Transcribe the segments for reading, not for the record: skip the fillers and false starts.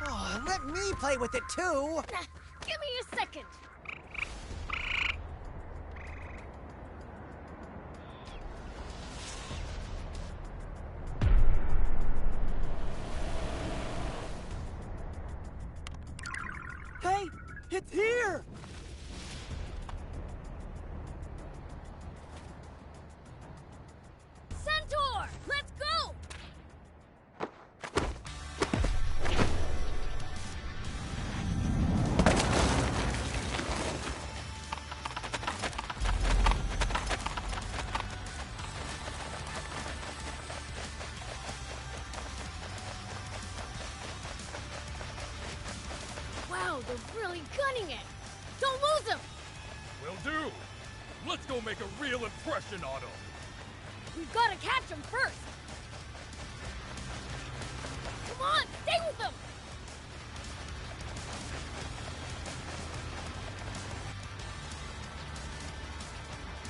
Oh, let me play with it too. Give me a second. Hey, it's here! Centaur, let's go! Wow, they're really gunning it! Don't lose them! Will do! Let's go make a real impression on them! We've got to catch them first! Come on, stay with them!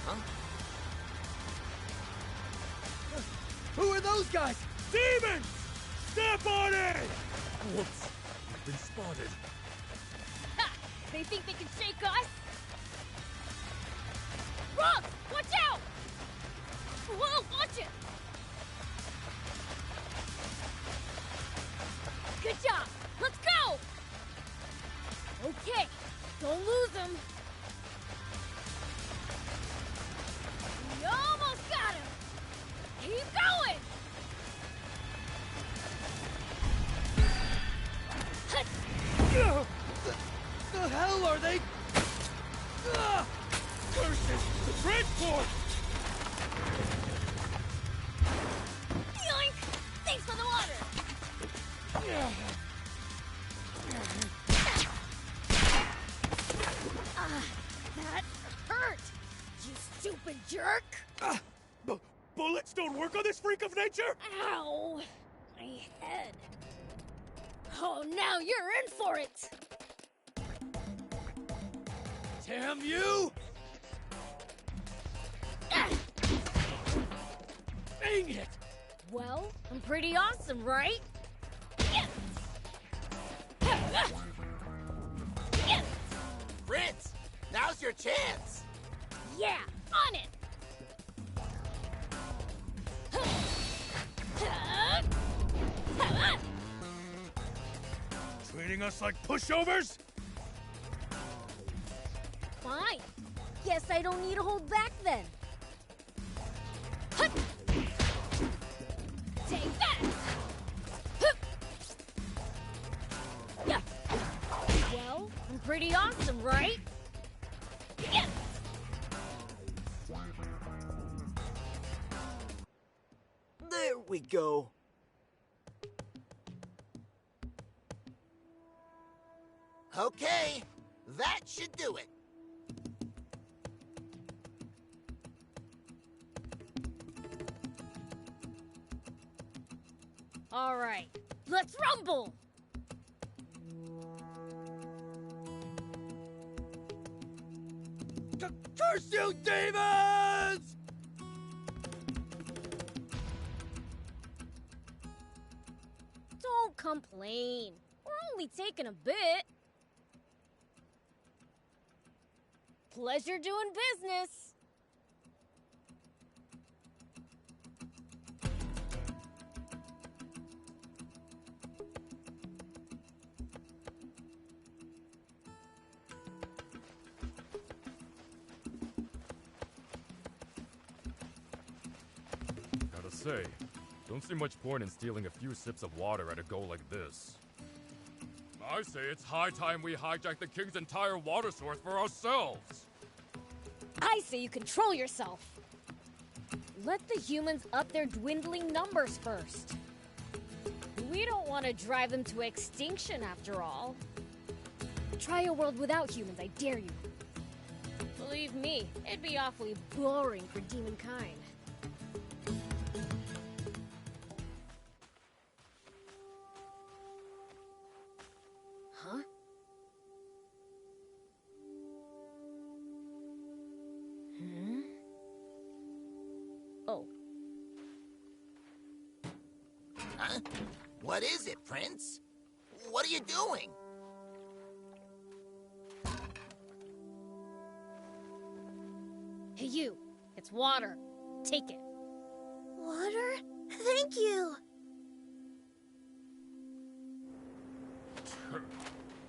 Huh? Who are those guys? Demons! Step on it! Whoops! I've been spotted. Ha! They think they can shake us? Rob, watch out! Whoa, watch it! Good job! Let's go! Okay, don't lose them. We almost got him! Keep going! The hell are they? Curses! The transport! Yoink! Thanks for the water! That hurt! You stupid jerk! Bullets don't work on this freak of nature? Ow! My head. Oh, now you're in for it! Damn you! Dang it! Well, I'm pretty awesome, right? Yes! Yes! Prince, now's your chance. Yeah, on it! Treating us like pushovers? Fine. Guess I don't need to hold back then. Hut! Take that! Hup! Yeah. Well, I'm pretty awesome, right? Yes! There we go. Okay, that should do it. All right, let's rumble! Curse you, demons! Don't complain. We're only taking a bit. Pleasure doing business. Gotta say, don't see much point in stealing a few sips of water at a go like this. I say it's high time we hijack the king's entire water source for ourselves! I say you control yourself. Let the humans up their dwindling numbers first. We don't want to drive them to extinction after all. Try a world without humans, I dare you. Believe me, it'd be awfully boring for demonkind. Huh? Oh. Huh? What is it, Prince? what are you doing? Hey, you. It's water. Take it. Water? Thank you.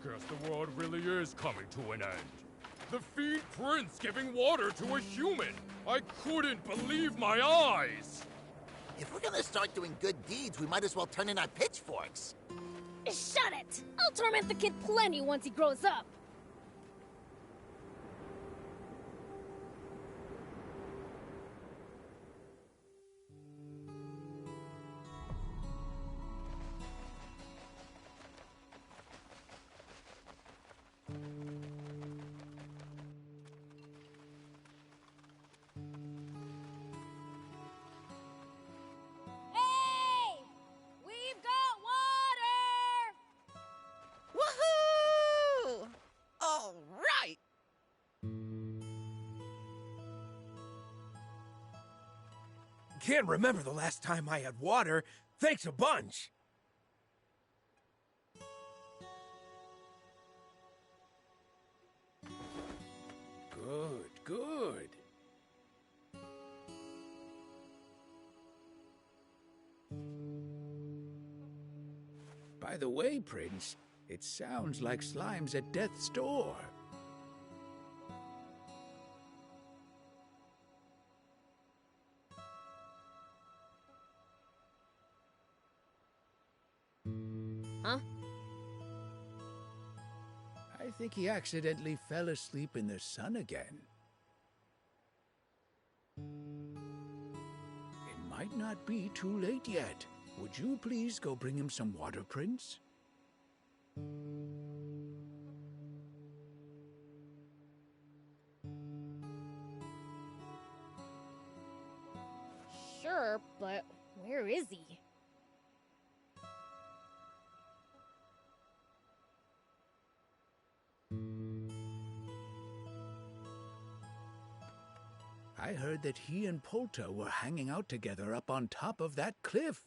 Guess the world really is coming to an end. The Fiend Prince giving water to a human! I couldn't believe my eyes! If we're gonna start doing good deeds, we might as well turn in our pitchforks. Shut it! I'll torment the kid plenty once he grows up. Hey! We've got water! Woohoo! All right. Can't remember the last time I had water. Thanks a bunch. Good, good. By the way, Prince, it sounds like Slime's at death's door. Huh? I think he accidentally fell asleep in the sun again. It might not be too late yet. Would you please go bring him some water, Prince? Sure, but where is he? I heard that he and Polta were hanging out together up on top of that cliff.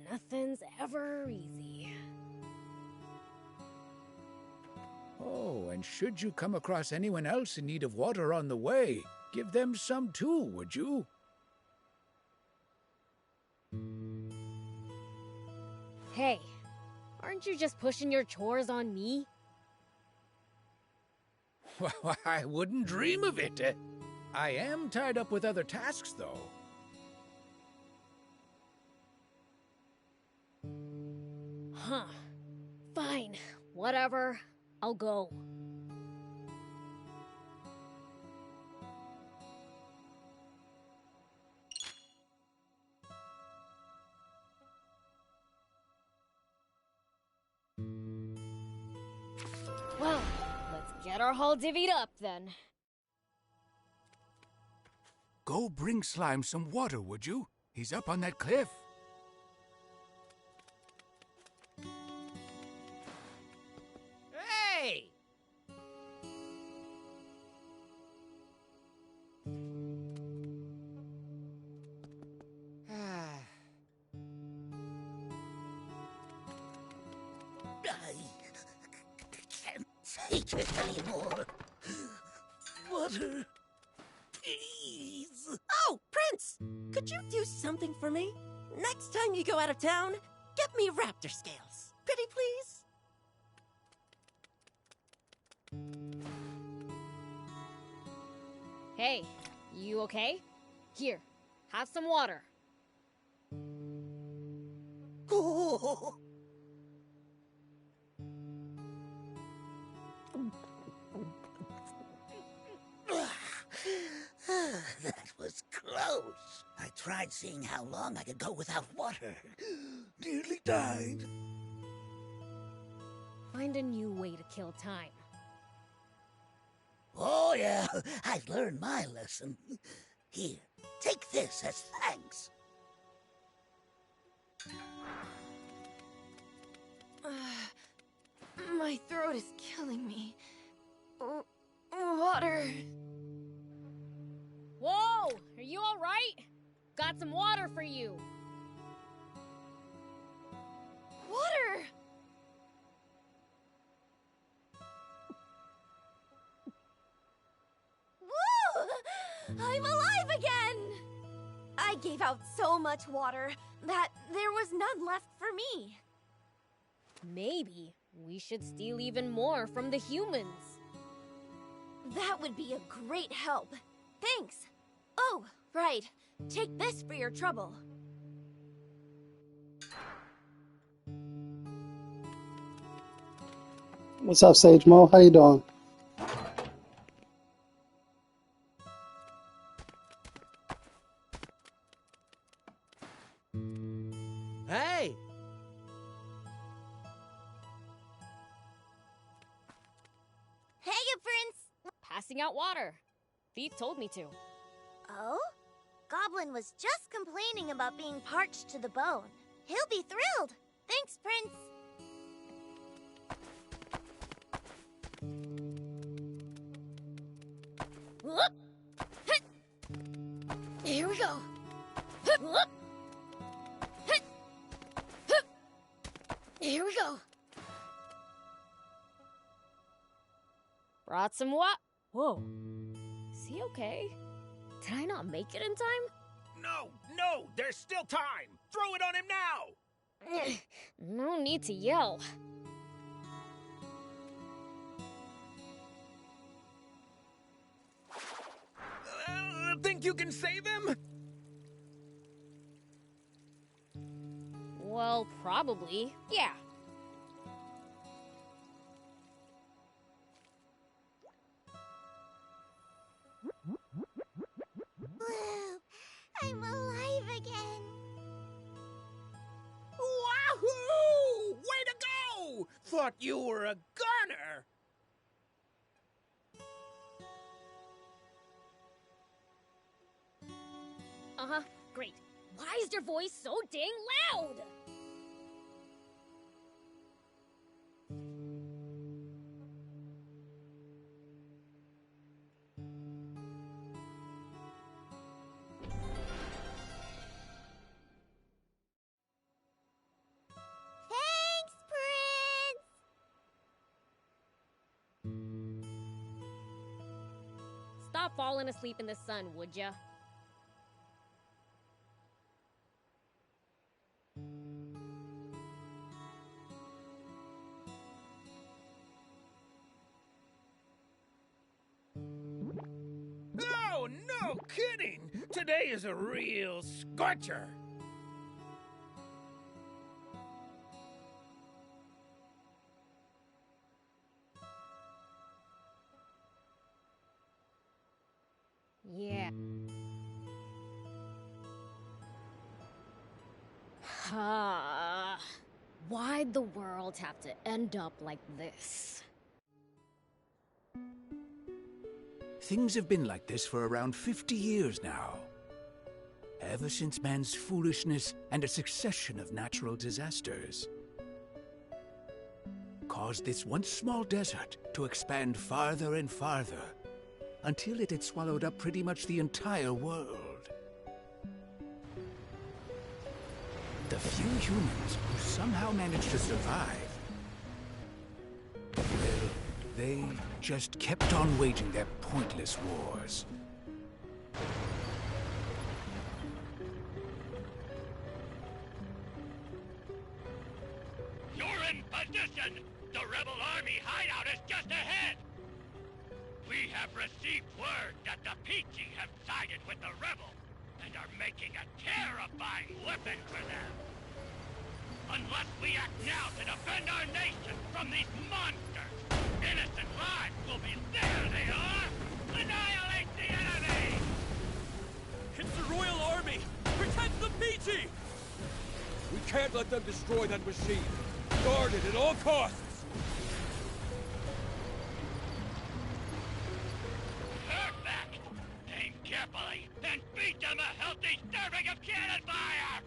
Nothing's ever easy. Oh, and should you come across anyone else in need of water on the way, give them some too, would you? Hey, aren't you just pushing your chores on me? Well, I wouldn't dream of it. I am tied up with other tasks, though. Huh. Fine. Whatever. I'll go. Well, let's get our haul divvied up then. Go bring Slime some water, would you? He's up on that cliff. Hey! I can't take it anymore. Water, please. Oh, Prince! Could you do something for me? Next time you go out of town, get me raptor scales. Pretty please? Hey, you okay? Here, have some water. Oh. That was close. I tried seeing how long I could go without water. Nearly died. Find a new way to kill time. Oh, yeah, I've learned my lesson. Here, take this as thanks. My throat is killing me. Water. Whoa! Are you alright? Got some water for you. Water! Woo! I'm alive again! I gave out so much water that there was none left for me. Maybe we should steal even more from the humans. That would be a great help. Thanks. Oh, right. Take this for your trouble. What's up, Sage Mo? How you doing? Hey! Hey, Prince! Passing out water. Thief told me to. Oh? Goblin was just complaining about being parched to the bone. He'll be thrilled. Thanks, Prince. Here we go. Here we go. Brought some Whoa. Is he okay? Did I not make it in time? No! There's still time! Throw it on him now! No need to yell. Think you can save him? Well, probably. Yeah. Woo! I'm alive again. Wahoo! Way to go! Thought you were a gunner! Uh-huh. Great. Why is your voice so dang loud? Thanks, Prince! Stop falling asleep in the sun, would ya? Oh, no kidding! Today is a real scorcher! Yeah. Why'd the world have to end up like this? Things have been like this for around 50 years now. Ever since man's foolishness and a succession of natural disasters caused this once small desert to expand farther and farther until it had swallowed up pretty much the entire world. The few humans who somehow managed to survive, well, they just kept on waging their pointless wars. You're in position! The rebel army hideout is just ahead! We have received word that the Peachy have sided with the rebel and are making a terrifying weapon for them. Unless we act now to defend our nation from these monsters, innocent lives will be there they are! Annihilate the enemy! It's the Royal Army! Protect the Peachy! We can't let them destroy that machine. Guard it at all costs! Perfect! Aim carefully, and beat them a healthy serving of cannon fire!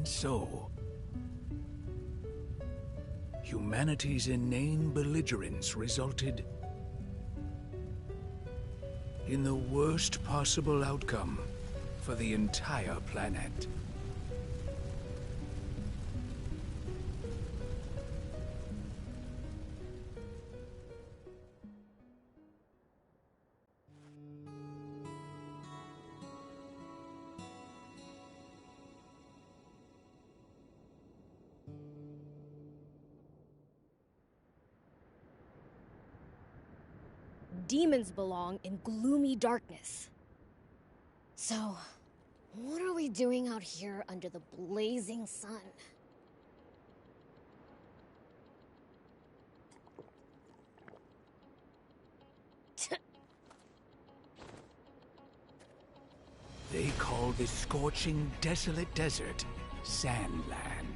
And so, humanity's inane belligerence resulted in the worst possible outcome for the entire planet. Demons belong in gloomy darkness. So, what are we doing out here under the blazing sun? They call this scorching, desolate desert Sandland.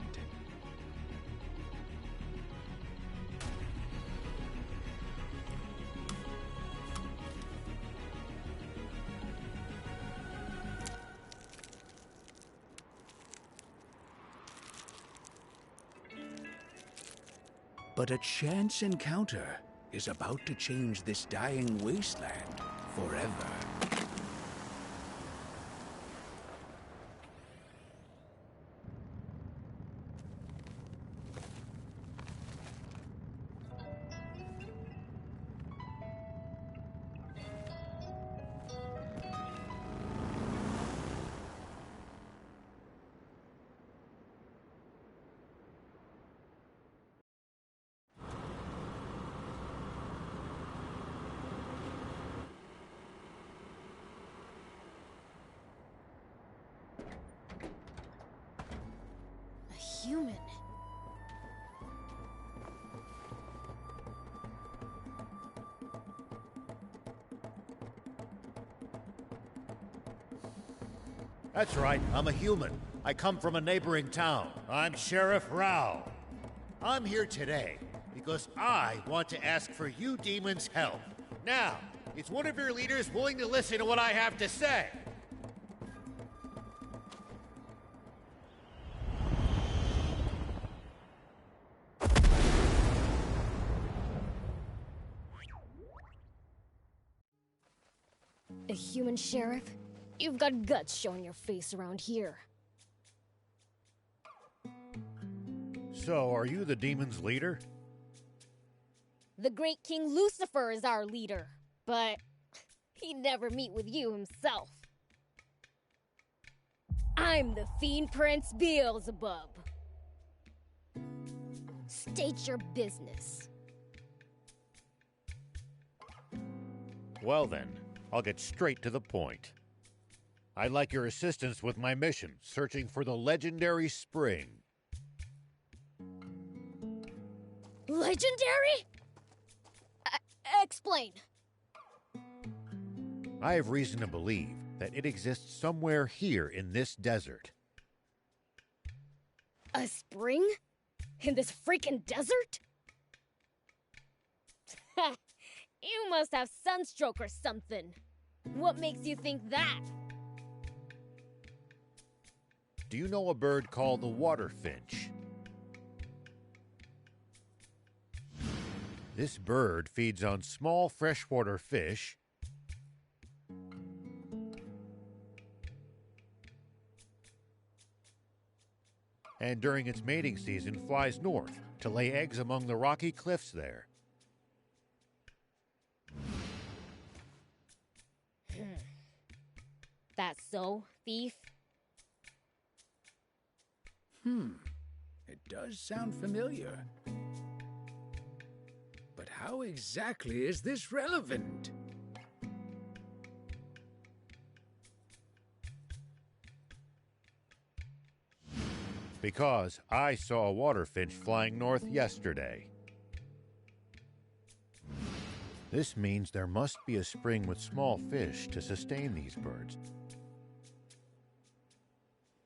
But a chance encounter is about to change this dying wasteland forever. Human. That's right, I'm a human. I come from a neighboring town. I'm Sheriff Rao. I'm here today because I want to ask for you demons' help. Now, is one of your leaders willing to listen to what I have to say? A human sheriff? You've got guts showing your face around here. So, are you the demon's leader? The great King Lucifer is our leader, but he'd never meet with you himself. I'm the Fiend Prince Beelzebub. State your business. Well then, I'll get straight to the point. I'd like your assistance with my mission, searching for the legendary spring. Legendary? Explain. I have reason to believe that it exists somewhere here in this desert. A spring? In this freaking desert? You must have sunstroke or something. What makes you think that? Do you know a bird called the water finch? This bird feeds on small freshwater fish and during its mating season flies north to lay eggs among the rocky cliffs there. That's so, thief? It does sound familiar. But how exactly is this relevant? Because I saw a water finch flying north yesterday. This means there must be a spring with small fish to sustain these birds.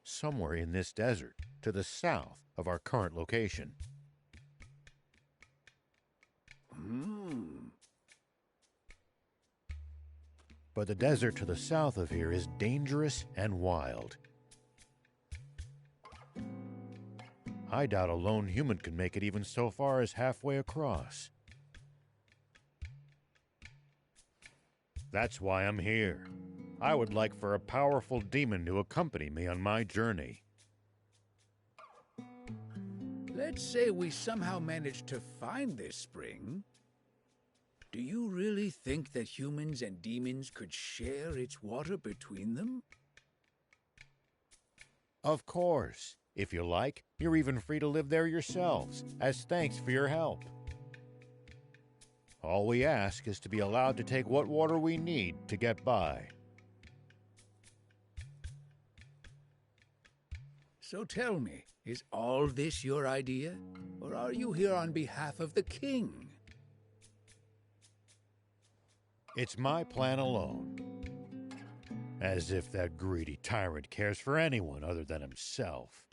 Somewhere in this desert, to the south of our current location. But the desert to the south of here is dangerous and wild. I doubt a lone human could make it even so far as halfway across. That's why I'm here. I would like for a powerful demon to accompany me on my journey. Let's say we somehow managed to find this spring. Do you really think that humans and demons could share its water between them? Of course. If you like, you're even free to live there yourselves, as thanks for your help. All we ask is to be allowed to take what water we need to get by. So tell me, is all this your idea? Or are you here on behalf of the king? It's my plan alone. As if that greedy tyrant cares for anyone other than himself.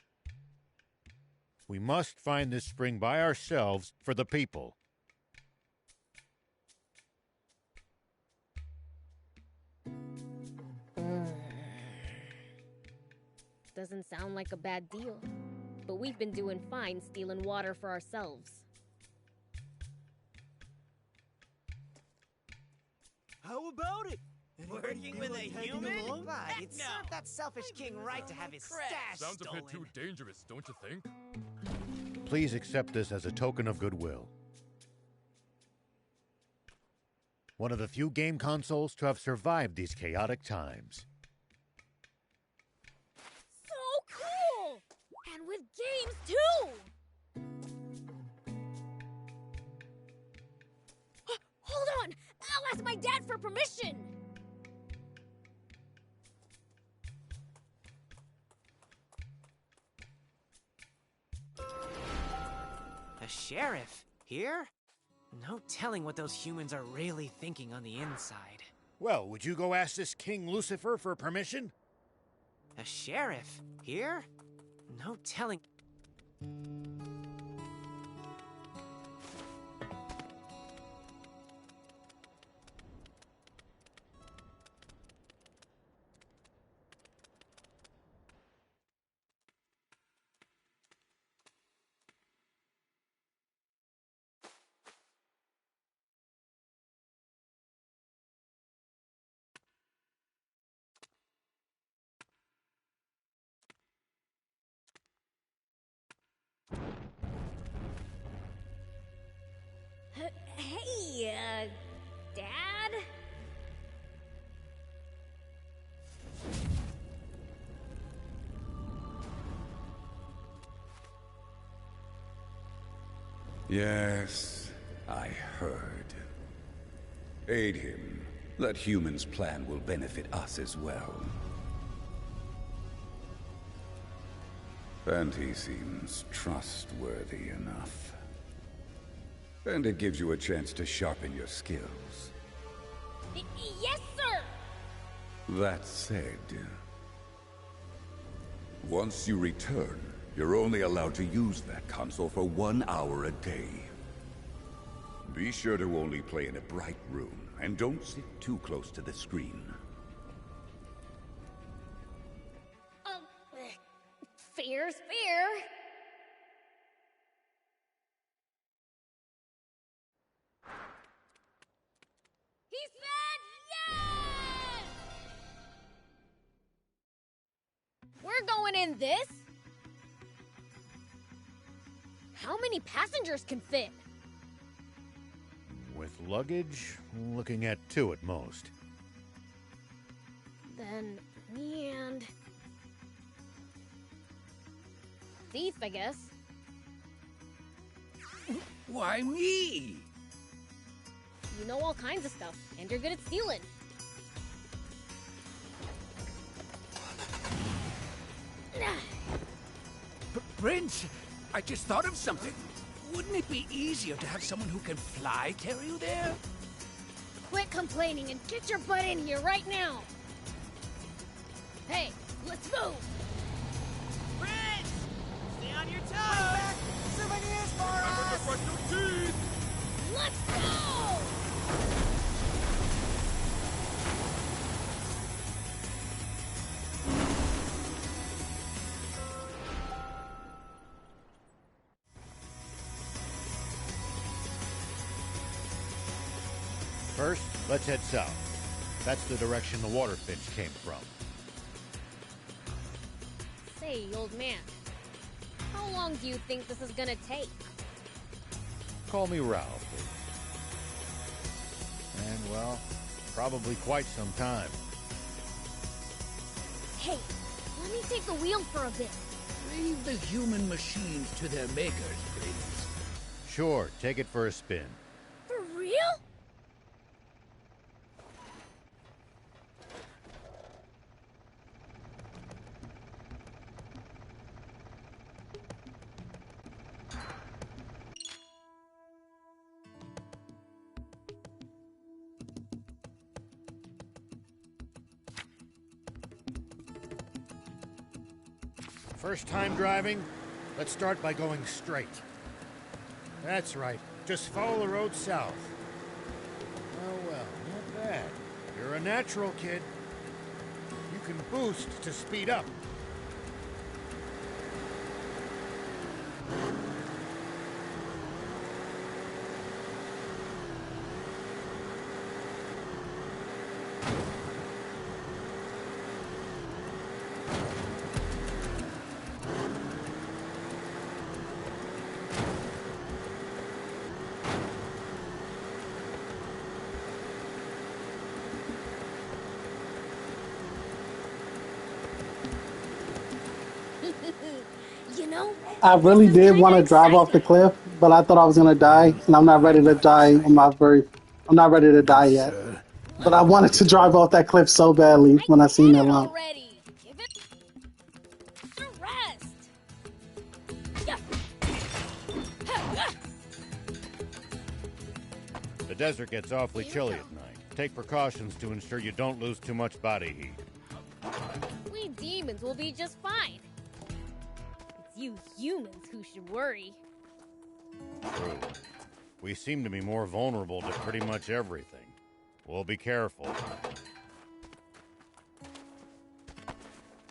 We must find this spring by ourselves for the people. Doesn't sound like a bad deal. But we've been doing fine stealing water for ourselves. How about it? Working with a human? It No. served that selfish king right to have his stash Sounds stolen. a bit too dangerous, don't you think? Please accept this as a token of goodwill. One of the few game consoles to have survived these chaotic times. So cool! And with games, too! Hold on! I'll ask my dad for permission! The sheriff? Here? No telling what those humans are really thinking on the inside. Well, would you go ask this King Lucifer for permission? The sheriff? Here? No telling... Hey, Dad? Yes, I heard. Aid him. That human's plan will benefit us as well. And he seems trustworthy enough. And it gives you a chance to sharpen your skills. Yes, sir! That said, once you return, you're only allowed to use that console for 1 hour a day. Be sure to only play in a bright room, and don't sit too close to the screen. Fair's fair. He said yes! We're going in this? How many passengers can fit? With luggage, looking at 2 at most. Then me and... Thief, I guess. Why me? You know all kinds of stuff, and you're good at stealing. Prince, I just thought of something. Wouldn't it be easier to have someone who can fly carry you there? Quit complaining and get your butt in here right now! Hey, let's move! Prince! Stay on your toes! Bring back souvenirs for us! Let's go! First, let's head south. That's the direction the water finch came from. Say, old man, how long do you think this is gonna take? Call me Ralph. And, well, probably quite some time. Hey, let me take the wheel for a bit. Leave the human machines to their makers, please. Sure, take it for a spin. For real? First time driving? Let's start by going straight. That's right. Just follow the road south. Oh, well, not bad. You're a natural, kid. You can boost to speed up. You know, I really did want to drive off the cliff, but I thought I was gonna die, and I'm not ready to die on my I'm not ready to die yet. But I wanted to drive off that cliff so badly when I seen that lump. already. Give it a rest. Yeah. The desert gets awfully chilly at night. Take precautions to ensure you don't lose too much body heat. We demons will be just fine. It's you humans who should worry. True. We seem to be more vulnerable to pretty much everything. We'll be careful.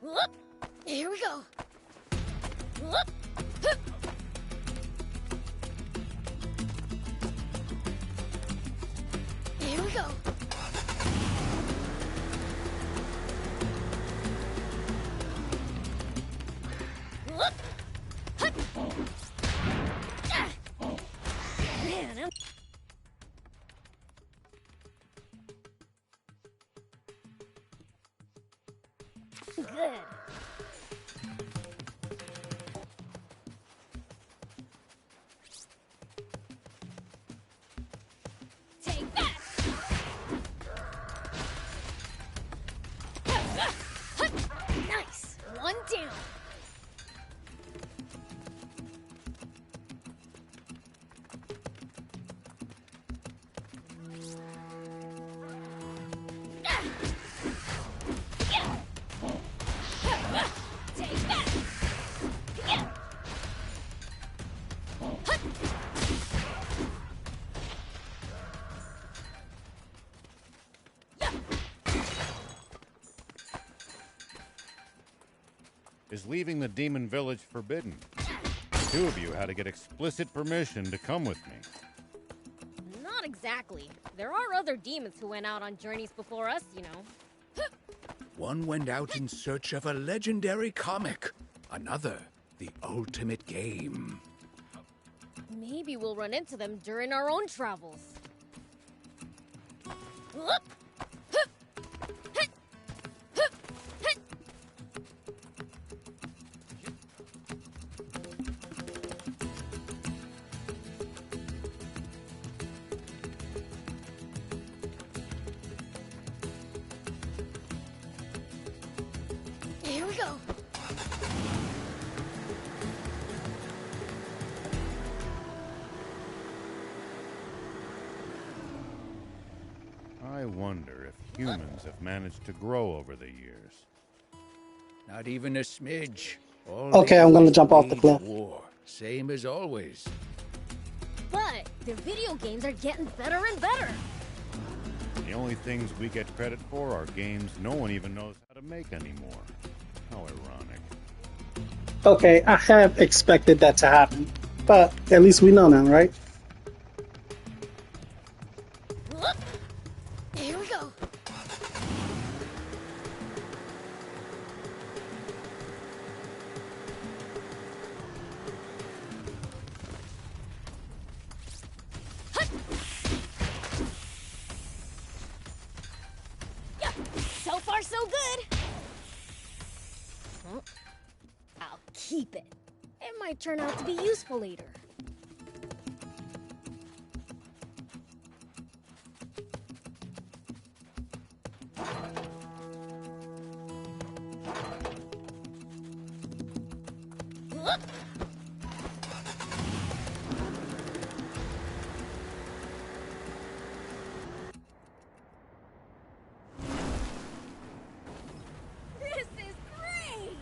Whoop. Here we go. Whoop. Hup. Here we go. Whoop. Hup. Ah. Man, I'm... Good. Take that! Nice! One down! Take that! Is leaving the demon village forbidden? Two of you had to get explicit permission to come with me. Not exactly. There are other demons who went out on journeys before us, you know. One went out in search of a legendary comic. Another, the ultimate game. Maybe we'll run into them during our own travels. Whoop. Hup. Hit. Hup. Hit. Here we go. I wonder if humans have managed to grow over the years. Not even a smidge. All Okay, they I'm do gonna is jump off the wage cliff. war. Same as always. But the video games are getting better and better. The only things we get credit for are games no one even knows how to make anymore. How ironic. Okay, I have expected that to happen, but at least we know now, right? Whoop. might turn out to be useful later. This is great!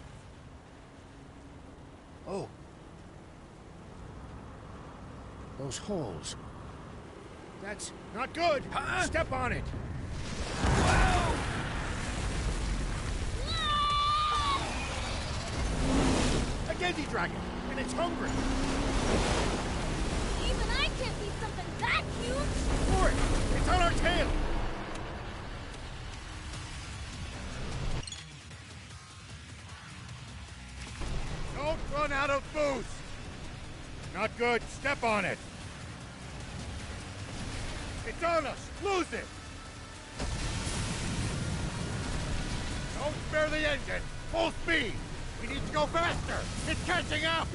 Oh. Those holes. That's not good! Huh? Step on it! A Genji dragon! And it's hungry! Even I can't beat something that huge! For it! It's on our tail! Don't run out of boost! Not good. Step on it. It's on us. Lose it. Don't spare the engine. Full speed. We need to go faster. It's catching up.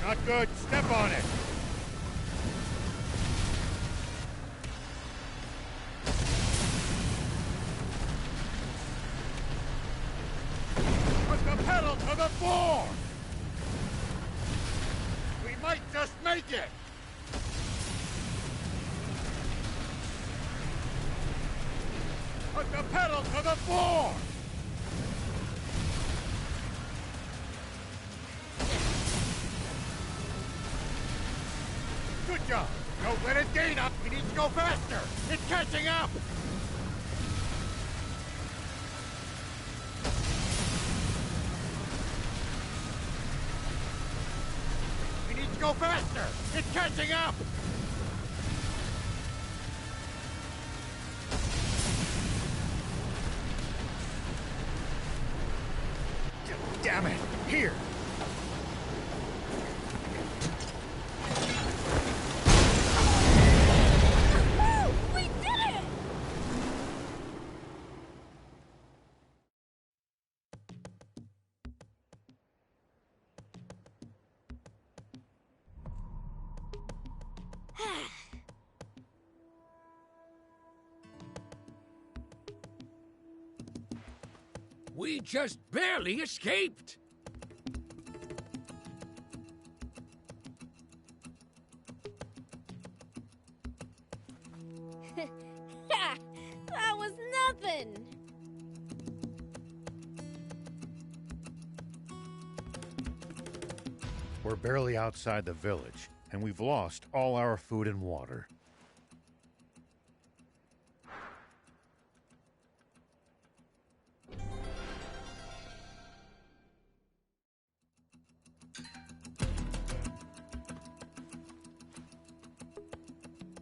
Not good. Step on it. Put the pedal to the floor! We might just make it! Put the pedal to the floor! Good job! Don't let it gain up! We need to go faster! It's catching up! We need to go faster! It's catching up! Damn it! Here! We did it! We just barely escaped. Ha! That was nothing! We're barely outside the village, and we've lost all our food and water.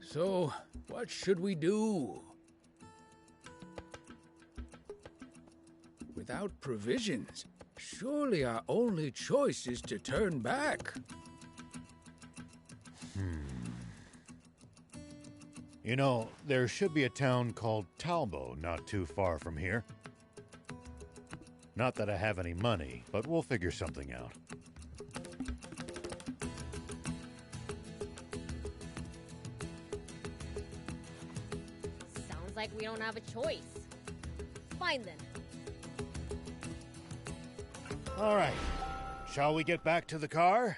So, what should we do? Without provisions, surely our only choice is to turn back. You know, there should be a town called Talbo not too far from here. Not that I have any money, but we'll figure something out. Sounds like we don't have a choice. Fine then. All right. Shall we get back to the car?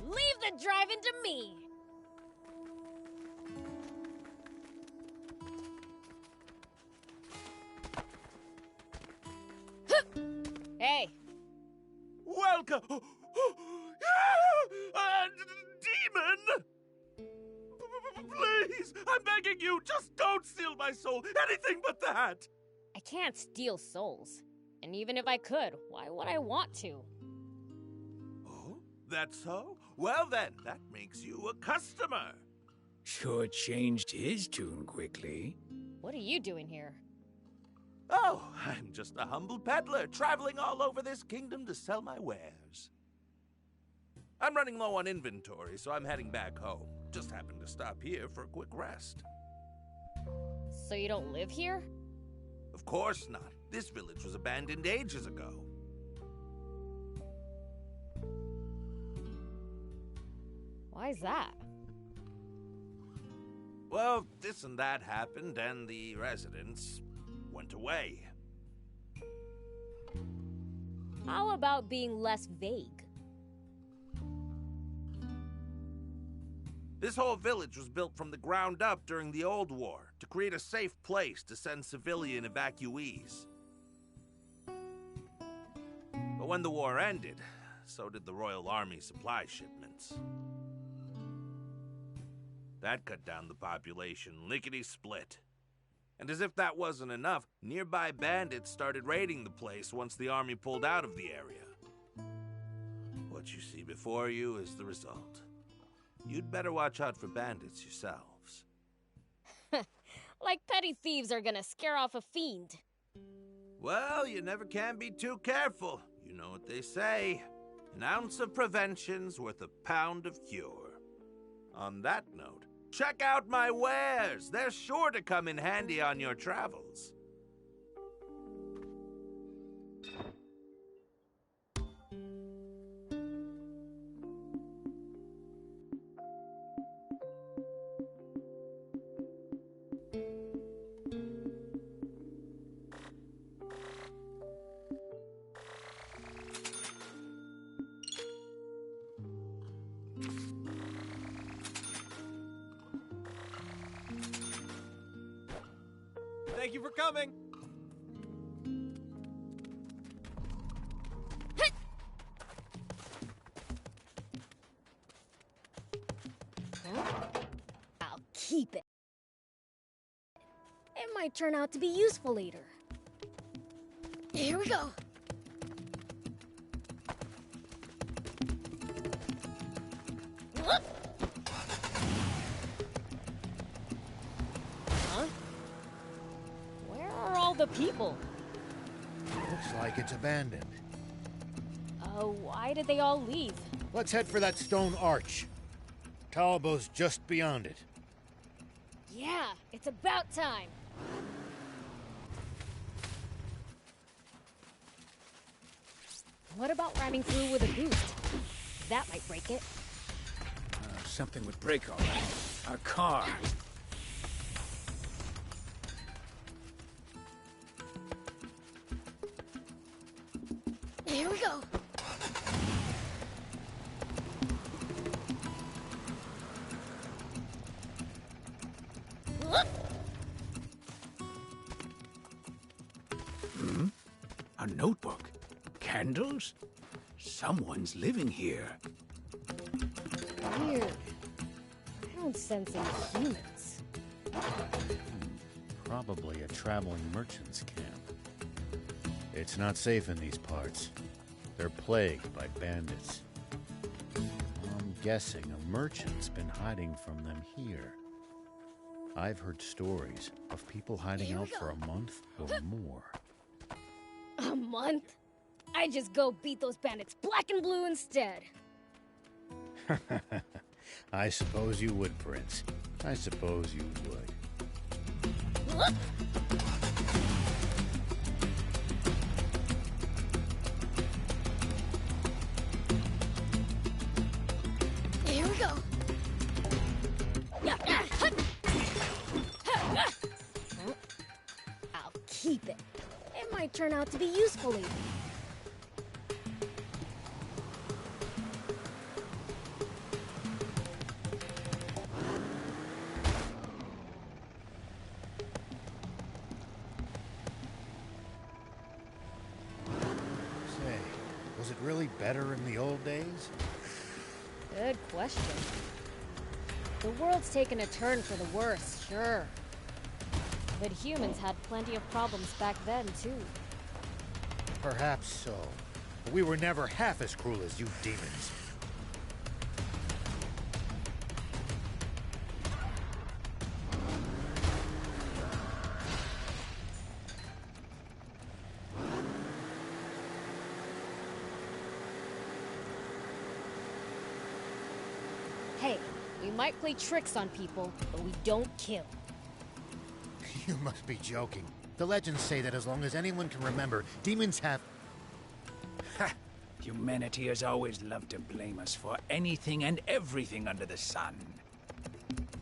Leave the driving to me! Hey! Welcome! Demon! Please, I'm begging you, just don't steal my soul. Anything but that. I can't steal souls. And even if I could, why would I want to? Oh, that's so? Well then, that makes you a customer. Sure changed his tune quickly. What are you doing here? Oh, I'm just a humble peddler traveling all over this kingdom to sell my wares. I'm running low on inventory, so I'm heading back home. Just happened to stop here for a quick rest. So you don't live here? Of course not. This village was abandoned ages ago. Why's that? Well, this and that happened, and the residents went away. How about being less vague? This whole village was built from the ground up during the Old War to create a safe place to send civilian evacuees. But when the war ended, so did the Royal Army supply shipments. That cut down the population lickety-split. And as if that wasn't enough, nearby bandits started raiding the place once the army pulled out of the area. What you see before you is the result. You'd better watch out for bandits yourselves. Like petty thieves are gonna scare off a fiend. Well, you never can be too careful. You know what they say. An ounce of prevention's worth a pound of cure. On that note, check out my wares. They're sure to come in handy on your travels. Thank you for coming. I'll keep it. It might turn out to be useful later. Here we go. Whoop. Huh? Where are all the people? Looks like it's abandoned. Why did they all leave? Let's head for that stone arch. Talbo's just beyond it. Yeah, it's about time. What about riding through with a boost? That might break it. Something would break all right. A car. Here we go. A notebook. Candles? Someone's living here. Weird. I don't sense any humans. Probably a traveling merchant's camp. It's not safe in these parts. They're plagued by bandits. I'm guessing a merchant's been hiding from them here. I've heard stories of people hiding out for a month or more. A month? I just go beat those bandits black and blue instead. I suppose you would, Prince. I suppose you would. Whoop. Here we go. I'll keep it. It might turn out to be useful later. Say, was it really better in the old days? Good question. The world's taken a turn for the worse, sure. But humans had plenty of problems back then, too. Perhaps so. But we were never half as cruel as you demons. Hey, we might play tricks on people, but we don't kill. You must be joking. The legends say that as long as anyone can remember, demons have... Ha! Humanity has always loved to blame us for anything and everything under the sun.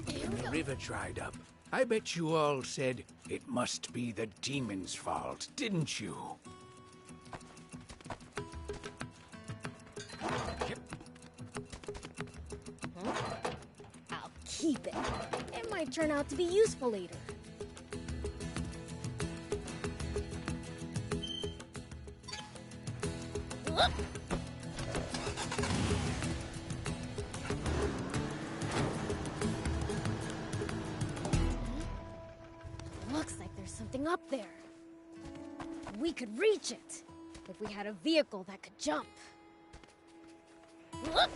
When the river dried up, I bet you all said it must be the demon's fault, didn't you? I'll keep it. It might turn out to be useful later. Whoop! Looks like there's something up there. We could reach it if we had a vehicle that could jump. Whoop!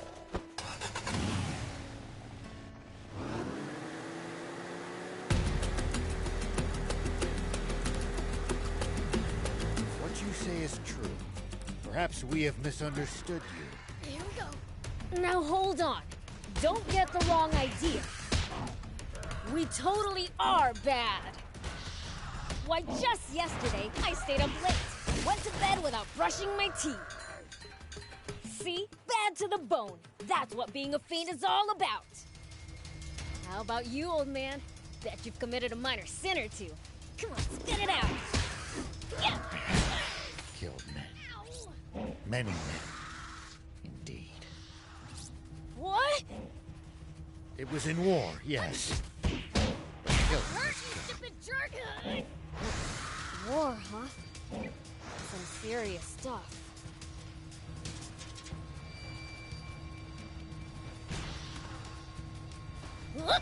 What you say is true. Perhaps we have misunderstood you. Here we go. Now hold on. Don't get the wrong idea. We totally are bad. Why, just yesterday, I stayed up late. Went to bed without brushing my teeth. See? Bad to the bone. That's what being a fiend is all about. How about you, old man? Bet you've committed a minor sin or two. Come on, spit it out. Yeah. Killed men. Many men. Indeed. What? It was in war, yes. But killed Hurt, you stupid jerk! War, huh? Some serious stuff. Whoop!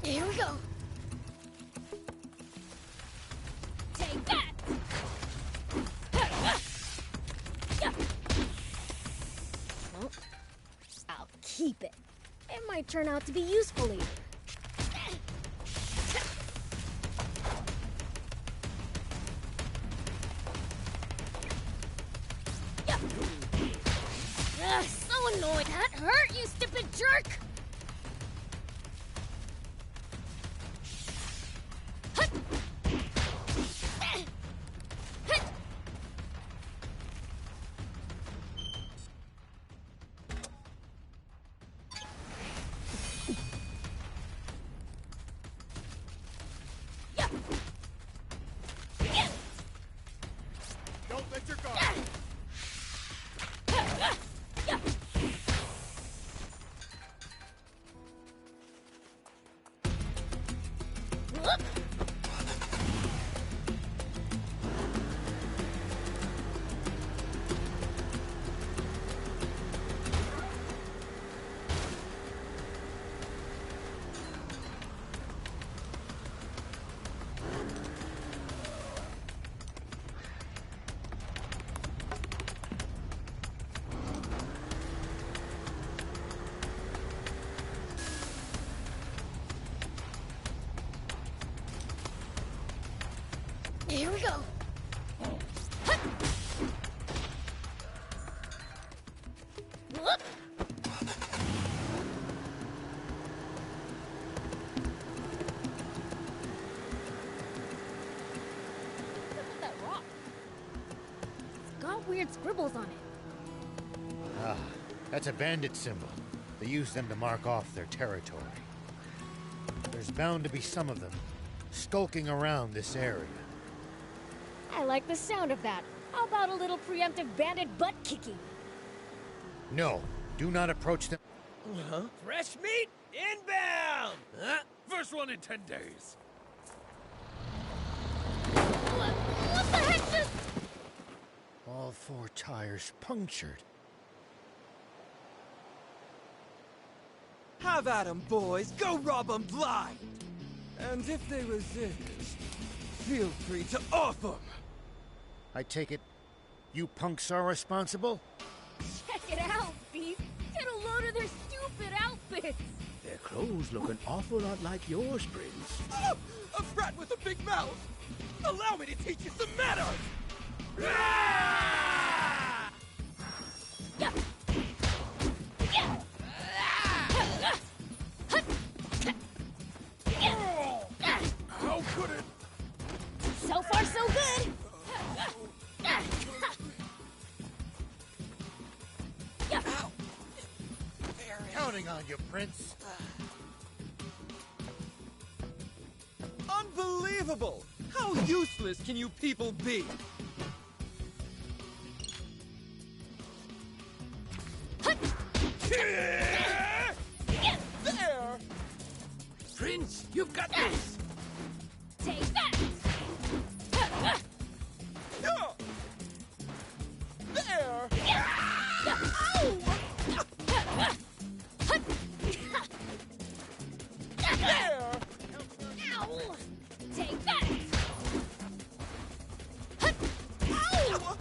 Here we go. Take that. Well, I'll keep it. It might turn out to be useful later. So annoying. That hurt, you stupid jerk. Don't let your guard. Whoop! Here we go. Whoop! Look at that rock. It's got weird scribbles on it. Ah, that's a bandit symbol. They use them to mark off their territory. There's bound to be some of them skulking around this area. I like the sound of that. How about a little preemptive bandit butt kicking? No, do not approach them. Huh? Fresh meat inbound! Huh? First one in 10 days. What the heck just... All four tires punctured. Have at 'em, boys. Go rob 'em blind. And if they resist, feel free to off 'em. I take it you punks are responsible? Check it out, Beef. Get a load of their stupid outfits. They're Their clothes look an awful lot like yours, Prince. Oh, a brat with a big mouth! Allow me to teach you some manners! How could it? So far, so good. Counting on you, Prince. Unbelievable! How useless can you people be? There! Prince, you've got this! Take that! There! There! Ow! Take that! Ow!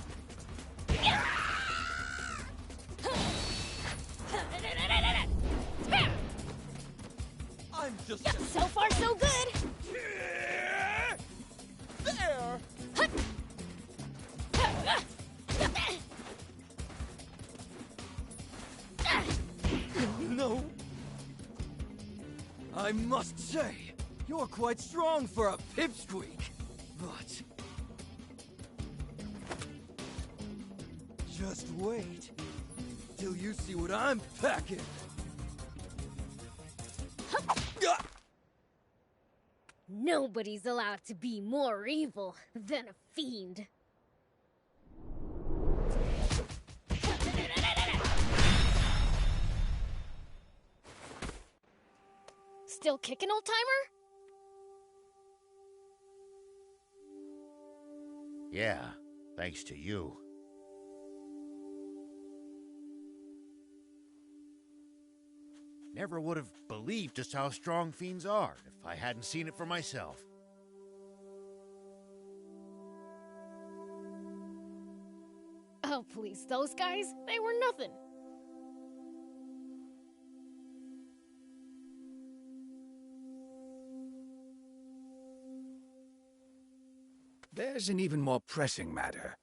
I'm just So far, so good. there! No. I must say, you're quite strong for a pipsqueak. But just wait till you see what I'm packing. Nobody's allowed to be more evil than a fiend. Still kicking, old timer? Yeah, thanks to you. Never would have believed just how strong fiends are if I hadn't seen it for myself. Oh, please, those guys, they were nothing. There's an even more pressing matter.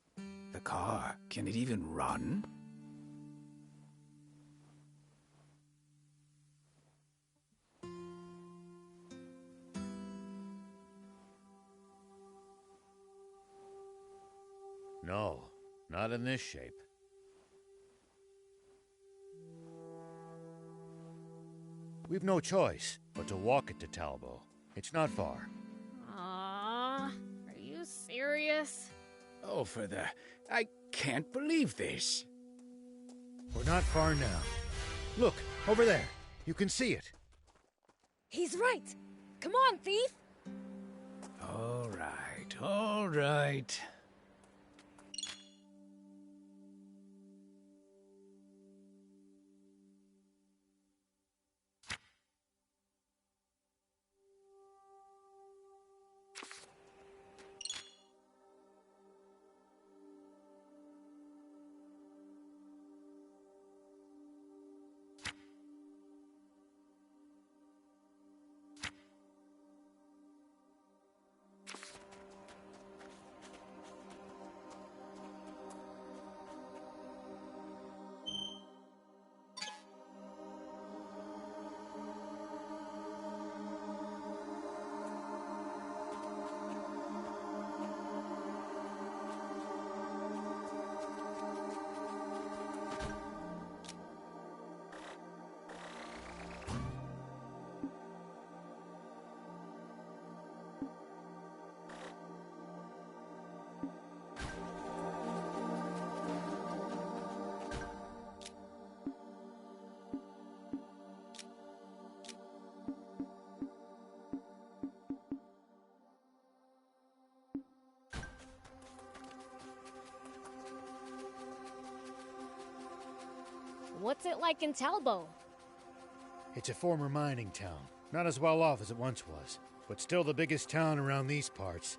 The car, can it even run? No, not in this shape. We've no choice but to walk it to Talbot. It's not far. Aww, are you serious? Oh, for the... I can't believe this. We're not far now. Look, over there. You can see it. He's right. Come on, thief. All right, all right. What's it like in Talbot? It's a former mining town. Not as well off as it once was, but still the biggest town around these parts.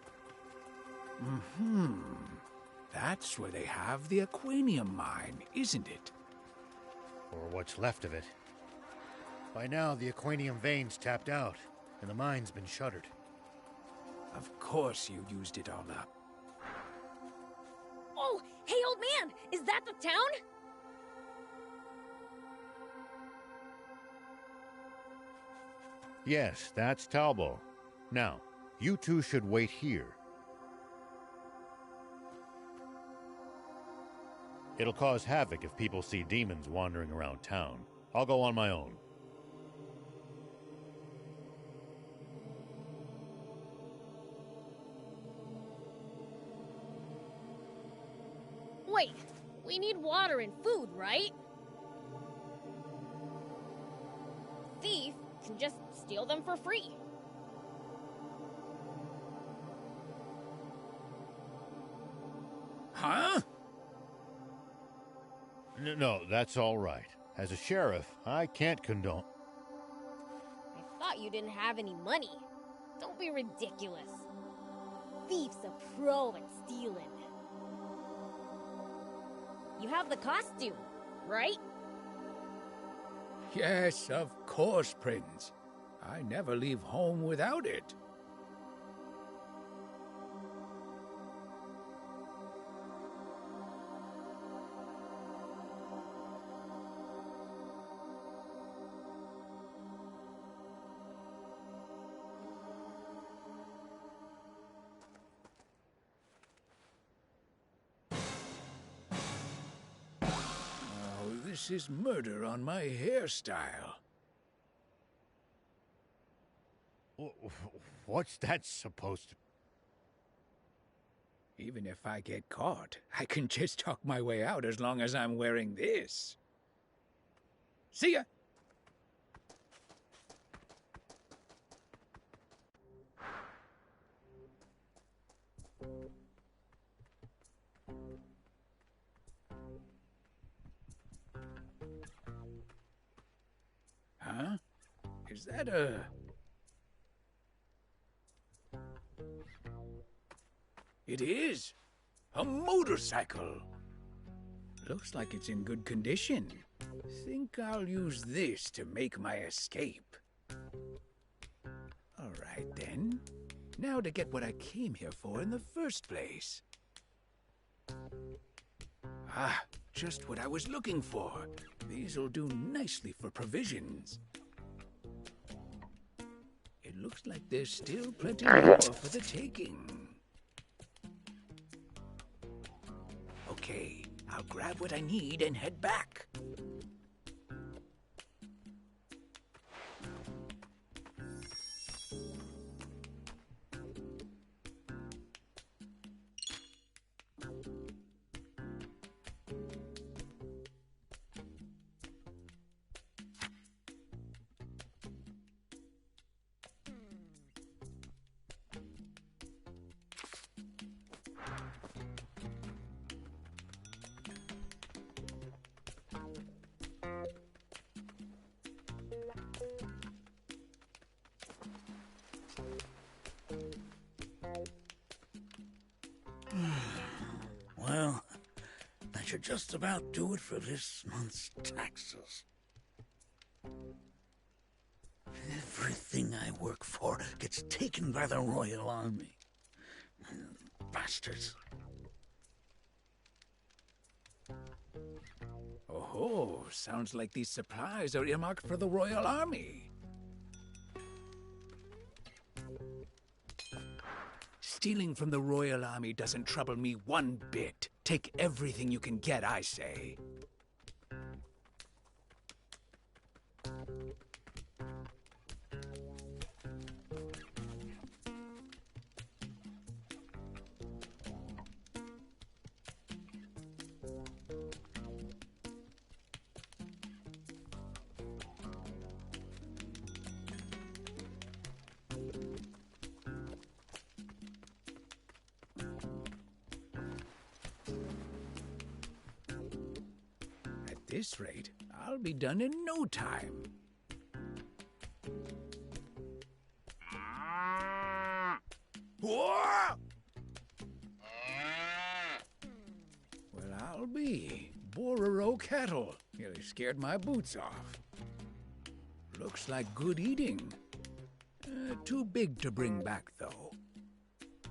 Mm-hmm. That's where they have the Aquanium mine, isn't it? Or what's left of it. By now, the Aquanium vein's tapped out, and the mine's been shuttered. Of course you used it all up. Oh, hey, old man! Is that the town? Yes, that's Talbo. Now, you two should wait here. It'll cause havoc if people see demons wandering around town. I'll go on my own. Wait, we need water and food, right? Thief can just steal them for free. Huh? No, that's all right. As a sheriff, I can't condone... I thought you didn't have any money. Don't be ridiculous. Thief's a pro at stealing. You have the costume, right? Yes, of course, Prince. I never leave home without it. This is murder on my hairstyle. What's that supposed to... Even if I get caught, I can just talk my way out as long as I'm wearing this. See ya! Huh? Is that a... It is! A motorcycle! Looks like it's in good condition. Think I'll use this to make my escape. All right, then. Now to get what I came here for in the first place. Ah, just what I was looking for. These'll do nicely for provisions. It looks like there's still plenty more for the taking. Okay, I'll grab what I need and head back. Well, that should just about do it for this month's taxes. Everything I work for gets taken by the Royal Army. Bastards. Oh, sounds like these supplies are earmarked for the Royal Army. Stealing from the Royal Army doesn't trouble me one bit. Take everything you can get, I say. At this rate, I'll be done in no time. Well, I'll be. Bororo cattle. Nearly scared my boots off. Looks like good eating. Too big to bring back, though.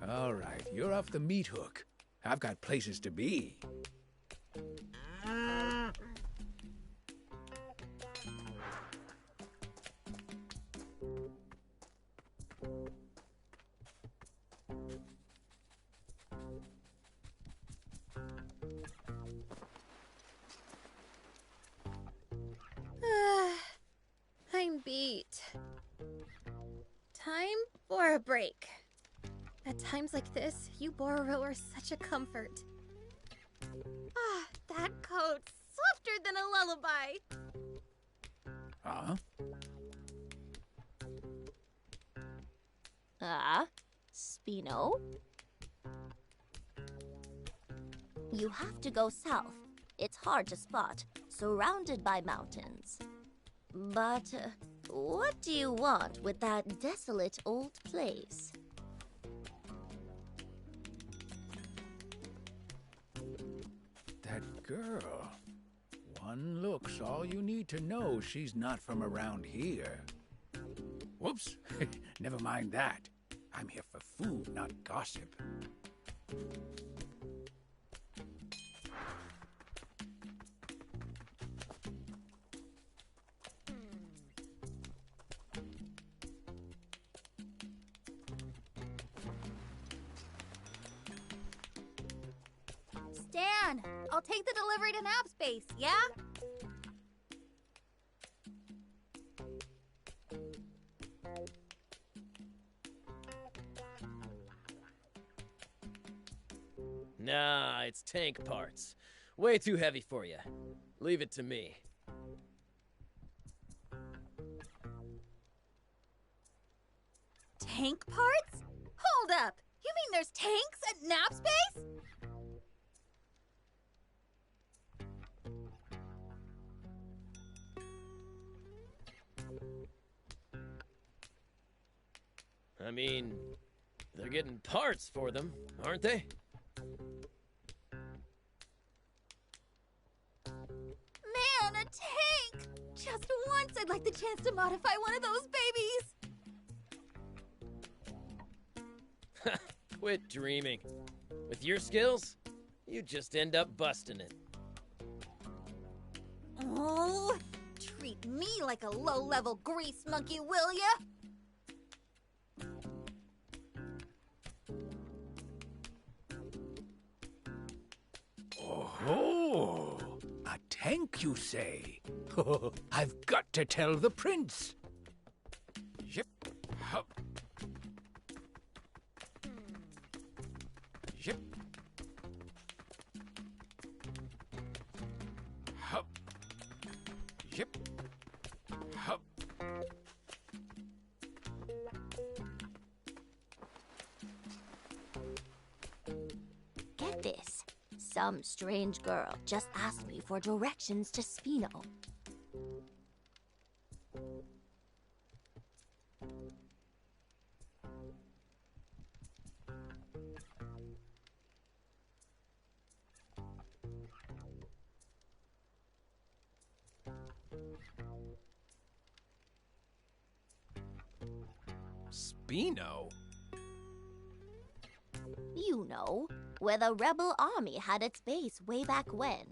All right, you're off the meat hook. I've got places to be. I'm beat. Time for a break. At times like this, you Bororo are such a comfort. Ah, that coat's softer than a lullaby. Huh? Spino? You have to go south. It's hard to spot, surrounded by mountains. But what do you want with that desolate old place? That girl. One look's all you need to know she's not from around here. Whoops. Never mind that. I'm here for food, not gossip. Stan, I'll take the delivery to nap space, yeah? Nah, it's tank parts. Way too heavy for you. Leave it to me. Tank parts? Hold up! You mean there's tanks at nap space? I mean, they're getting parts for them, aren't they? Man, a tank! Just once I'd like the chance to modify one of those babies! Quit dreaming. With your skills, you just end up busting it. Oh, treat me like a low-level grease monkey, will ya? Oh, a tank, you say? I've got to tell the prince. Yep. Hup. Yep. Hup. Yep. Hup. Get this. Some strange girl just asked me for directions to Spino. Spino? You know, where the rebel army had its base way back when.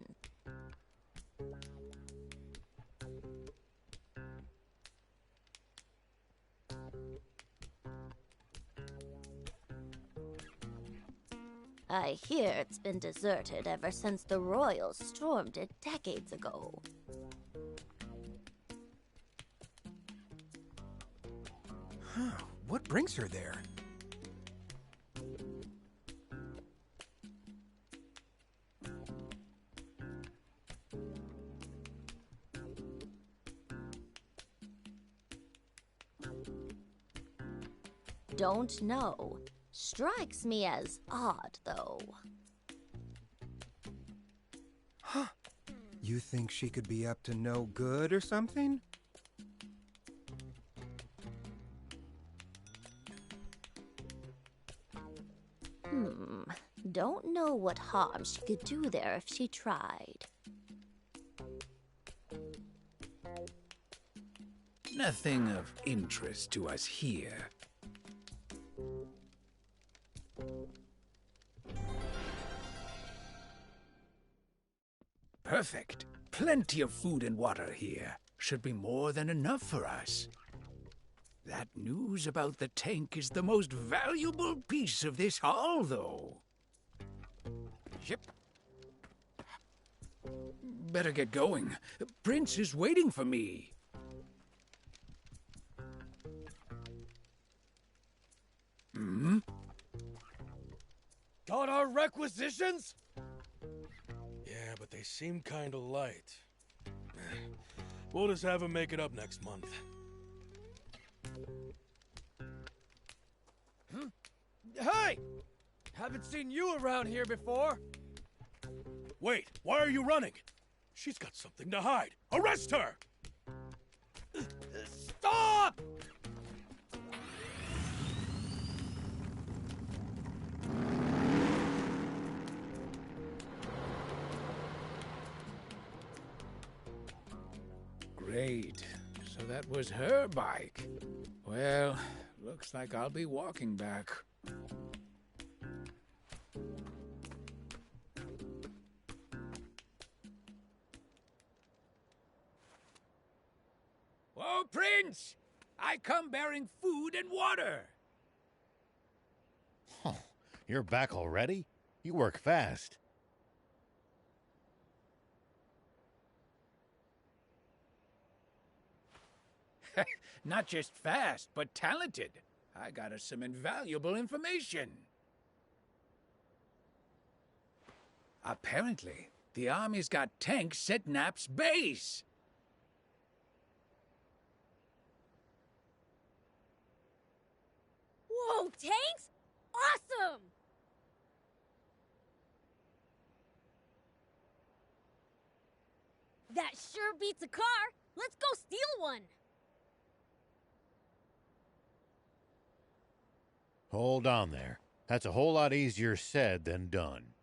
I hear it's been deserted ever since the royals stormed it decades ago. Huh, what brings her there? Don't know. Strikes me as odd, though. Huh. You think she could be up to no good or something? Don't know what harm she could do there if she tried. Nothing of interest to us here. Perfect. Plenty of food and water here. Should be more than enough for us. That news about the tank is the most valuable piece of this haul, though. Yep. Better get going. Prince is waiting for me. Hmm? Got our requisitions? Yeah, but they seem kinda light. We'll just have him make it up next month. Hey! Haven't seen you around here before. Wait, why are you running? She's got something to hide. Arrest her! Stop! Great. So that was her bike. Well, looks like I'll be walking back. Whoa, Prince! I come bearing food and water. Oh, you're back already? You work fast. Not just fast, but talented. I got us some invaluable information. Apparently, the Army's got tanks at Nap's base. Whoa, tanks? Awesome! That sure beats a car. Let's go steal one. Hold on there. That's a whole lot easier said than done.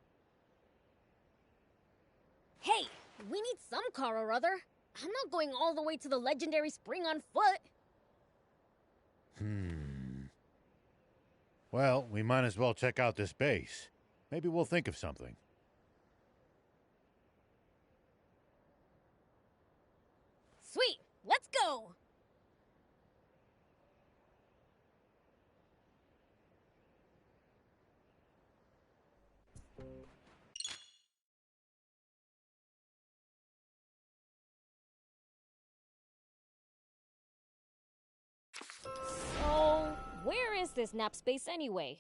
Hey, we need some car or other. I'm not going all the way to the legendary spring on foot. Well, we might as well check out this base. Maybe we'll think of something. Sweet, let's go! So, where is this nap space anyway?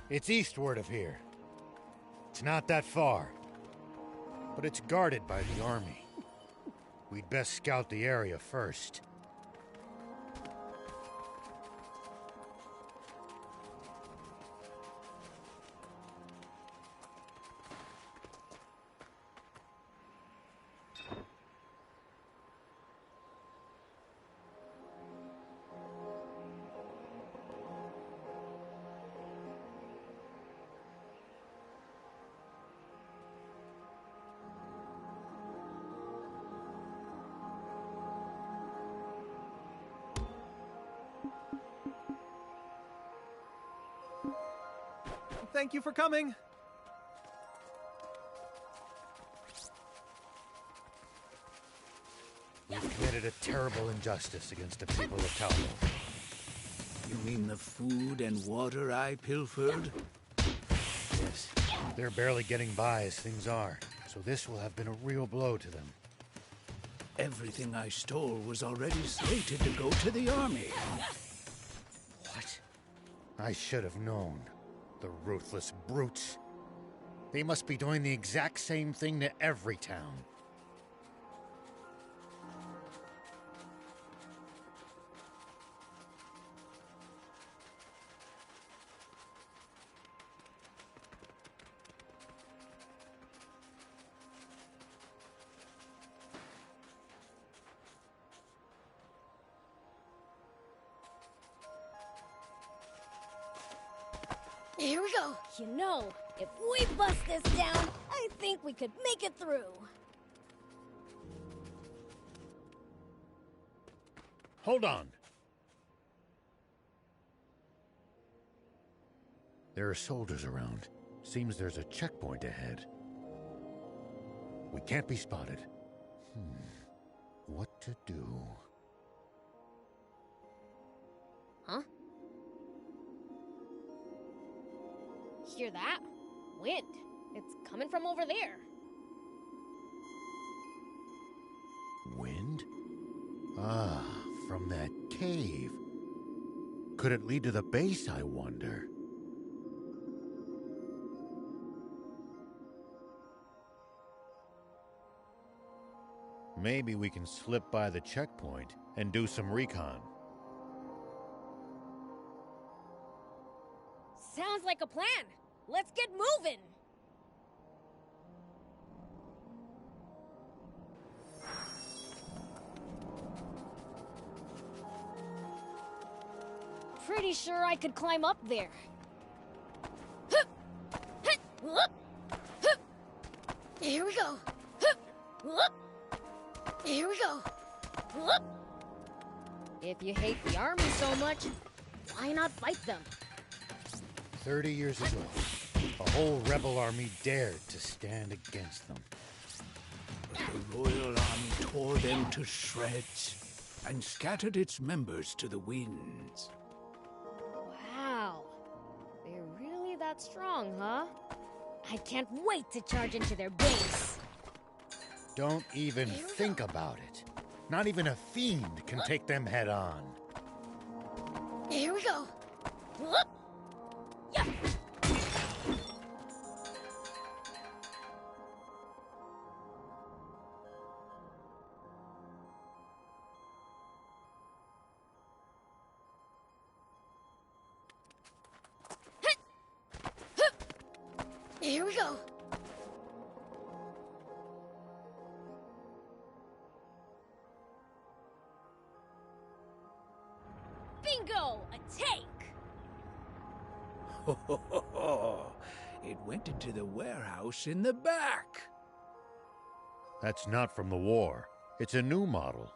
It's eastward of here. It's not that far. But it's guarded by the army. We'd best scout the area first. Thank you for coming. We've committed a terrible injustice against the people of Talbot. You mean the food and water I pilfered? Yes. They're barely getting by as things are, so this will have been a real blow to them. Everything I stole was already slated to go to the army. What? I should have known. The ruthless brutes. They must be doing the exact same thing to every town. Here we go. You know, if we bust this down, I think we could make it through. Hold on. There are soldiers around. Seems there's a checkpoint ahead. We can't be spotted. What to do? Huh? Hear that? Wind. It's coming from over there. Wind? Ah, from that cave. Could it lead to the base, I wonder? Maybe we can slip by the checkpoint and do some recon. Sounds like a plan. Let's get moving. Pretty sure I could climb up there. Here we go. Here we go. If you hate the army so much, why not fight them? 30 years ago, a whole rebel army dared to stand against them. But the Royal Army tore them to shreds and scattered its members to the winds. Wow. They're really that strong, huh? I can't wait to charge into their base. Don't even think about it. Not even a fiend can take them head on. Here we go. Yeah. Here we go. Bingo! A tank! Ho, ho, ho, ho. It went into the warehouse in the back. That's not from the war. It's a new model.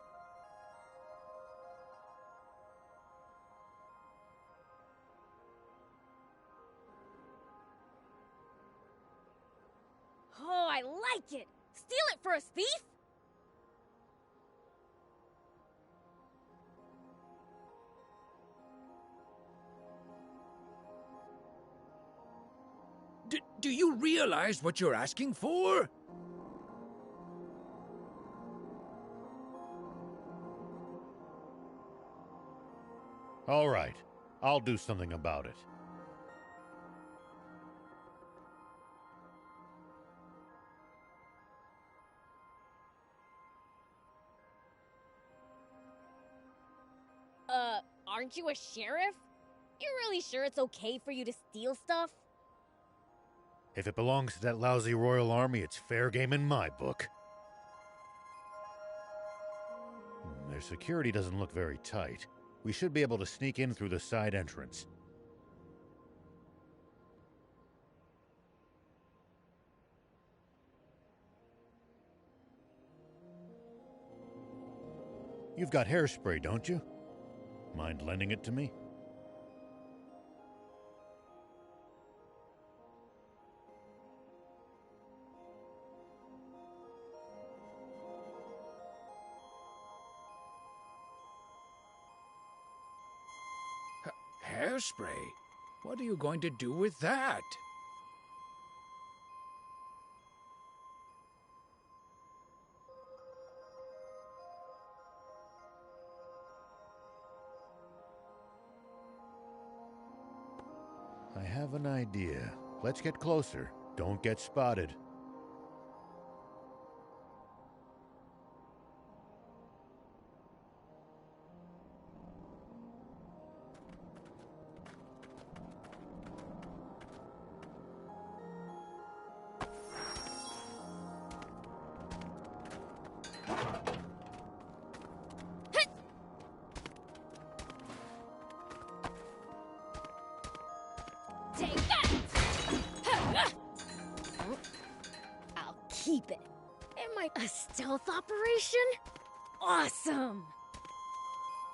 Oh, I like it! Steal it for a thief? Do you realize what you're asking for? All right, I'll do something about it. Aren't you a sheriff? You're really sure it's okay for you to steal stuff? If it belongs to that lousy royal army, it's fair game in my book. Their security doesn't look very tight. We should be able to sneak in through the side entrance. You've got hairspray, don't you? Mind lending it to me? Hairspray? What are you going to do with that? I have an idea. Let's get closer. Don't get spotted. Take that! I'll keep it. Am I a stealth operation? Awesome!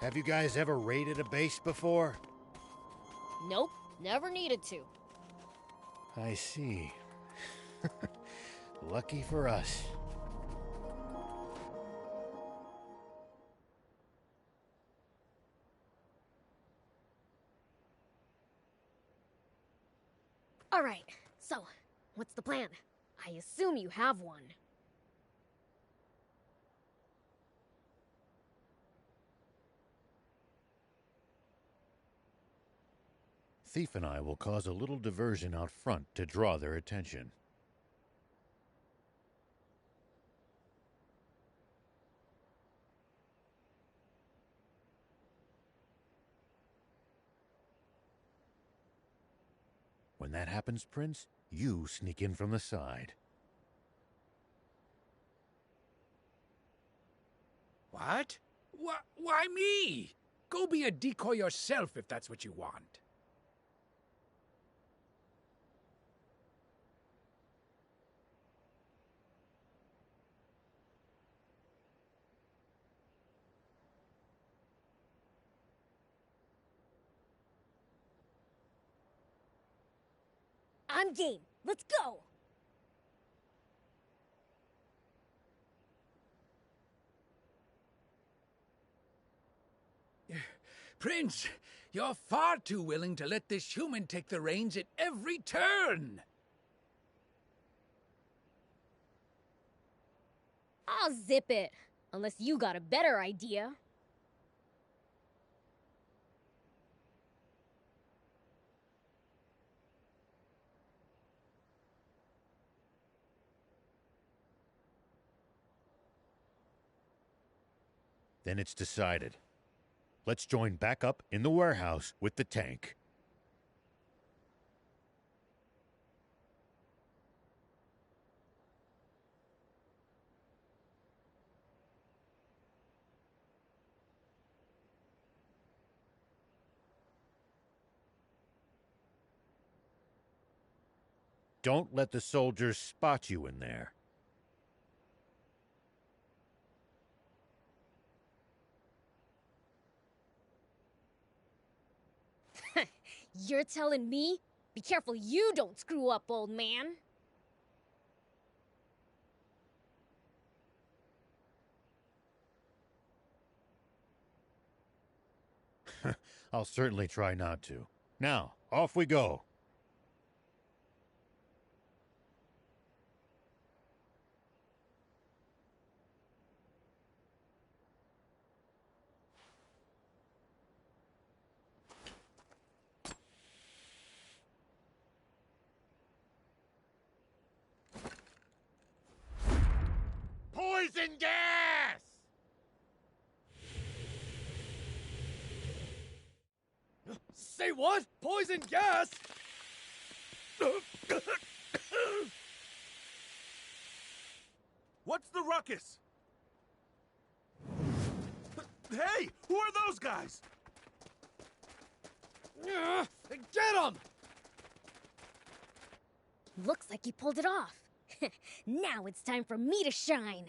Have you guys ever raided a base before? Nope, never needed to. I see. Lucky for us. All right, so, what's the plan? I assume you have one. Thief and I will cause a little diversion out front to draw their attention. When that happens, Prince, you sneak in from the side. What? Why me? Go be a decoy yourself if that's what you want. I'm game. Let's go! Prince, you're far too willing to let this human take the reins at every turn. I'll zip it. Unless you got a better idea. Then it's decided. Let's join back up in the warehouse with the tank. Don't let the soldiers spot you in there. You're telling me? Be careful you don't screw up, old man. I'll certainly try not to. Now, off we go. Poison gas! what? Poison gas? What's the ruckus? Hey, who are those guys? Get him! Looks like you pulled it off. Now it's time for me to shine.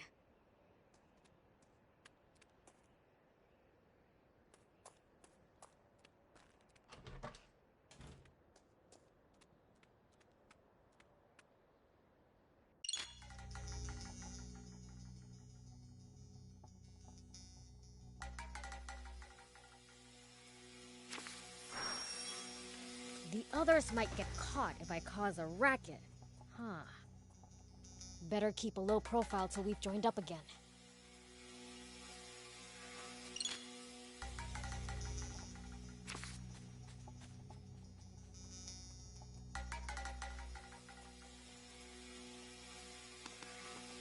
The others might get caught if I cause a racket. Huh. Better keep a low profile till we've joined up again.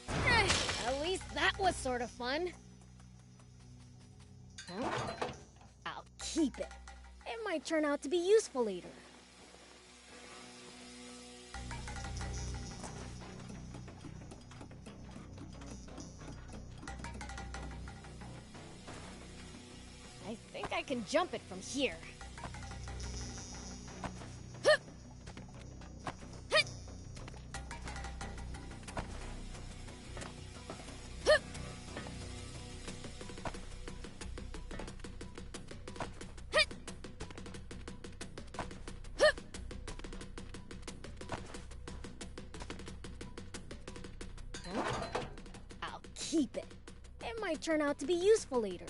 At least that was sort of fun. Huh? I'll keep it. It might turn out to be useful later. I think I can jump it from here. I'll keep it. It might turn out to be useful later.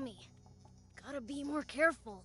Me. Gotta be more careful.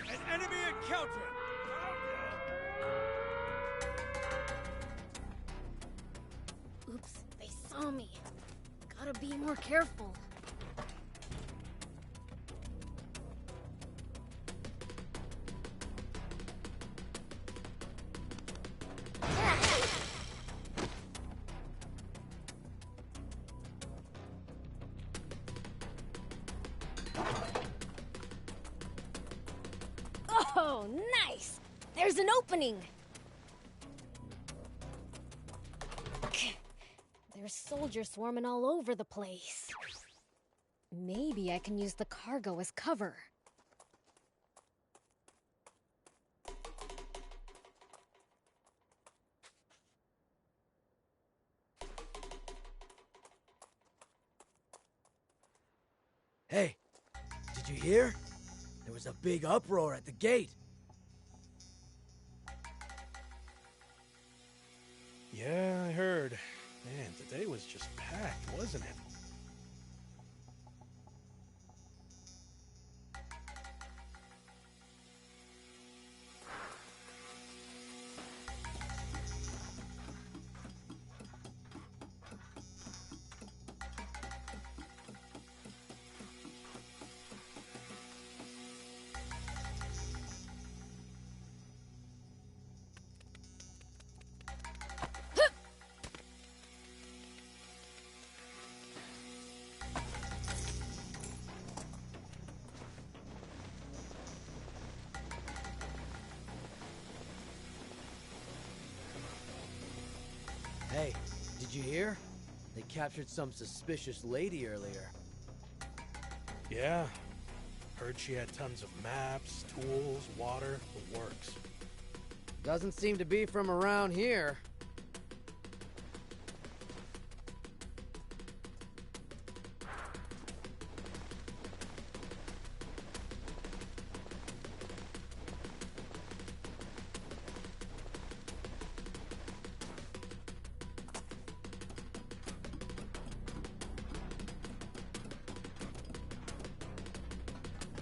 An enemy encountered! Oops, they saw me. Gotta be more careful. Oh, nice! There's an opening! There's soldiers swarming all over the place. Maybe I can use the cargo as cover. Hey, did you hear? There was a big uproar at the gate. Yeah, I heard. Man, today was just packed, wasn't it? Hey, did you hear? They captured some suspicious lady earlier. Yeah. Heard she had tons of maps, tools, water, the works. Doesn't seem to be from around here.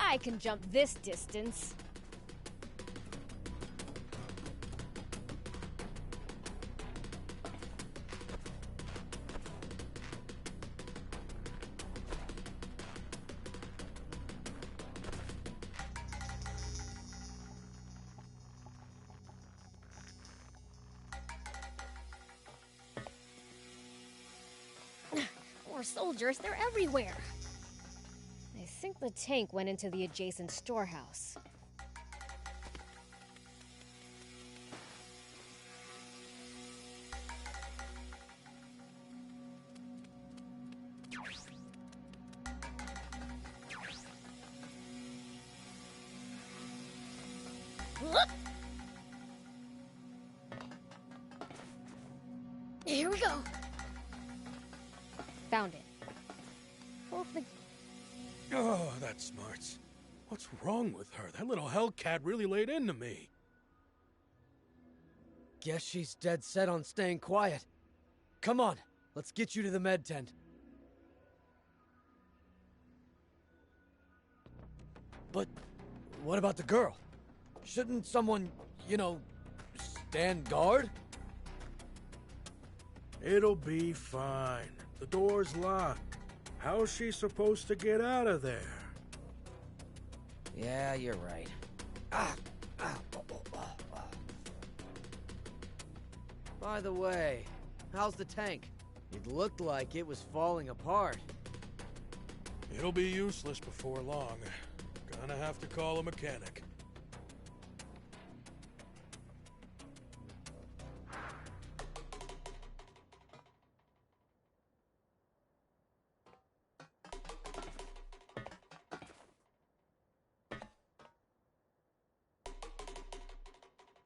I can jump this distance. More soldiers, they're everywhere. I think the tank went into the adjacent storehouse. Here we go. Found it. Hope the Oh, that smarts. What's wrong with her? That little hellcat really laid into me. Guess she's dead set on staying quiet. Come on, let's get you to the med tent. But what about the girl? Shouldn't someone, stand guard? It'll be fine. The door's locked. How's she supposed to get out of there? Yeah, you're right. By the way, how's the tank? It looked like it was falling apart. It'll be useless before long. Gonna have to call a mechanic.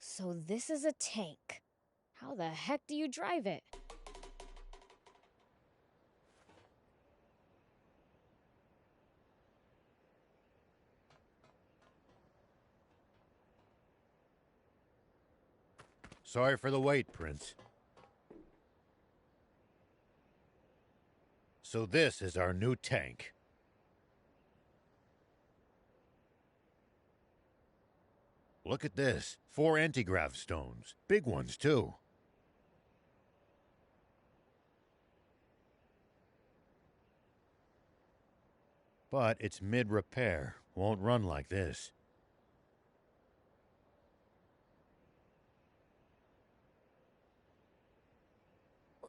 So this is a tank. How the heck do you drive it? Sorry for the wait, Prince. So this is our new tank. Look at this. 4 anti-grav stones. Big ones, too. But it's mid-repair. Won't run like this.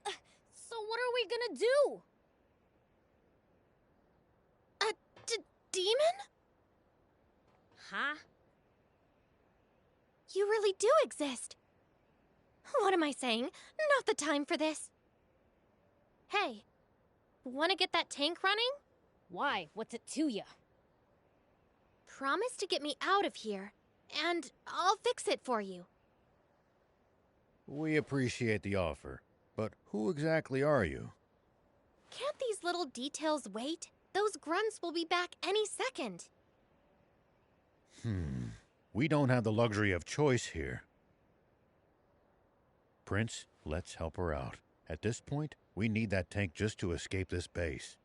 So what are we gonna do? A demon? Huh? You really do exist. What am I saying? Not the time for this. Hey, wanna get that tank running? Why? What's it to ya? Promise to get me out of here, and I'll fix it for you. We appreciate the offer, but who exactly are you? Can't these little details wait? Those grunts will be back any second. We don't have the luxury of choice here. Prince, let's help her out. At this point, we need that tank just to escape this base.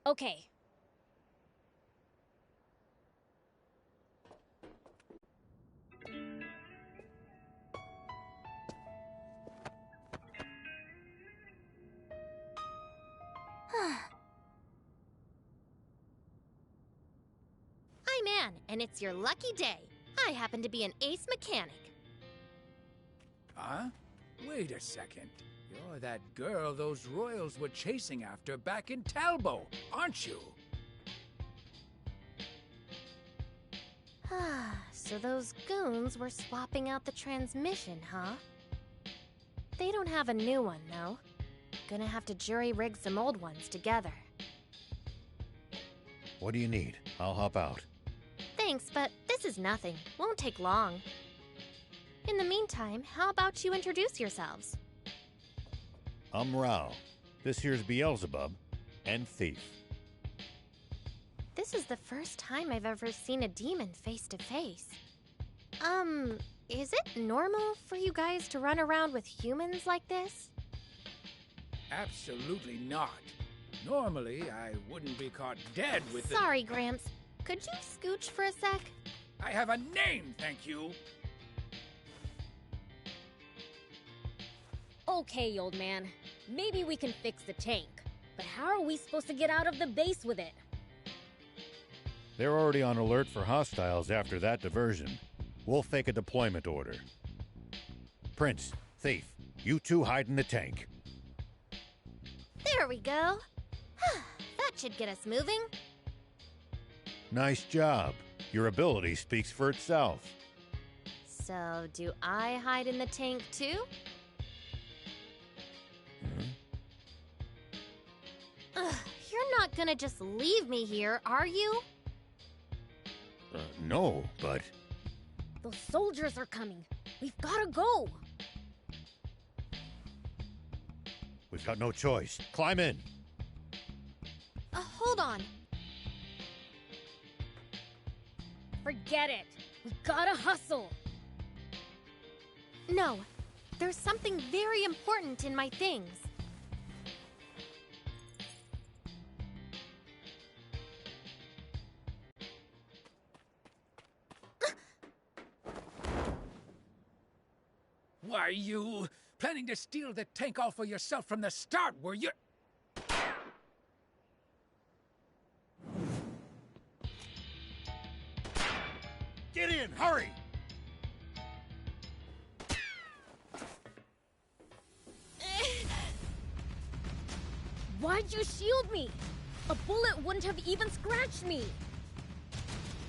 Okay. I'm Anne, and it's your lucky day. I happen to be an ace mechanic. Huh? Wait a second. You're that girl those royals were chasing after back in Talbot, aren't you? So those goons were swapping out the transmission, huh? They don't have a new one, though. Gonna have to jury-rig some old ones together. What do you need? I'll hop out. Thanks, but this is nothing. Won't take long. In the meantime, how about you introduce yourselves? I'm Rao. This here's Beelzebub and Thief. This is the first time I've ever seen a demon face to face. Is it normal for you guys to run around with humans like this? Absolutely not. Normally, I wouldn't be caught dead with the... Sorry, Gramps. Could you scooch for a sec? I have a name, thank you. Okay, old man. Maybe we can fix the tank. But how are we supposed to get out of the base with it? They're already on alert for hostiles after that diversion. We'll fake a deployment order. Prince, Thief, you two hide in the tank. There we go. That should get us moving. Nice job. Your ability speaks for itself. So, do I hide in the tank too? Ugh, you're not gonna just leave me here, are you? No, but... Those soldiers are coming. We've gotta go. We've got no choice. Climb in. Hold on. Forget it. We gotta hustle. No, there's something very important in my things. Why, you planning to steal the tank all for yourself from the start, were you? Get in, hurry! Why'd you shield me? A bullet wouldn't have even scratched me.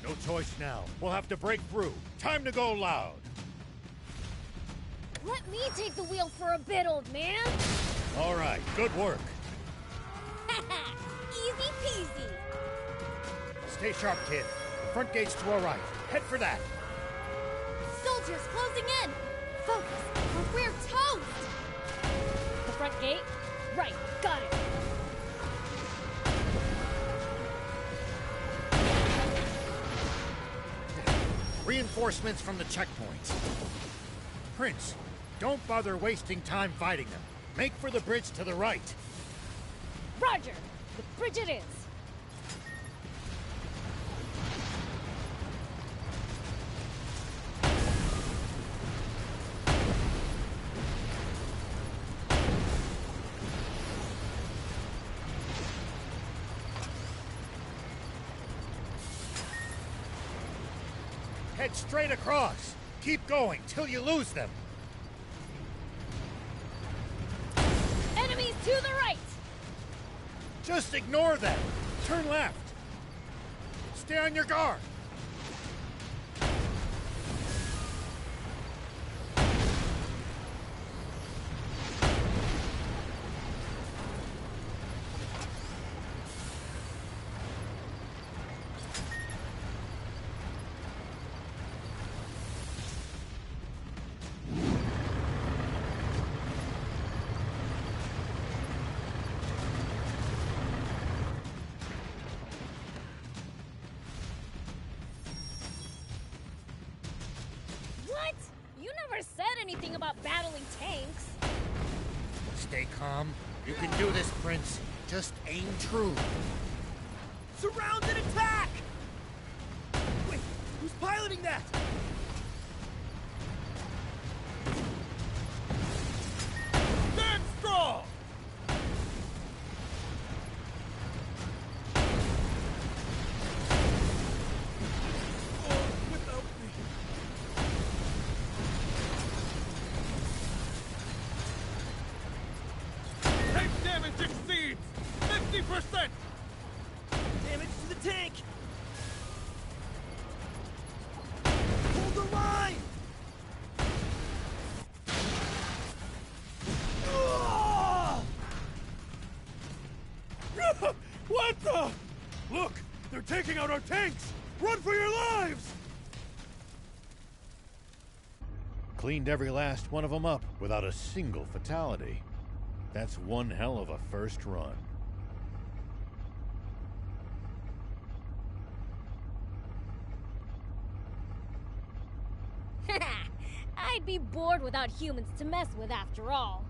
No choice now. We'll have to break through. Time to go loud. Let me take the wheel for a bit, old man. All right, good work. Easy peasy. Stay sharp, kid. The front gate's to our right. Head for that. Soldiers closing in. Focus, or we're toast. The front gate? Right, got it. Reinforcements from the checkpoints. Prince, don't bother wasting time fighting them. Make for the bridge to the right. Roger! The bridge it is. Head straight across. Keep going till you lose them. Enemies to the right! Just ignore them. Turn left. Stay on your guard. What? You never said anything about battling tanks. Stay calm. You can do this, Prince. Just aim true. Surround and attack! Wait, who's piloting that? Stand strong! Without me. Tank damage exceeds 50%! Damage to the tank! taking out our tanks! Run for your lives! Cleaned every last one of them up without a single fatality. That's one hell of a first run. I'd be bored without humans to mess with after all.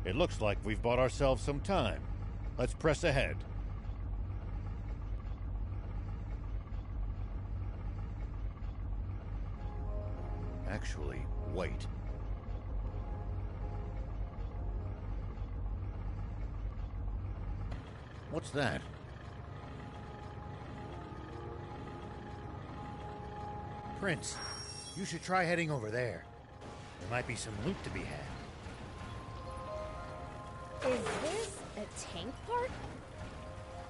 It looks like we've bought ourselves some time. Let's press ahead. Actually, wait. What's that? Prince, you should try heading over there. There might be some loot to be had. Is this a tank part?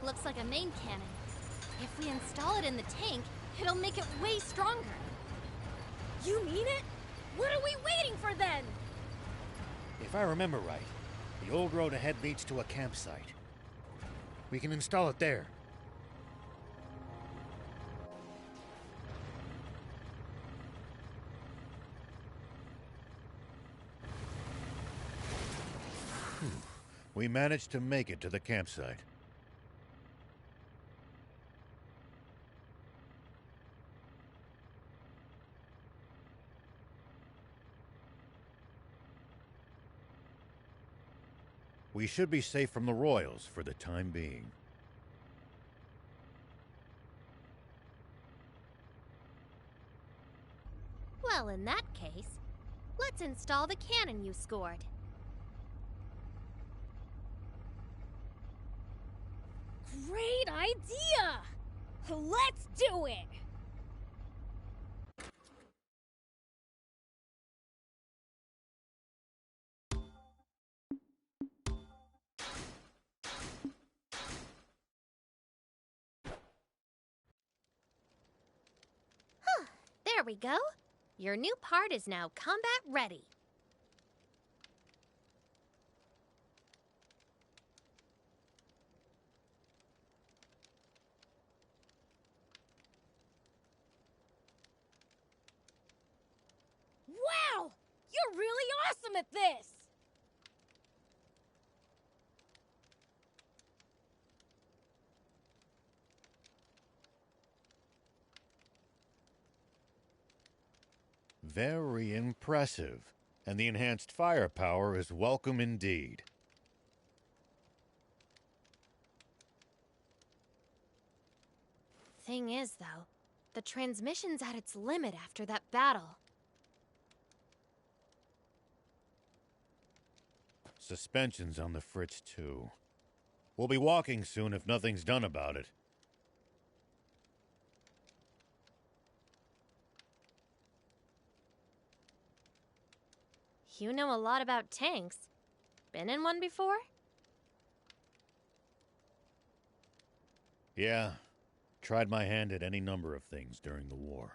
Looks like a main cannon. If we install it in the tank, it'll make it way stronger. You mean it? What are we waiting for then? If I remember right, the old road ahead leads to a campsite. We can install it there. We managed to make it to the campsite. We should be safe from the Royals for the time being. Well, in that case, let's install the cannon you scored. Great idea! Let's do it! There we go. Your new part is now combat ready. Wow! You're really awesome at this! Very impressive. And the enhanced firepower is welcome indeed. Thing is, though, the transmission's at its limit after that battle. Suspension's on the fritz, too. We'll be walking soon if nothing's done about it. You know a lot about tanks. Been in one before? Yeah. Tried my hand at any number of things during the war.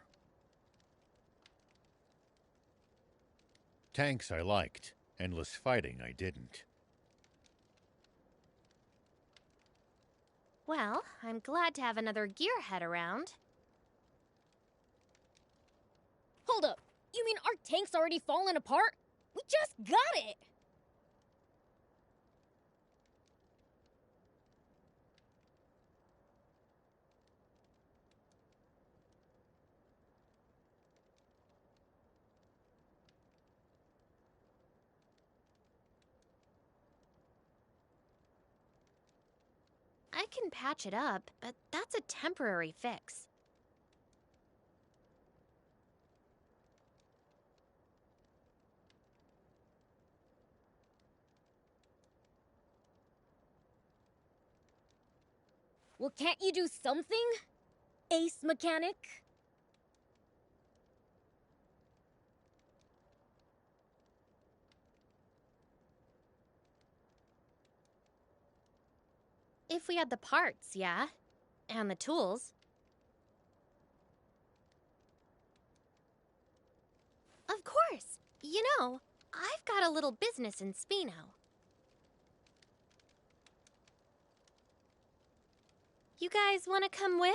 Tanks I liked. Endless fighting I didn't. Well, I'm glad to have another gearhead around. Hold up! You mean our tank's already fallen apart? We just got it! I can patch it up, but that's a temporary fix. Well, can't you do something? Ace mechanic? If we had the parts, yeah. And the tools. Of course. You know, I've got a little business in Spino. You guys want to come with?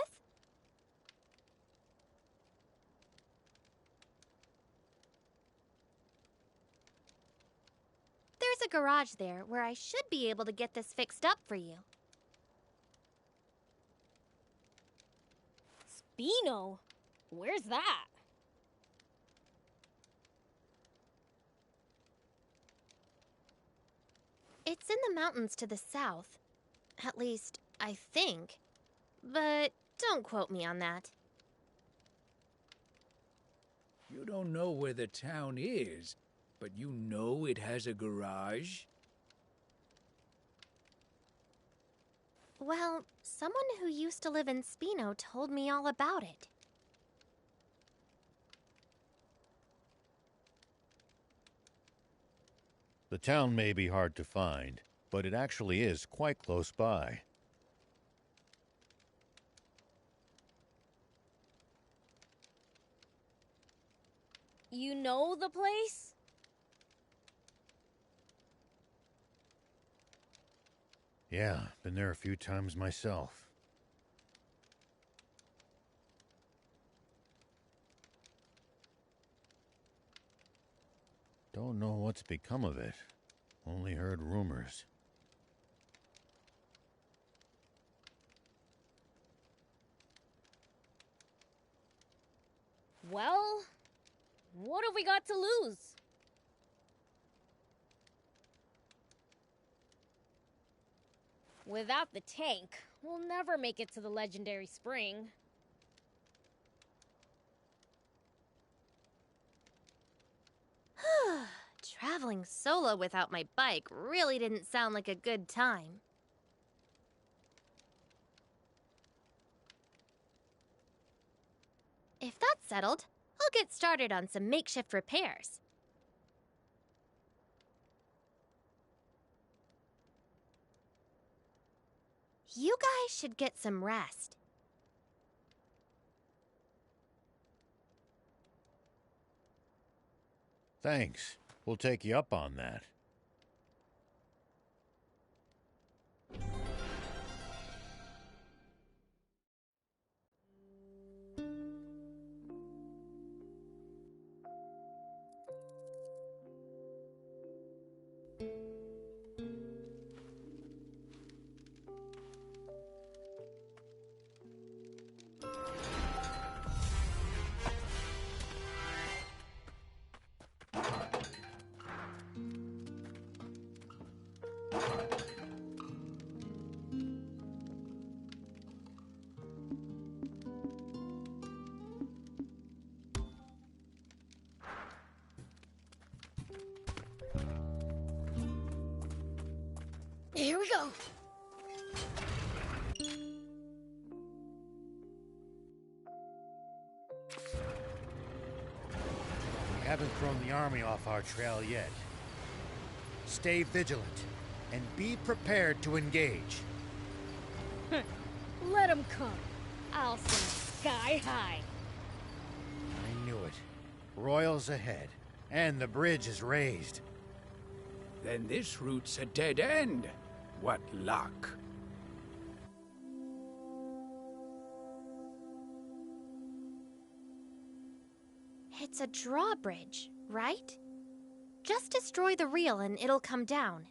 There's a garage there where I should be able to get this fixed up for you. Spino? Where's that? It's in the mountains to the south. At least, I think. But don't quote me on that. You don't know where the town is, but you know it has a garage? Well, someone who used to live in Spino told me all about it. The town may be hard to find, but it actually is quite close by. You know the place? Yeah, been there a few times myself. Don't know what's become of it. Only heard rumors. Well, what have we got to lose? Without the tank, we'll never make it to the legendary spring. Traveling solo without my bike really didn't sound like a good time. If that's settled, I'll get started on some makeshift repairs. You guys should get some rest. Thanks. We'll take you up on that. Here we go. We haven't thrown the army off our trail yet. Stay vigilant and be prepared to engage. Let them come. I'll sing sky high. I knew it. Royals ahead, and the bridge is raised. Then this route's a dead end. What luck. It's a drawbridge, right? Just destroy the reel and it'll come down.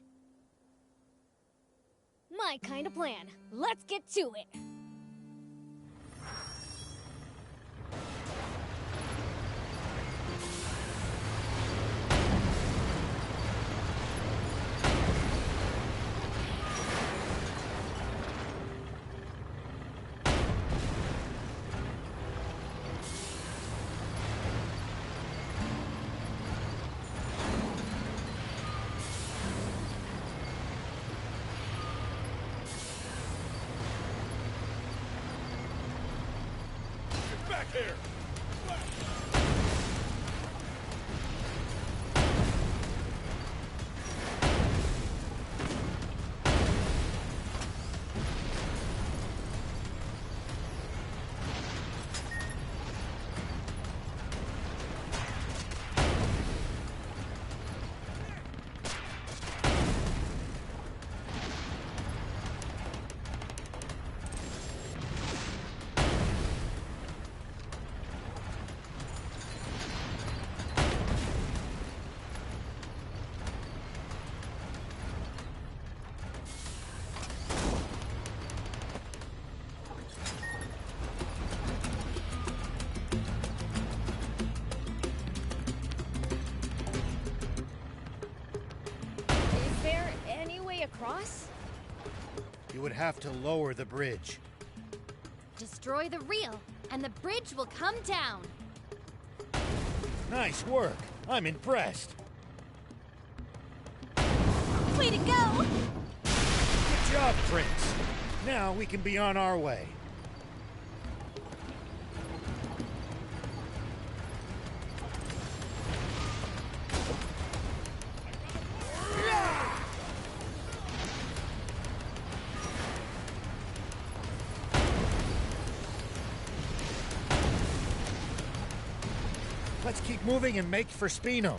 My kind of plan. Let's get to it. Back here! across? You would have to lower the bridge. Destroy the reel, and the bridge will come down. Nice work. I'm impressed. Way to go! Good job, Prince. Now we can be on our way. Let's keep moving and make for Spino.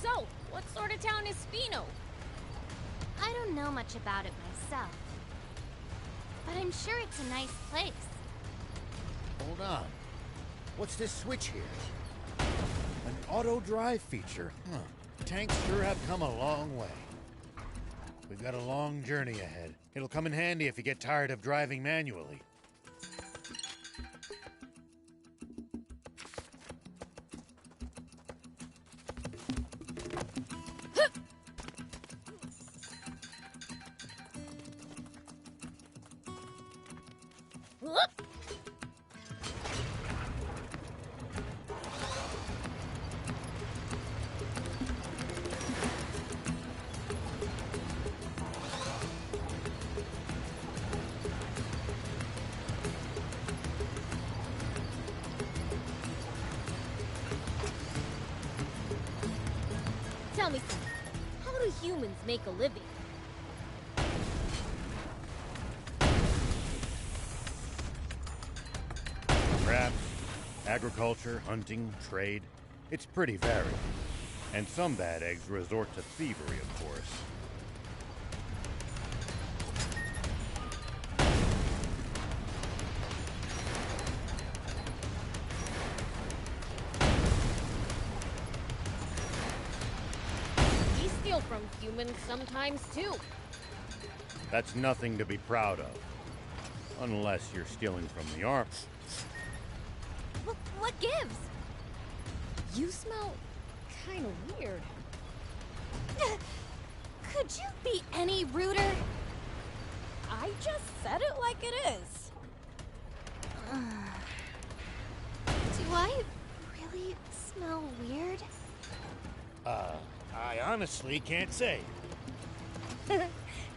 So, what sort of town is Spino? I don't know much about it myself, but I'm sure it's a nice place. Hold on. What's this switch here? An auto drive feature, huh? Tanks sure have come a long way. We've got a long journey ahead. It'll come in handy if you get tired of driving manually. Tell me something. How do humans make a living? Crafts, agriculture, hunting, trade. It's pretty varied. And some bad eggs resort to thievery, of course. We steal from humans sometimes too. That's nothing to be proud of. Unless you're stealing from the army. What gives? You smell kind of weird. Could you be any ruder? I just said it like it is. Do I really smell weird? I honestly can't say.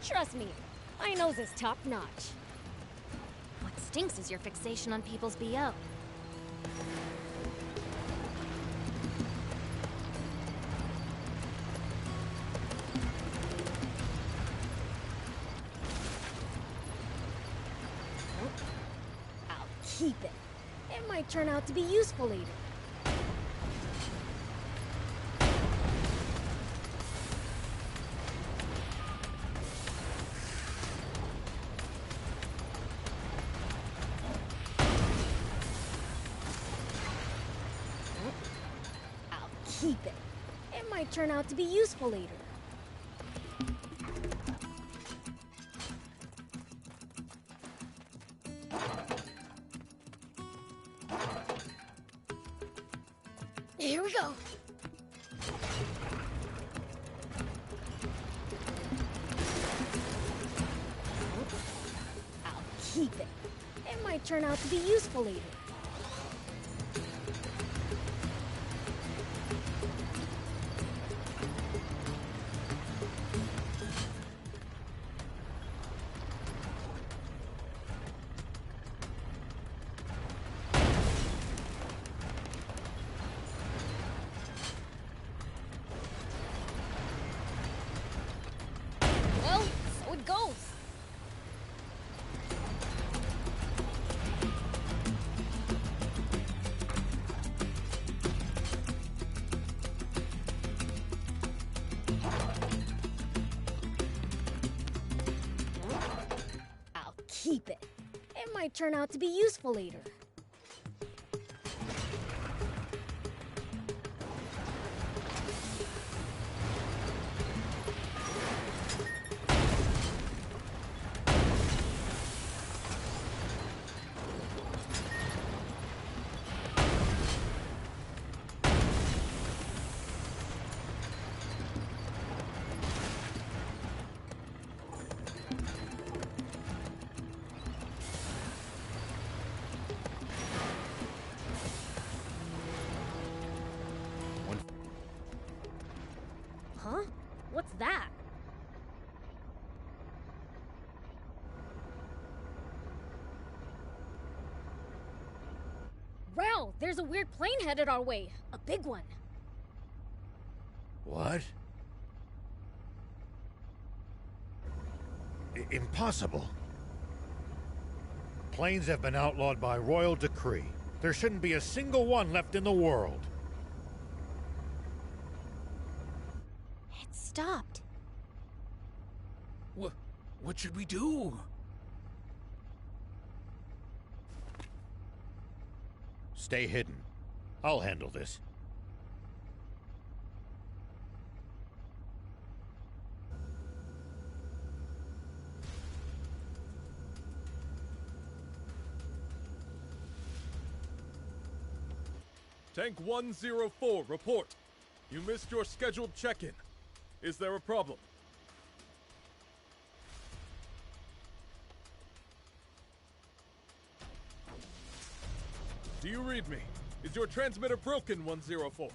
Trust me, my nose is top notch. What stinks is your fixation on people's BO. I'll keep it. It might turn out to be useful later. Keep it. It might turn out to be useful later. Here we go. I'll keep it. It might turn out to be useful later. Well, so it goes. I'll keep it. It might turn out to be useful later. Rao, there's a weird plane headed our way. A big one. What? Impossible. Planes have been outlawed by royal decree. There shouldn't be a single one left in the world. It stopped. What should we do? Stay hidden. I'll handle this. Tank 104, report. You missed your scheduled check-in. Is there a problem? Do you read me? Is your transmitter broken, 104?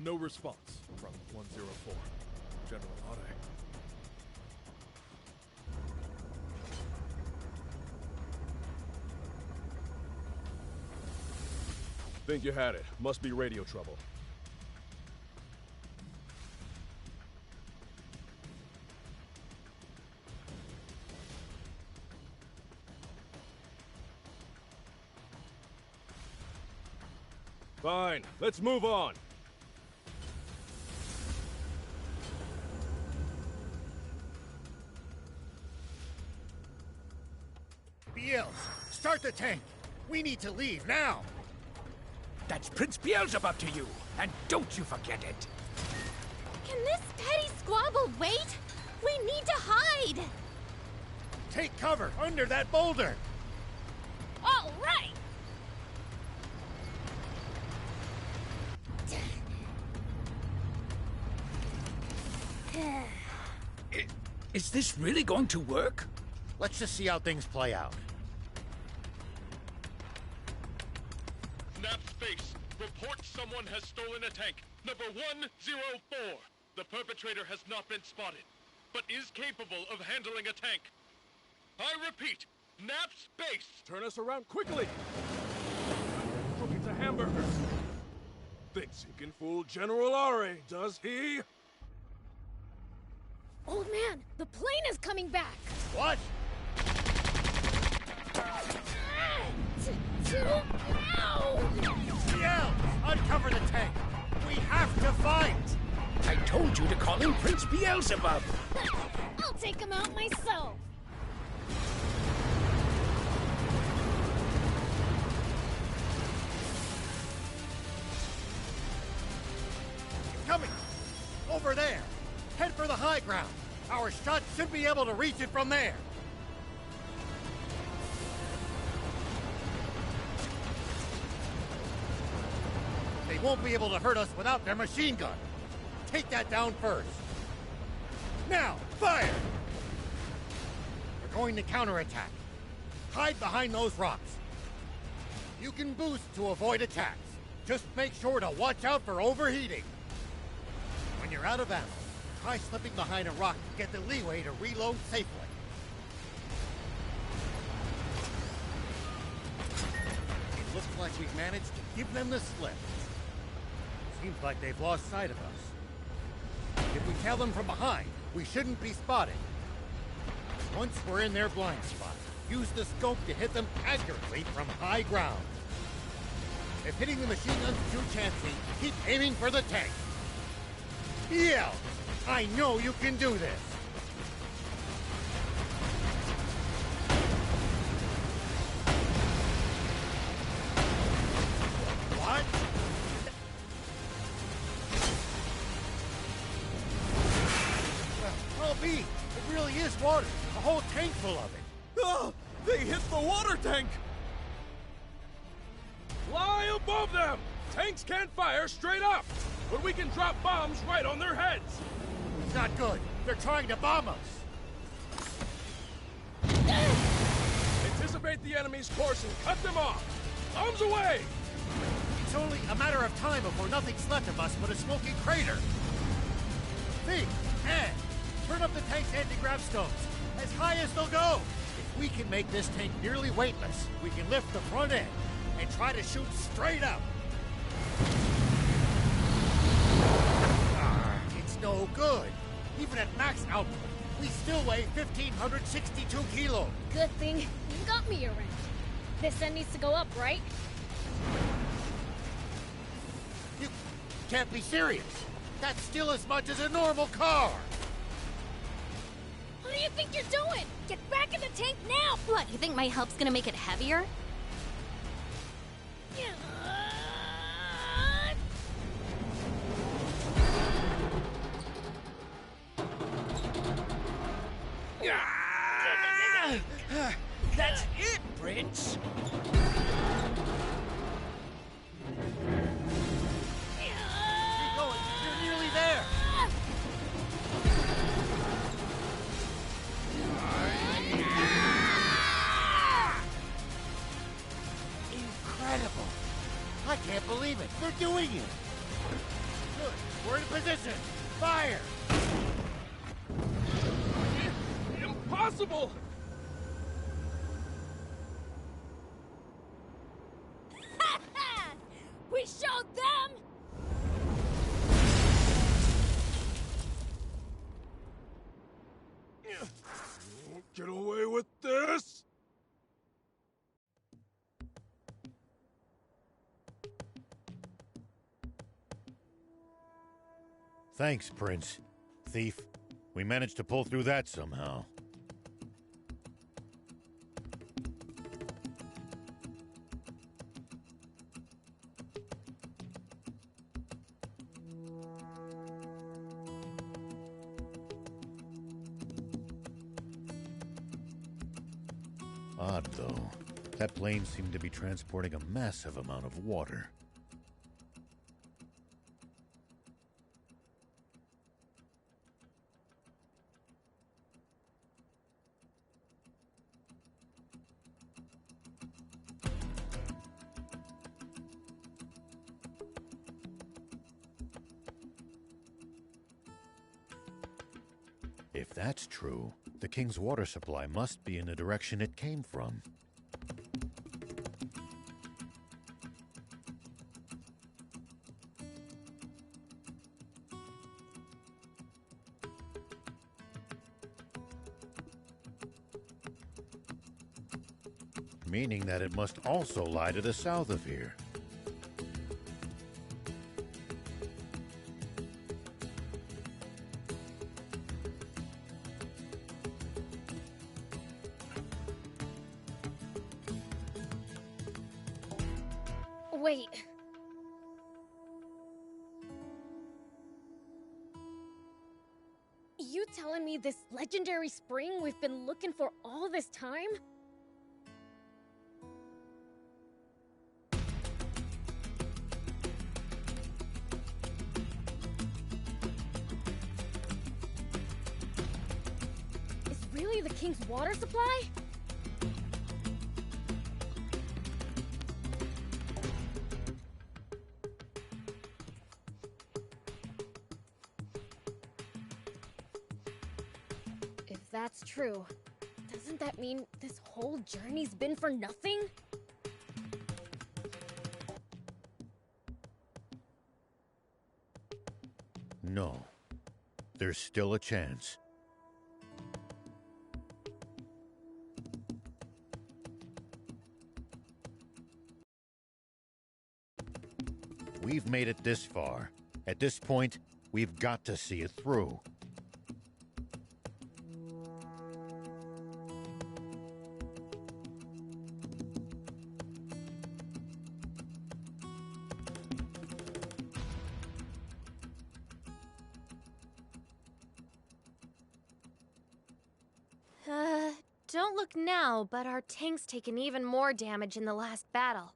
No response from 104. General Ade. Think you had it. Must be radio trouble. Fine, let's move on. BLs, start the tank. We need to leave now. That's Prince Beelzebub to you, and don't you forget it. Can this petty squabble wait? We need to hide! Take cover under that boulder. All right! Is this really going to work? Let's just see how things play out. Snap space. Report someone has stolen a tank. Number 104. The perpetrator has not been spotted, but is capable of handling a tank. I repeat, nap space. Turn us around quickly. Cooking to hamburgers. Thinks he can fool General Ari, does he? Old man, the plane is coming back. What? Yeah, uncover the tank. We have to fight. I told you to call him Prince Beelzebub. I'll take him out myself. Coming. Over there. Head for the high ground. Our shots should be able to reach it from there. They won't be able to hurt us without their machine gun. Take that down first. Now, fire! We're going to counterattack. Hide behind those rocks. You can boost to avoid attacks. Just make sure to watch out for overheating. When you're out of ammo, try slipping behind a rock to get the leeway to reload safely. It looks like we've managed to give them the slip. Seems like they've lost sight of us. If we tail them from behind, we shouldn't be spotted. Once we're in their blind spot, use the scope to hit them accurately from high ground. If hitting the machine gun's too chancy, keep aiming for the tank. Yeah, I know you can do this. What? Well, I'll be. It really is water. A whole tank full of it. Oh, they hit the water tank! Fly above them! Tanks can't fire straight up, but we can drop bombs right on their heads! Not good. They're trying to bomb us. Anticipate the enemy's course and cut them off! Bombs away! It's only a matter of time before nothing's left of us but a smoking crater. Think, and turn up the tank's anti-grav stones as high as they'll go. If We can make this tank nearly weightless. We can lift the front end and try to shoot straight up. It's no good. Even at max output, we still weigh 1,562 kilos. Good thing you got me a wrench. This end needs to go up, right? You can't be serious. That's still as much as a normal car. What do you think you're doing? Get back in the tank now! What, you think my help's gonna make it heavier? That's it, Prince. Keep going. You're nearly there. Incredible. I can't believe it. They're doing it. Good. We're in position. Fire. Impossible! We showed them! You won't get away with this! Thanks, Prince. Thief. We managed to pull through that somehow. Odd, though. That plane seemed to be transporting a massive amount of water. If that's true, the king's water supply must be in the direction it came from. Meaning that it must also lie to the south of here. Wait. You telling me this legendary spring we've been looking for all this time? Is really the king's water supply? If that's true, doesn't that mean this whole journey's been for nothing? No. There's still a chance. We've made it this far. At this point, we've got to see it through. Don't look now, but our tank's taken even more damage in the last battle.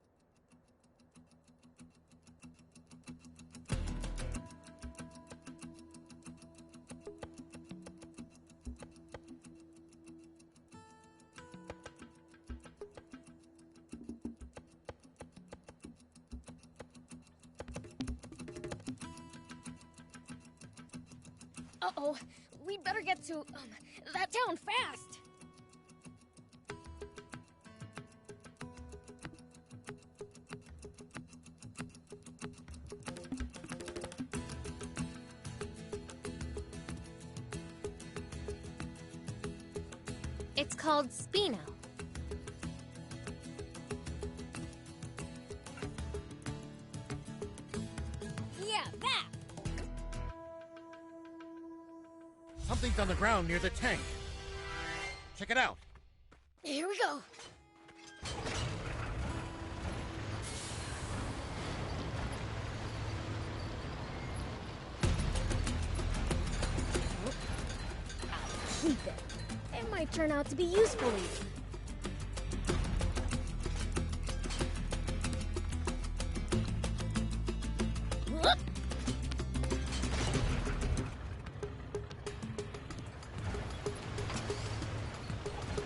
Uh-oh, we'd better get to, that town fast! It's called Spino. Yeah, that! Something's on the ground near the tank. Check it out. Here we go. I'll keep it. It might turn out to be useful even.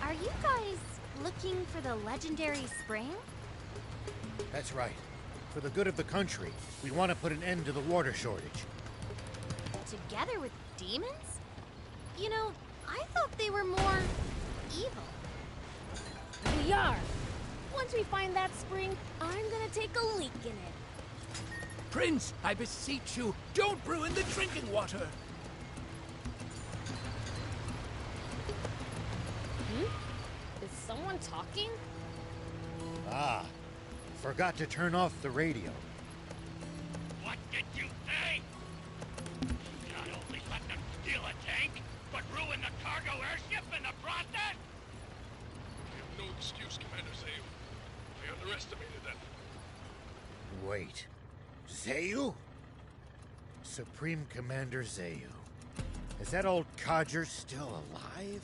Are you guys looking for the legendary spring? That's right. For the good of the country, we want to put an end to the water shortage. Together with demons? You know, I thought they were more evil. We are. Once we find that spring, I'm gonna take a leak in it. Prince, I beseech you, don't ruin the drinking water. Is someone talking? Ah, forgot to turn off the radio. What did you say? Not only let them steal a tank, but ruin the cargo airship in the process? We have no excuse, Commander Zayu. I underestimated them. Wait. Zayu? Supreme Commander Zayu. Is that old codger still alive?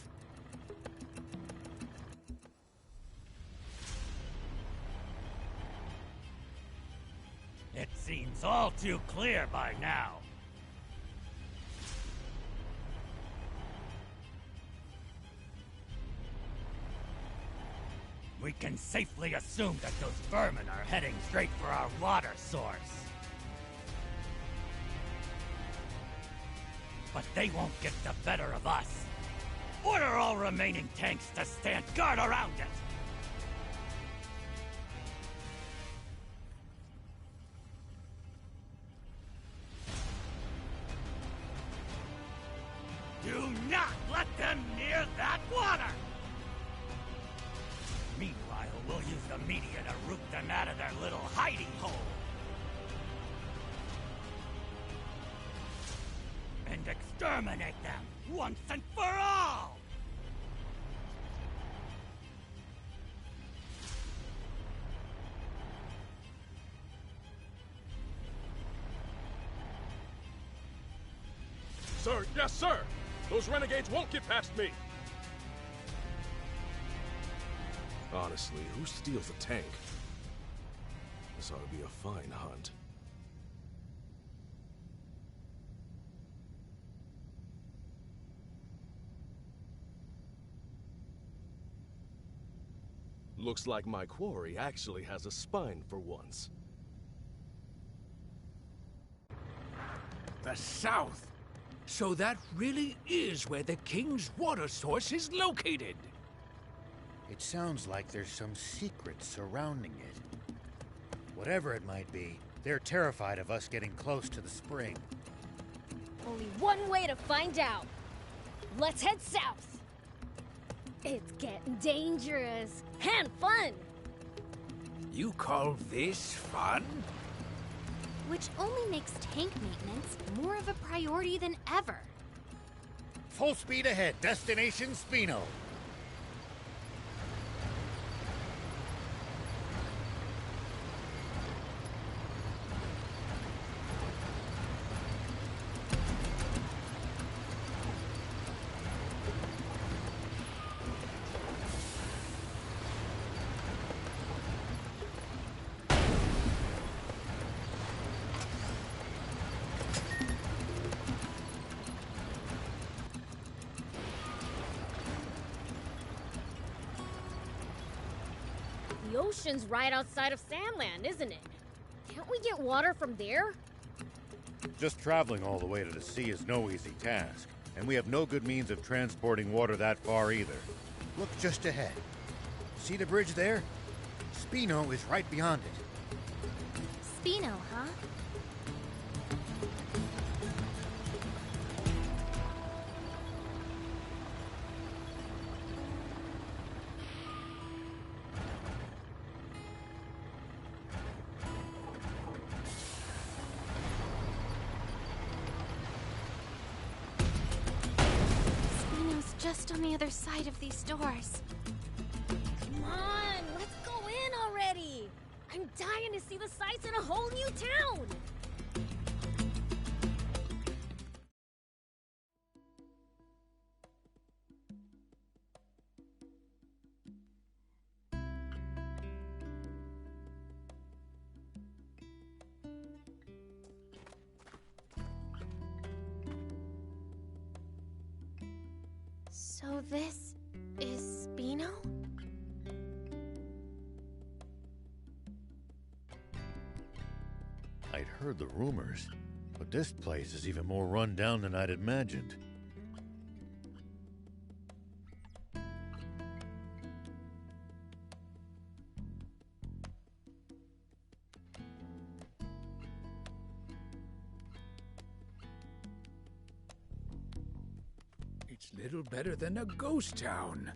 It seems all too clear by now. We can safely assume that those vermin are heading straight for our water source. But they won't get the better of us. Order all remaining tanks to stand guard around it! Do not let them near that water! Meanwhile, we'll use the media to root them out of their little hidey hole. And exterminate them once and for all! Sir, yes, sir! Those renegades won't get past me! Honestly, who steals a tank? This ought to be a fine hunt. Looks like my quarry actually has a spine for once. The south. So that really is where the king's water source is located. It sounds like there's some secret surrounding it. Whatever it might be, they're terrified of us getting close to the spring. Only one way to find out. Let's head south. It's getting dangerous and fun. You call this fun? Which only makes tank maintenance more of a priority than ever. Full speed ahead, destination Spino. The ocean's right outside of Sandland, isn't it? Can't we get water from there? Just traveling all the way to the sea is no easy task, and we have no good means of transporting water that far either. Look just ahead. See the bridge there? Spino is right beyond it. Spino, huh? just on the other side of these doors. Come on, let's go in already! I'm dying to see the sights in a whole new town! So this is Spino? I'd heard the rumors, but this place is even more run down than I'd imagined. It's little better than a ghost town.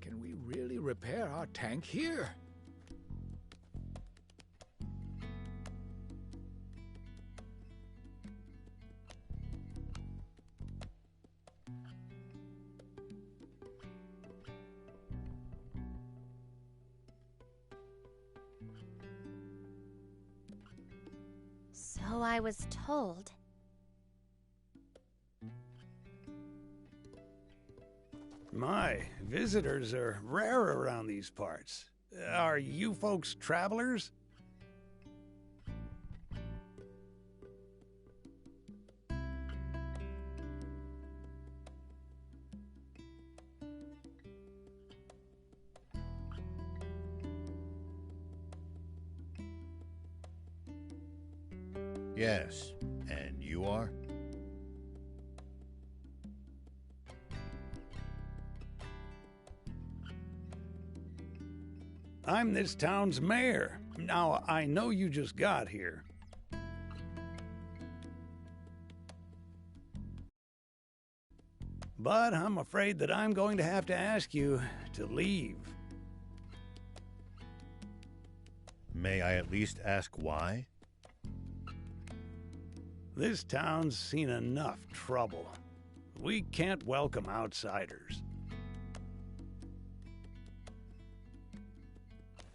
Can we really repair our tank here? So I was told. My, visitors are rare around these parts. Are you folks travelers? Yes, and you are? I'm this town's mayor. Now, I know you just got here. But I'm afraid that I'm going to have to ask you to leave. May I at least ask why? This town's seen enough trouble. We can't welcome outsiders.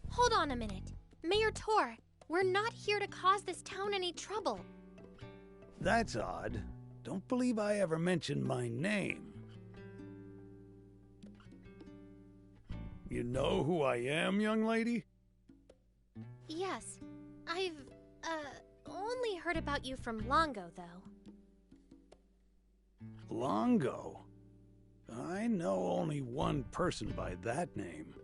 Hold on a minute. Mayor Tor, we're not here to cause this town any trouble. That's odd. Don't believe I ever mentioned my name. You know who I am, young lady? Yes, I've, only heard about you from Longo, though. Longo? I know only one person by that name.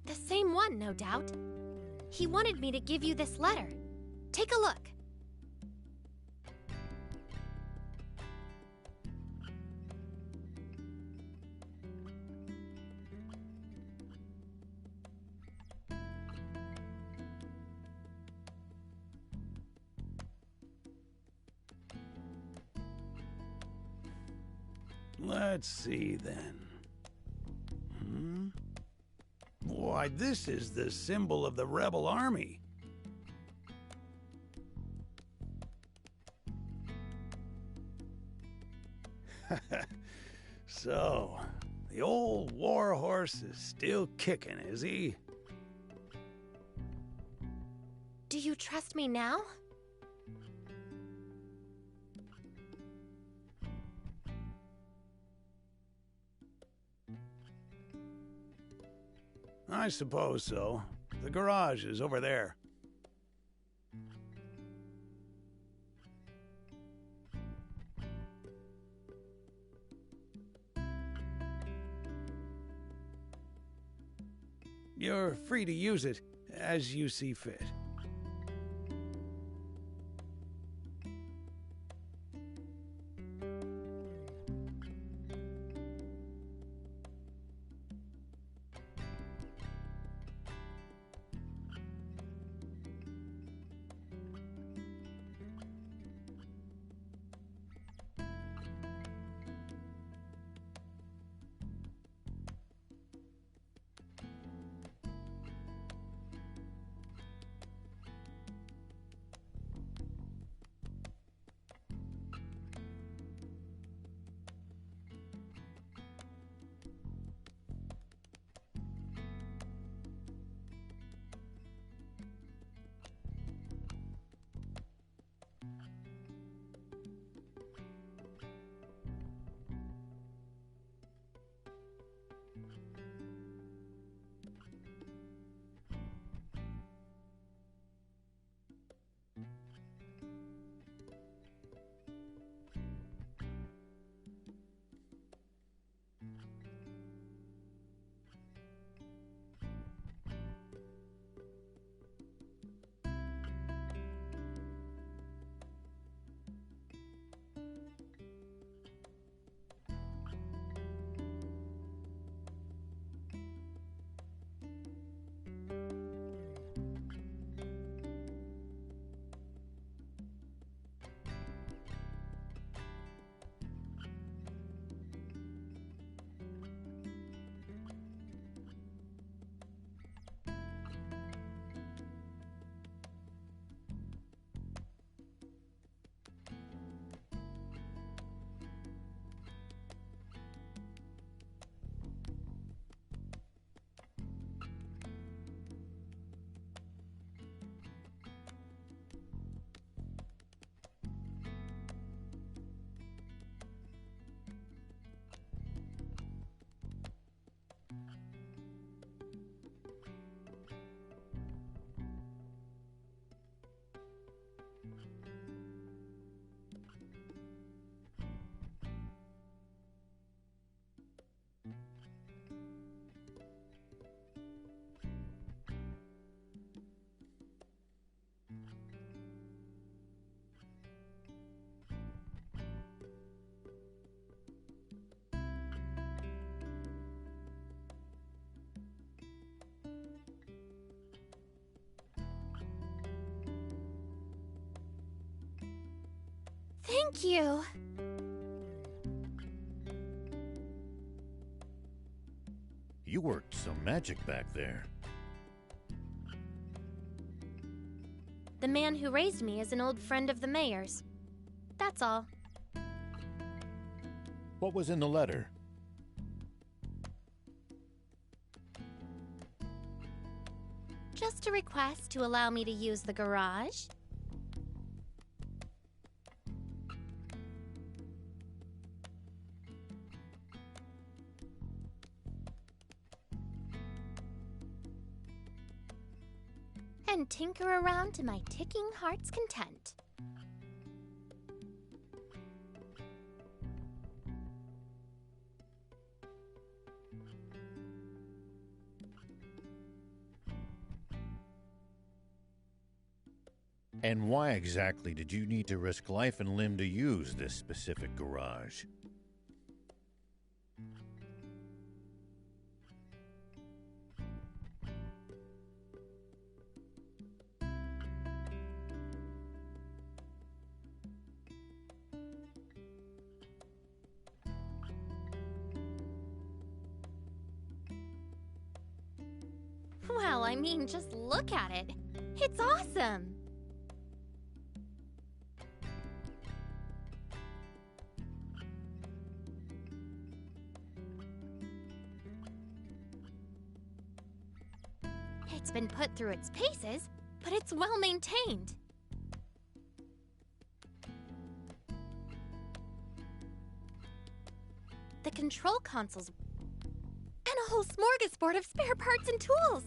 The same one, no doubt. He wanted me to give you this letter. Take a look. Let's see then. Why, this is the symbol of the rebel army. So, the old war horse is still kicking, is he? Do you trust me now? I suppose so. The garage is over there. You're free to use it as you see fit. Thank you. You worked some magic back there. The man who raised me is an old friend of the mayor's. That's all. What was in the letter? Just a request to allow me to use the garage. And tinker around to my ticking heart's content. And why exactly did you need to risk life and limb to use this specific garage? Well, I mean, just look at it. It's awesome! It's been put through its paces, but it's well maintained. The control consoles and a whole smorgasbord of spare parts and tools.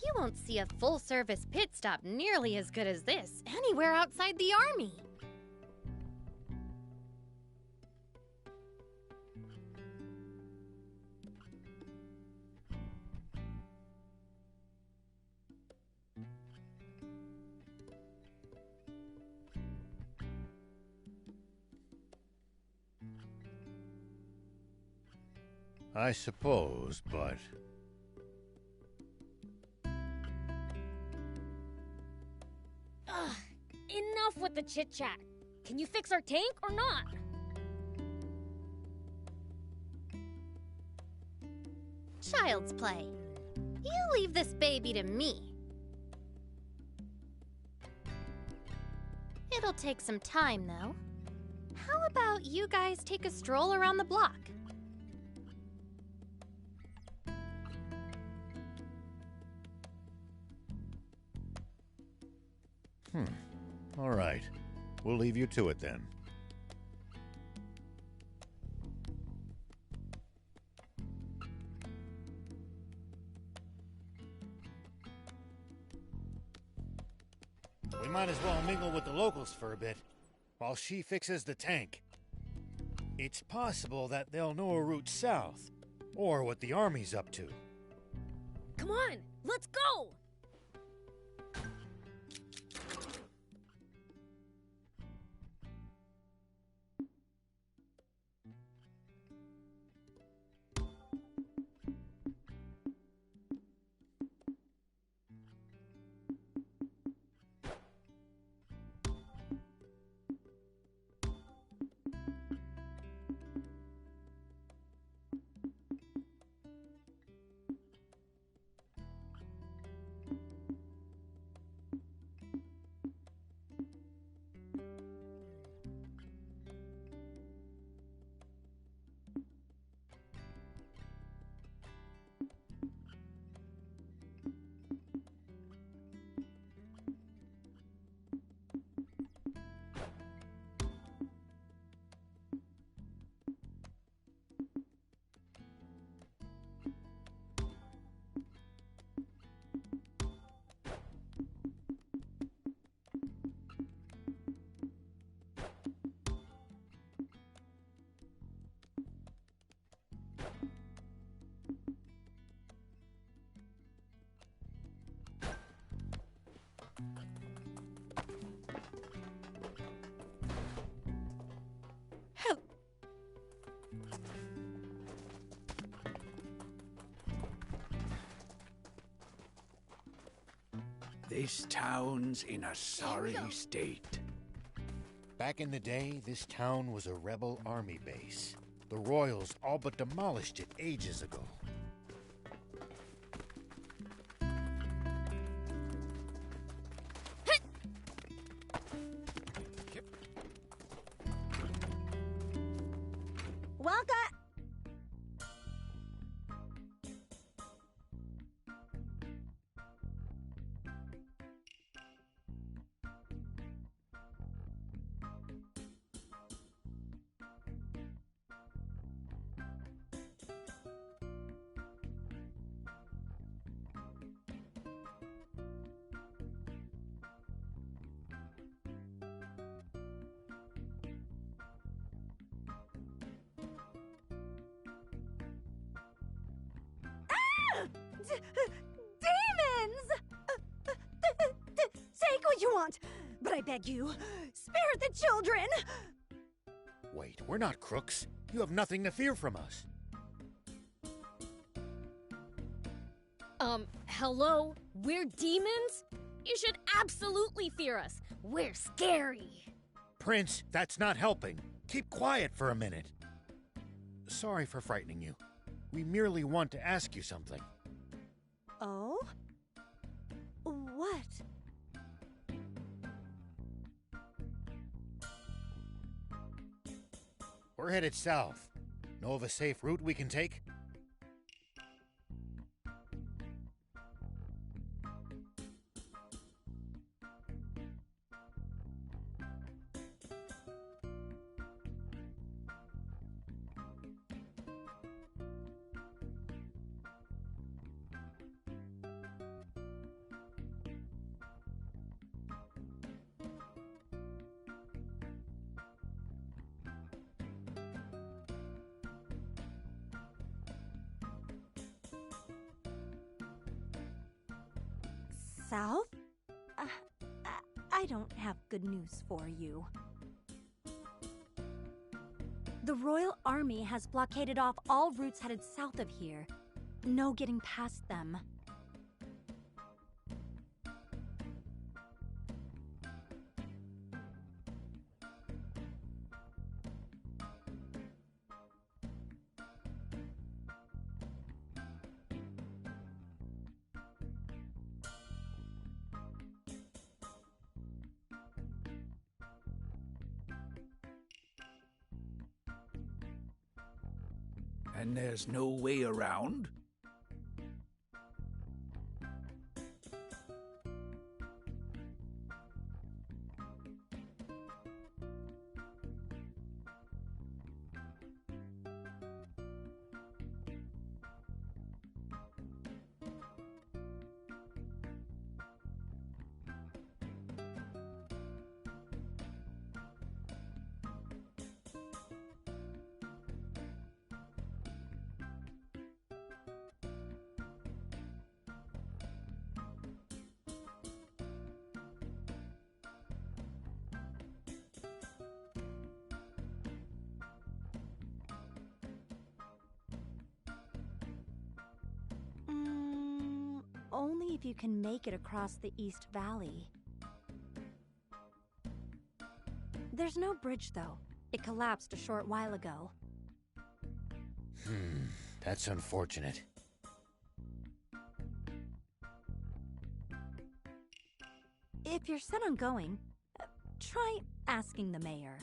You won't see a full-service pit stop nearly as good as this anywhere outside the army. I suppose, but... Ugh, enough with the chit-chat. Can you fix our tank or not? Child's play. You leave this baby to me. It'll take some time, though. How about you guys take a stroll around the block? All right. We'll leave you to it then. We might as well mingle with the locals for a bit, while she fixes the tank. It's possible that they'll know a route south, or what the army's up to. Come on, let's go! This town's in a sorry state. Back in the day, this town was a rebel army base. The Royals all but demolished it ages ago. Welcome. Demons! Take what you want, but I beg you, spare the children! Wait, we're not crooks. You have nothing to fear from us. Hello? We're demons? You should absolutely fear us. We're scary. Prince, that's not helping. Keep quiet for a minute. Sorry for frightening you. We merely want to ask you something. Oh? What? We're headed south. Know of a safe route we can take? South? I don't have good news for you. The Royal Army has blockaded off all routes headed south of here. No getting past them. And there's no way around? Only if you can make it across the East Valley. There's no bridge, though. It collapsed a short while ago. That's unfortunate. If you're set on going, try asking the mayor.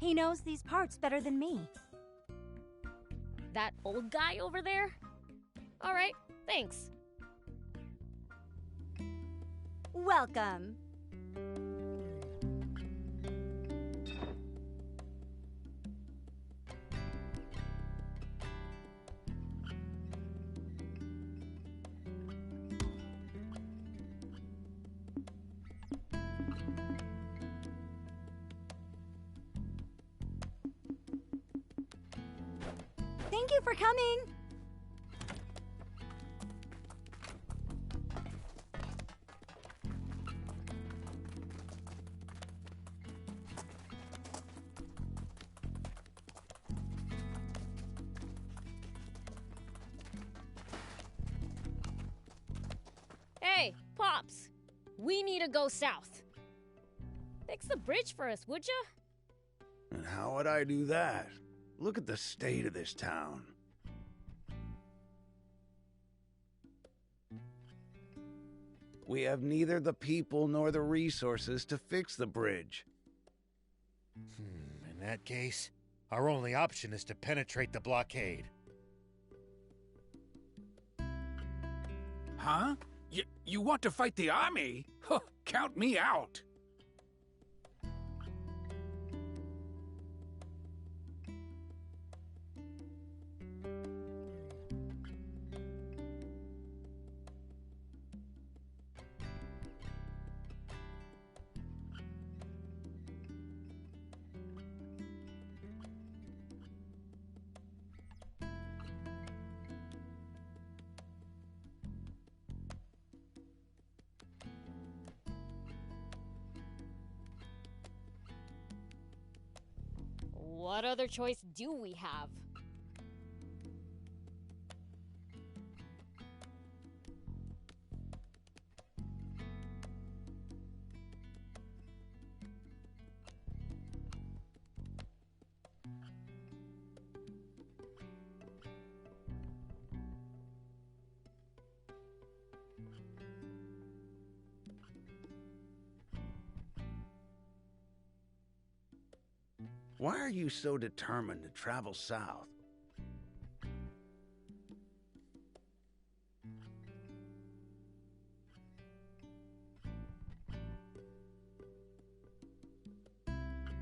He knows these parts better than me. That old guy over there? All right, thanks. Welcome. Thank you for coming. stops. We need to go south. Fix the bridge for us, would ya? And how would I do that? Look at the state of this town. We have neither the people nor the resources to fix the bridge. In that case, our only option is to penetrate the blockade. Huh? You want to fight the army? Huh, count me out. What other choice do we have? Why are you so determined to travel south?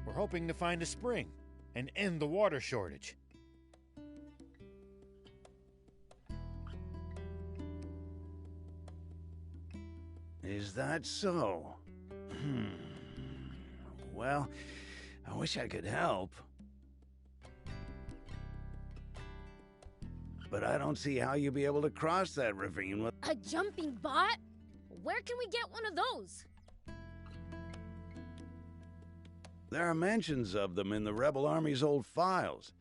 We're hoping to find a spring and end the water shortage. Is that so? Well, I wish I could help. But I don't see how you'll be able to cross that ravine with... A jumping bot? Where can we get one of those? There are mentions of them in the Rebel Army's old files.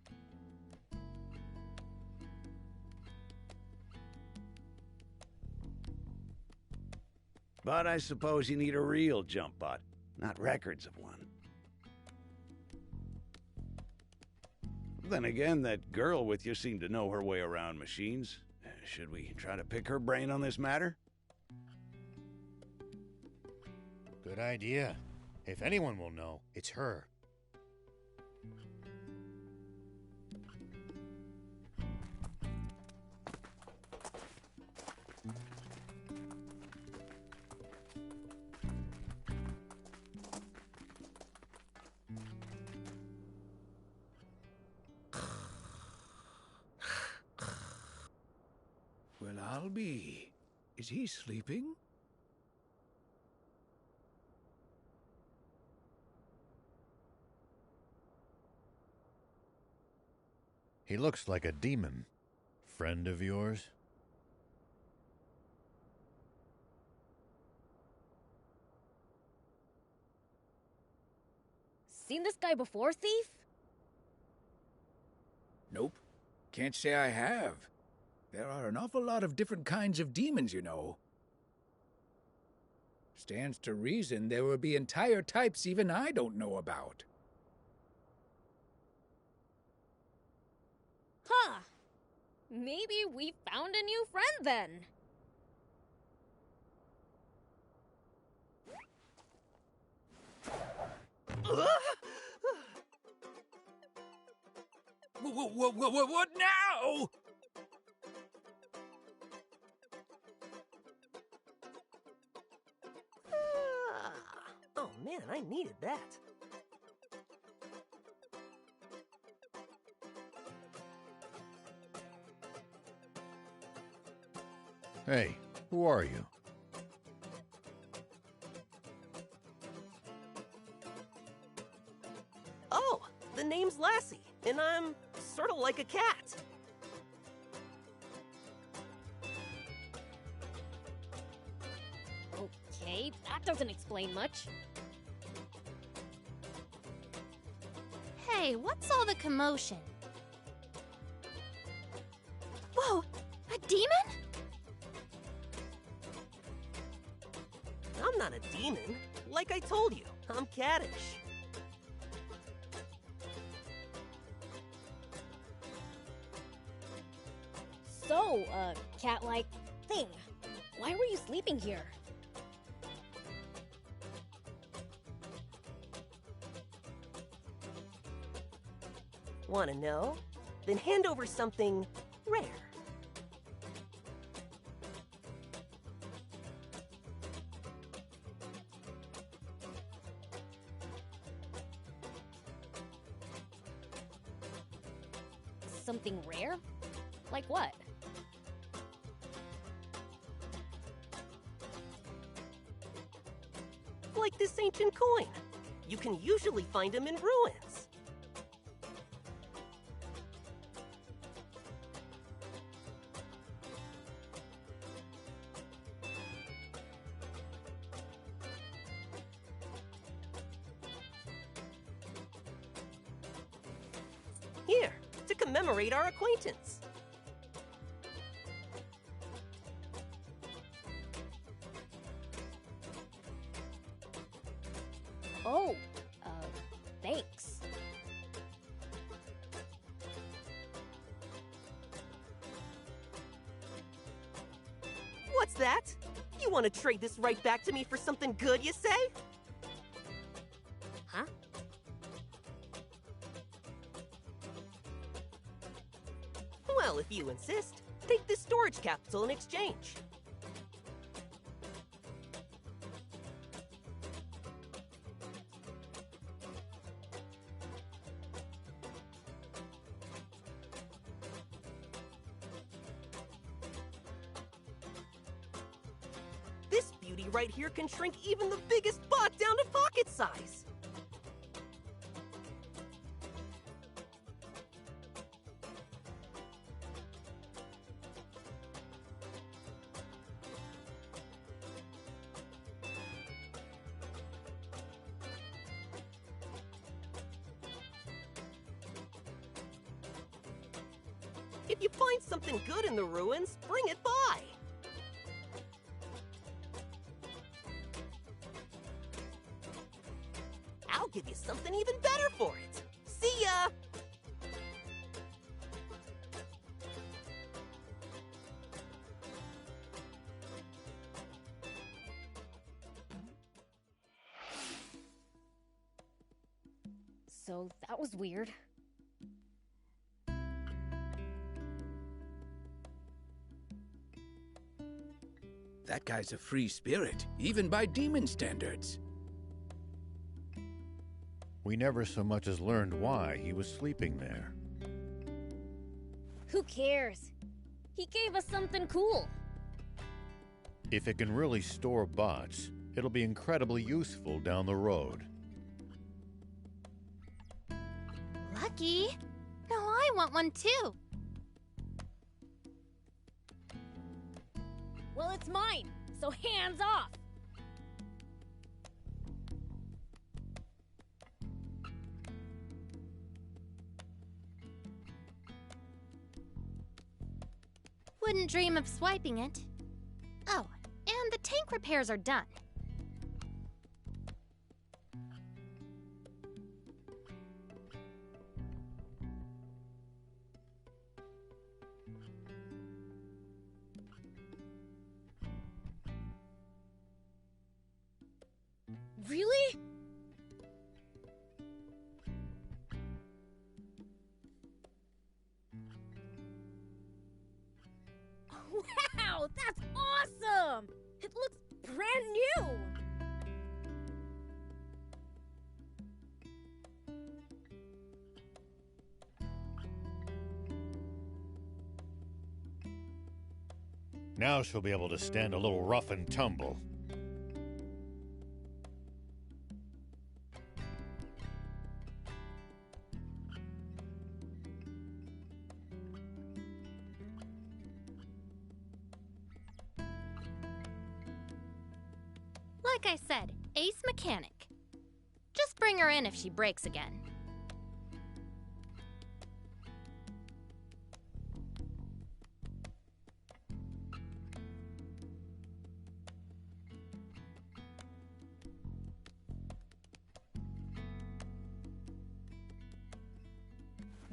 But I suppose you need a real jump bot, not records of one. Then again, that girl with you seemed to know her way around machines. Should we try to pick her brain on this matter? Good idea. If anyone will know, it's her. Well, I'll be. Is he sleeping? He looks like a demon. Friend of yours? Seen this guy before, Thief? Nope. Can't say I have. There are an awful lot of different kinds of demons, you know. Stands to reason there will be entire types even I don't know about. Huh. Maybe we found a new friend then. What now? Oh man, I needed that. Hey, who are you? Oh, the name's Lassie, and I'm sort of like a cat. Okay, that doesn't explain much. Hey, what's all the commotion? Whoa! A demon? demon. Like I told you, I'm cattish. So, cat-like thing, why were you sleeping here? Wanna know? Then hand over something rare. Something rare? Like what? Like this ancient coin. You can usually find them in ruins. Here, to commemorate our acquaintance. Oh, thanks. What's that? You want to trade this right back to me for something good, you say? Huh? Well, if you insist, take this storage capsule in exchange. This beauty right here can shrink even the biggest bot down to pocket size. If you find something good in the ruins, bring it by. I'll give you something even better for it. See ya! So that was weird. That guy's a free spirit, even by demon standards. We never so much as learned why he was sleeping there. Who cares? He gave us something cool. If it can really store bots, it'll be incredibly useful down the road. Lucky. Now I want one too. Well, it's mine, so hands off. Wouldn't dream of swiping it. Oh, and the tank repairs are done. Really? Wow, that's awesome! It looks brand new! Now she'll be able to stand a little rough and tumble. Like I said, ace mechanic. Just bring her in if she breaks again.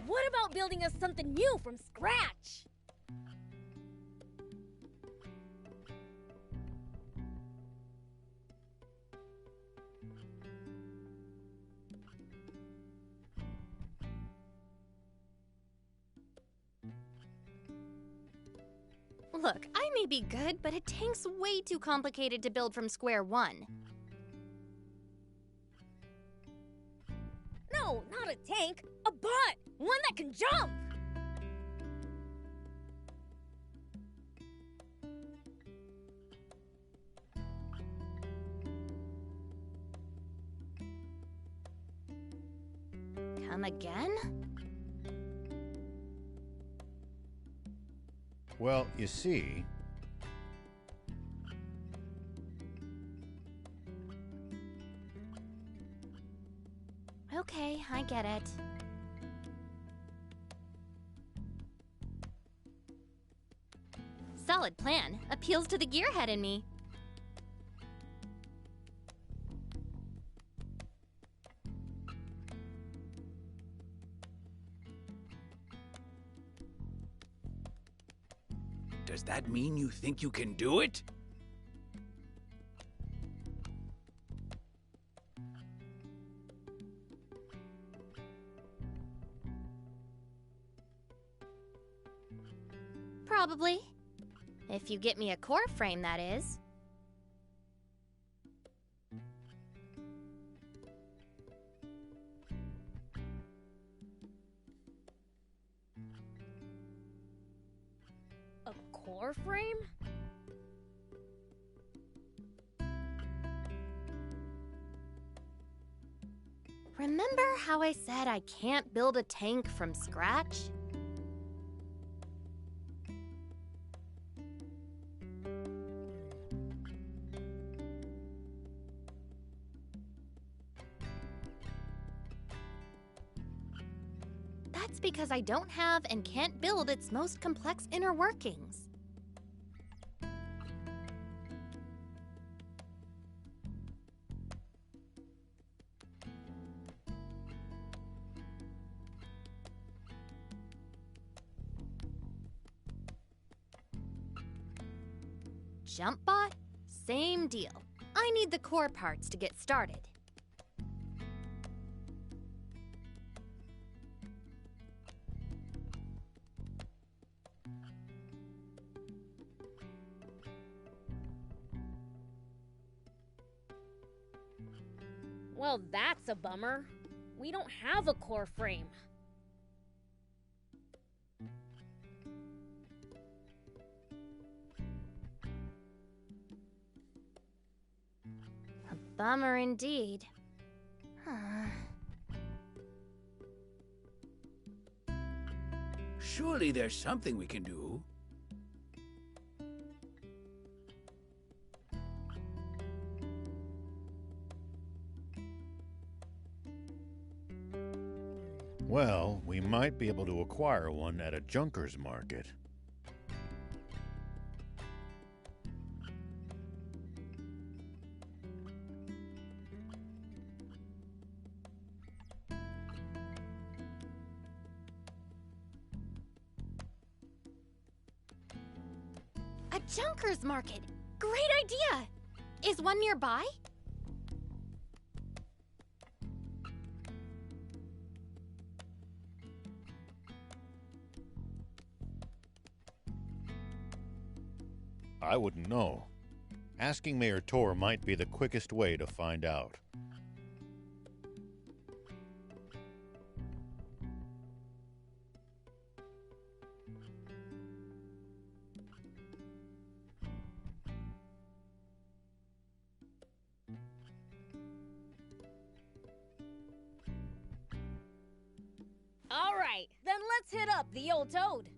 What about building us something new from scratch? Look, I may be good, but a tank's way too complicated to build from square one. No, not a tank. A bot! One that can jump! Come again? Well, you see... Okay, I get it. Solid plan. Appeals to the gearhead in me. Does that mean you think you can do it? Probably. If you get me a core frame, that is. A core frame? Remember how I said I can't build a tank from scratch? That's because I don't have and can't build its most complex inner workings. Jump bot? Same deal. I need the core parts to get started. Well, that's a bummer. We don't have a core frame. A bummer indeed. Surely there's something we can do. Well, we might be able to acquire one at a junker's market. A junker's market! Great idea! Is one nearby? I wouldn't know. Asking Mayor Tor might be the quickest way to find out. All right, then let's hit up the old toad.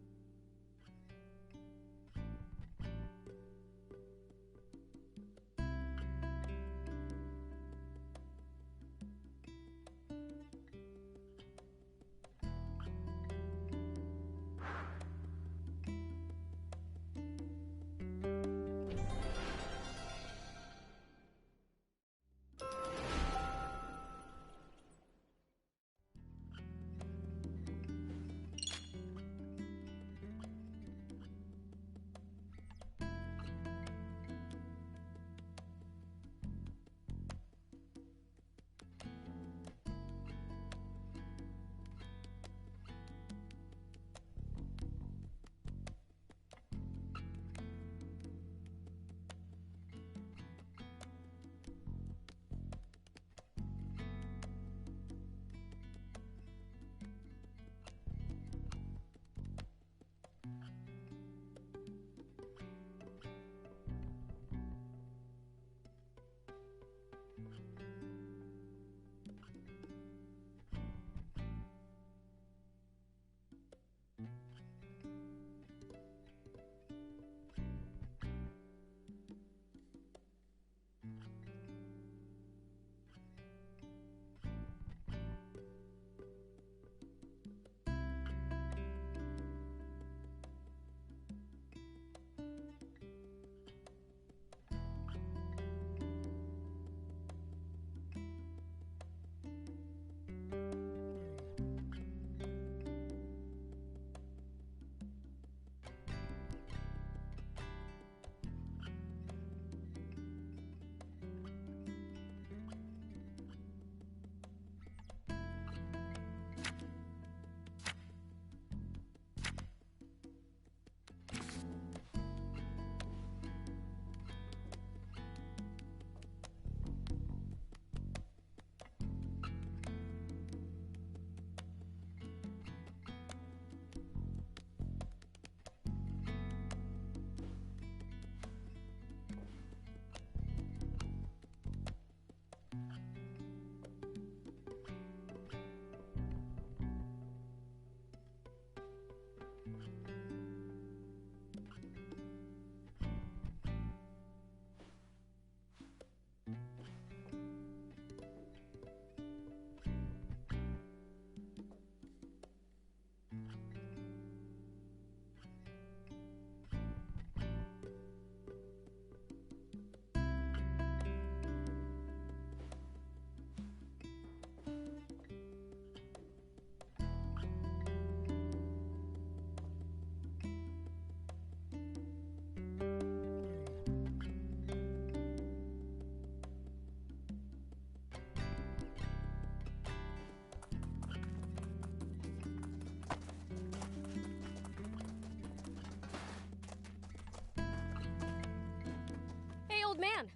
old man.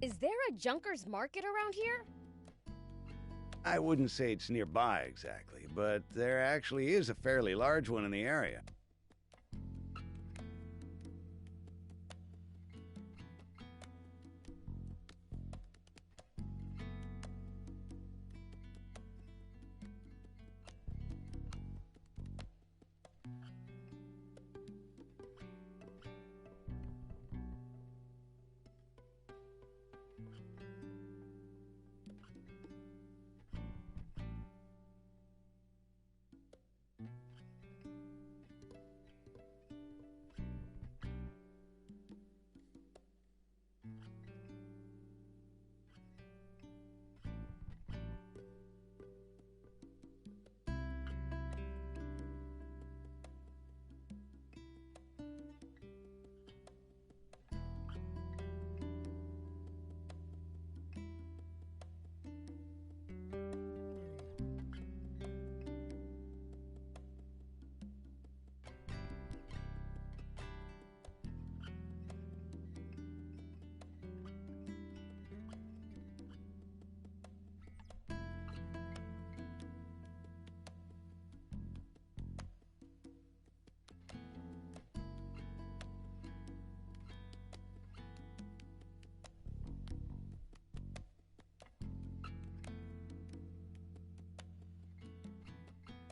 Is there a junker's market around here? I wouldn't say it's nearby exactly, but there actually is a fairly large one in the area.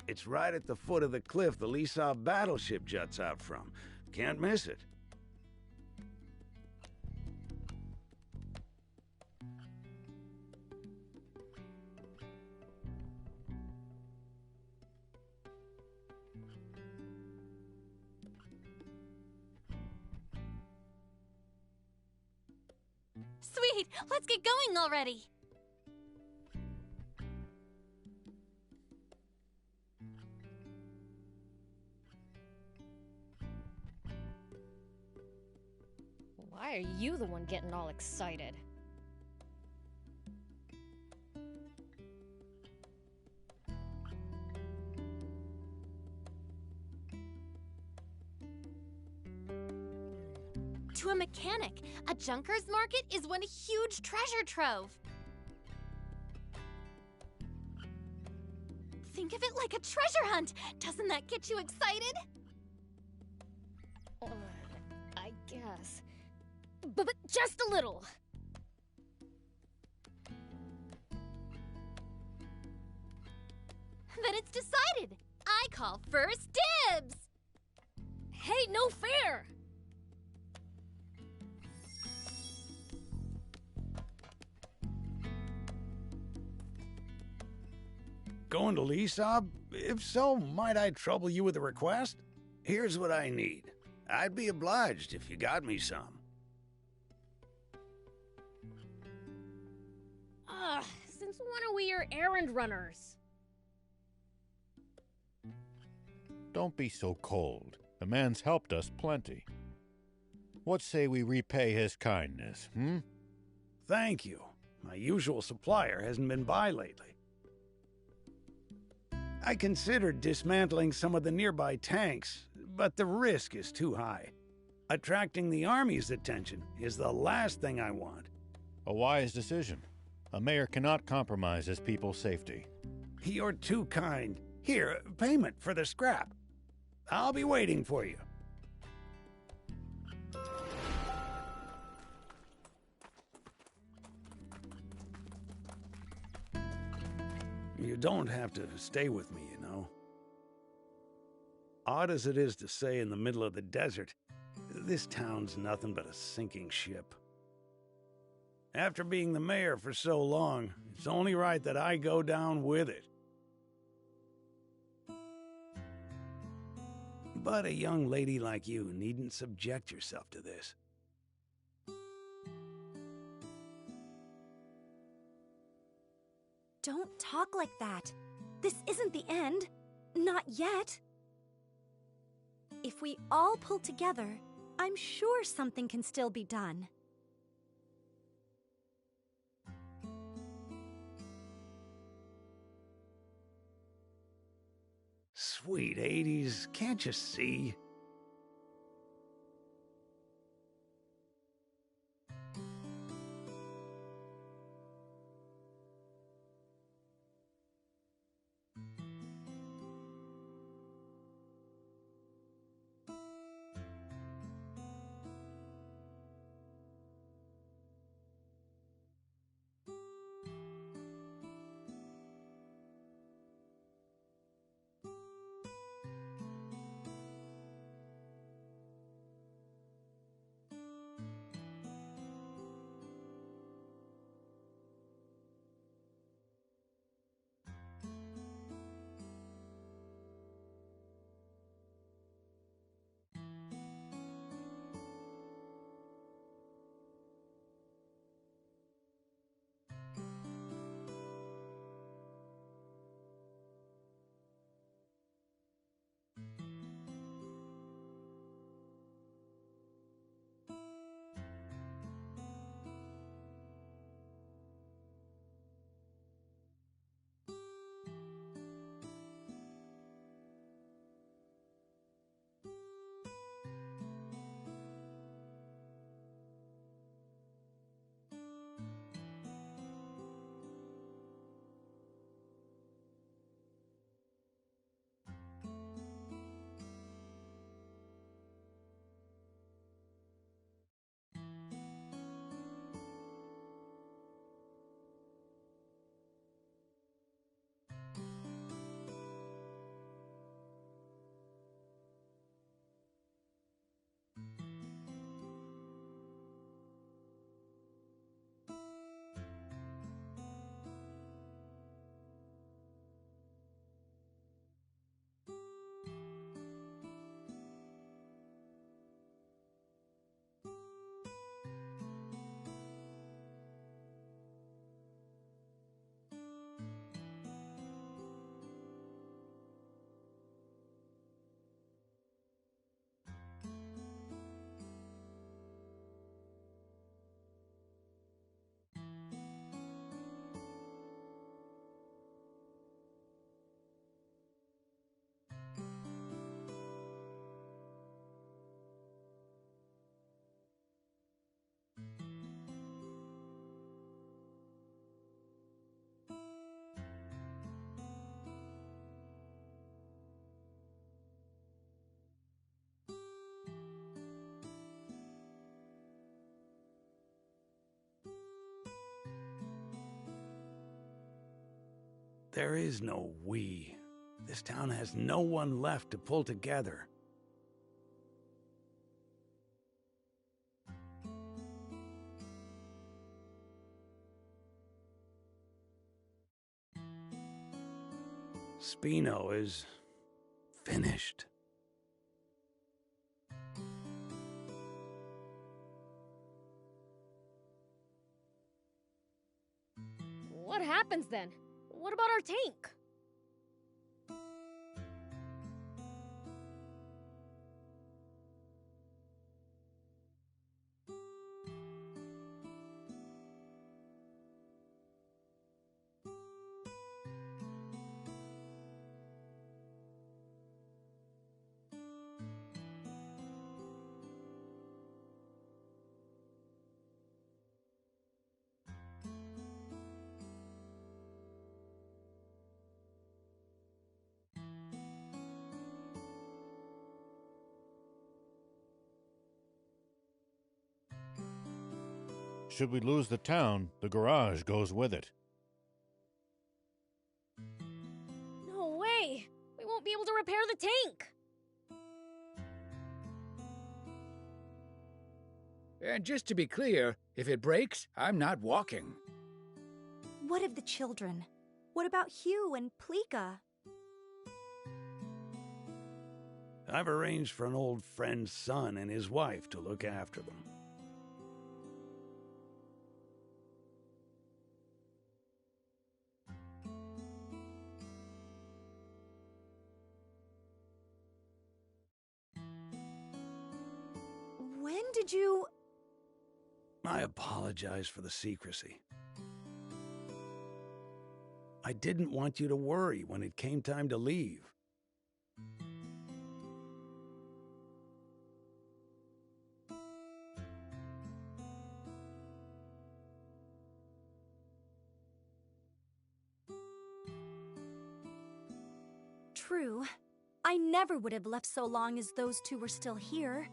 It's right at the foot of the cliff the Lisa battleship juts out from. Can't miss it. Sweet! Let's get going already! Why are you the one getting all excited? To a mechanic, a junker's market is one huge treasure trove. Think of it like a treasure hunt. Doesn't that get you excited? I guess. But just a little. Then it's decided. I call first dibs. Hey, no fair! Going to Lisa? If so, might I trouble you with a request? Here's what I need. I'd be obliged if you got me some. Since when are we your errand runners? Don't be so cold. The man's helped us plenty. What say we repay his kindness, hmm? Thank you. My usual supplier hasn't been by lately. I considered dismantling some of the nearby tanks, but the risk is too high. Attracting the Army's attention is the last thing I want. A wise decision. A mayor cannot compromise his people's safety. You're too kind. Here, payment for the scrap. I'll be waiting for you. You don't have to stay with me, you know. Odd as it is to say in the middle of the desert, this town's nothing but a sinking ship. After being the mayor for so long, it's only right that I go down with it. But a young lady like you needn't subject yourself to this. Don't talk like that. This isn't the end. Not yet. If we all pull together, I'm sure something can still be done. Sweet 80s, can't you see? There is no we. This town has no one left to pull together. Spino is finished. What happens then? What about our tank? Should we lose the town, the garage goes with it. No way! We won't be able to repair the tank! And just to be clear, if it breaks, I'm not walking. What of the children? What about Hugh and Pleeka? I've arranged for an old friend's son and his wife to look after them. When did you... I apologize for the secrecy. I didn't want you to worry when it came time to leave. True. I never would have left so long as those two were still here.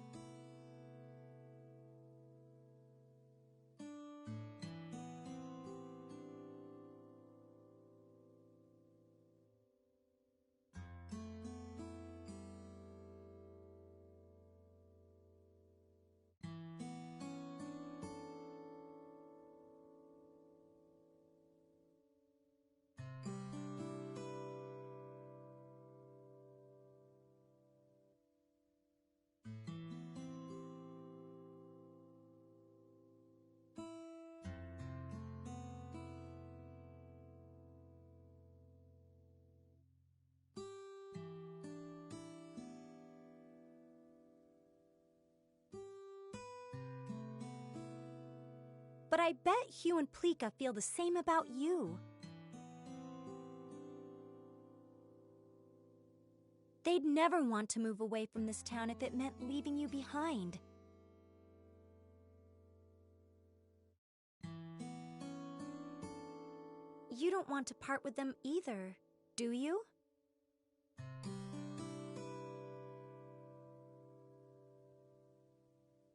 But I bet Hugh and Pleeka feel the same about you. They'd never want to move away from this town if it meant leaving you behind. You don't want to part with them either, do you?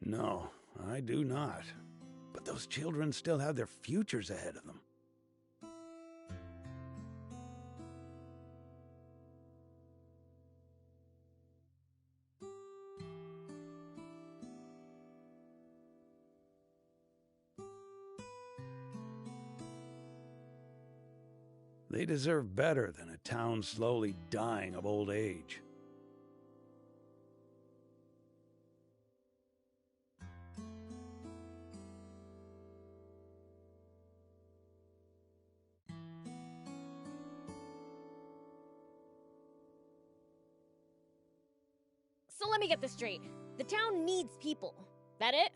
No, I do not. But those children still have their futures ahead of them. They deserve better than a town slowly dying of old age. So let me get this straight. The town needs people. That it?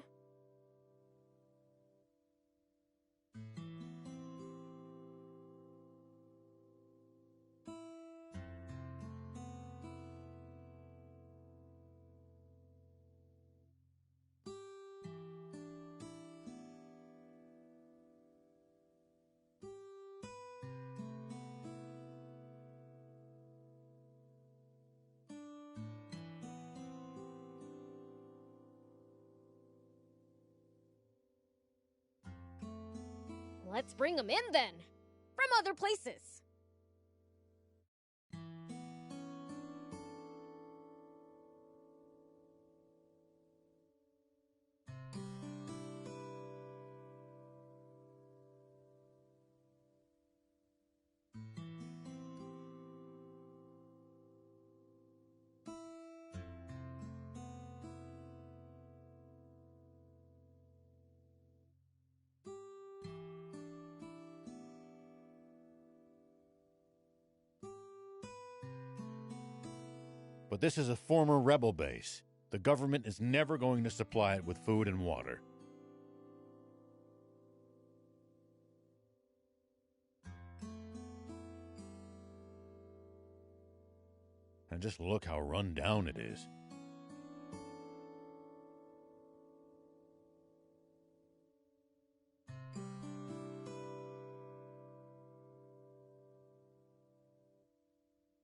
Let's bring them in then. From other places. But this is a former rebel base. The government is never going to supply it with food and water. And just look how run down it is.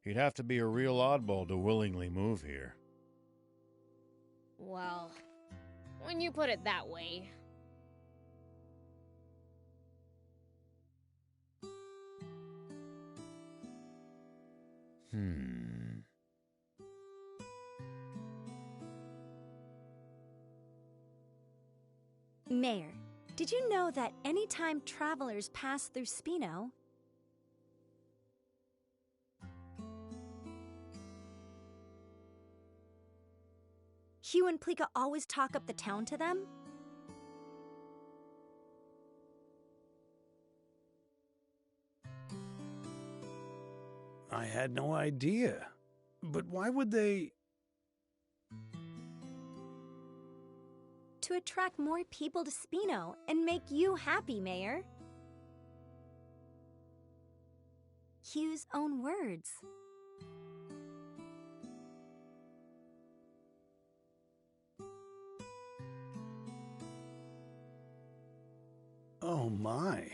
You'd have to be a real oddball to willingly move here. Well, when you put it that way. Mayor, did you know that anytime travelers pass through Spino, Hugh and Plika always talk up the town to them? I had no idea. But why would they... To attract more people to Spino and make you happy, Mayor. Hugh's own words. Oh my.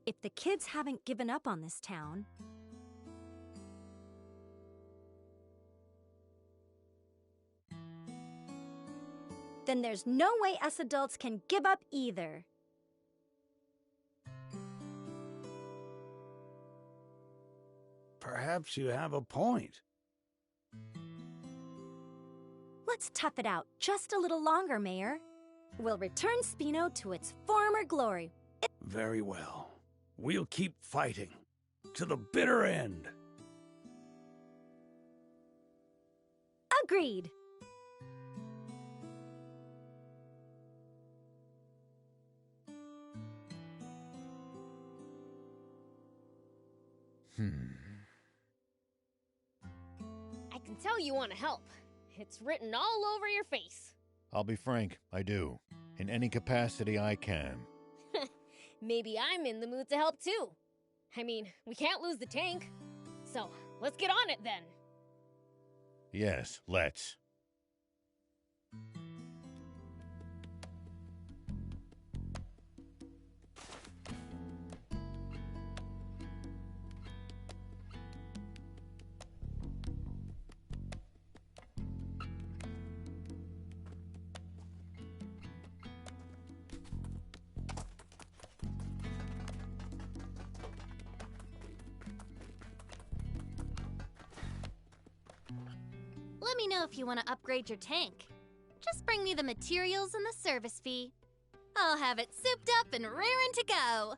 If the kids haven't given up on this town, then there's no way us adults can give up either. Perhaps you have a point. Let's tough it out just a little longer, Mayor. We'll return Spino to its former glory. Very well. We'll keep fighting. To the bitter end. Agreed. I can tell you want to help. It's written all over your face. I'll be frank, I do. In any capacity I can. Maybe I'm in the mood to help too. I mean, we can't lose the tank. So, let's get on it then. Yes, let's. Let me know if you want to upgrade your tank. Just bring me the materials and the service fee. I'll have it souped up and raring to go.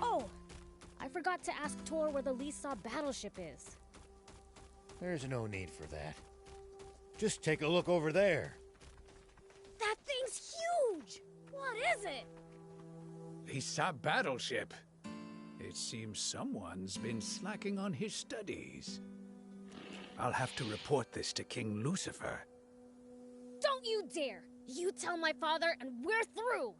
Oh, I forgot to ask Tor where the Lisa battleship is. There's no need for that. Just take a look over there. That thing's huge! What is it? Lisa battleship. It seems someone's been slacking on his studies. I'll have to report this to King Lucifer. Don't you dare! You tell my father and we're through!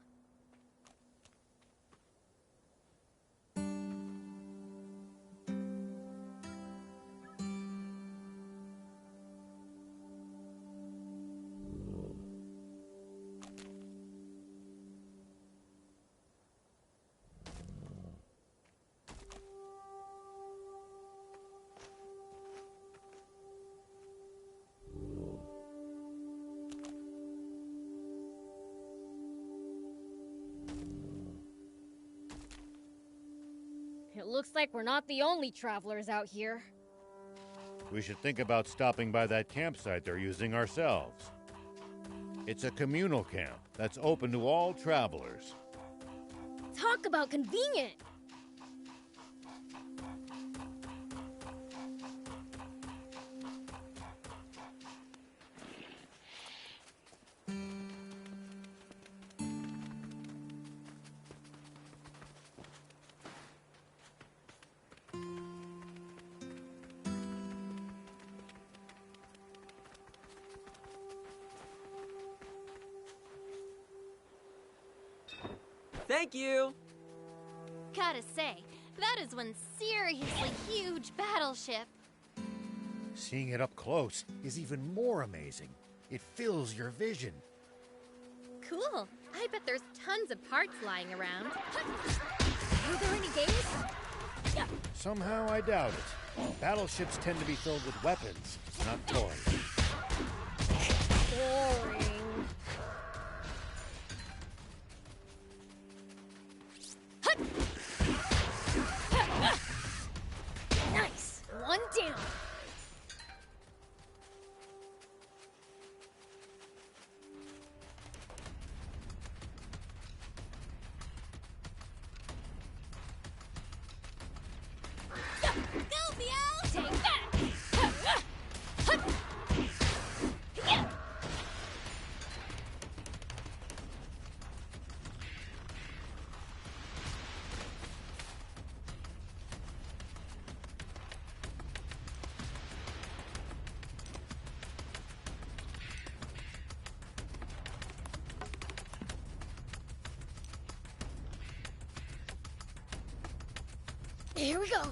It looks like we're not the only travelers out here. We should think about stopping by that campsite they're using ourselves. It's a communal camp that's open to all travelers. Talk about convenient! Thank you! Gotta say, that is one seriously huge battleship. Seeing it up close is even more amazing. It fills your vision. Cool. I bet there's tons of parts lying around. Are there any games? Somehow I doubt it. Battleships tend to be filled with weapons, not toys. Boring. Nice! One down! Go, Theo! Take that! Here we go.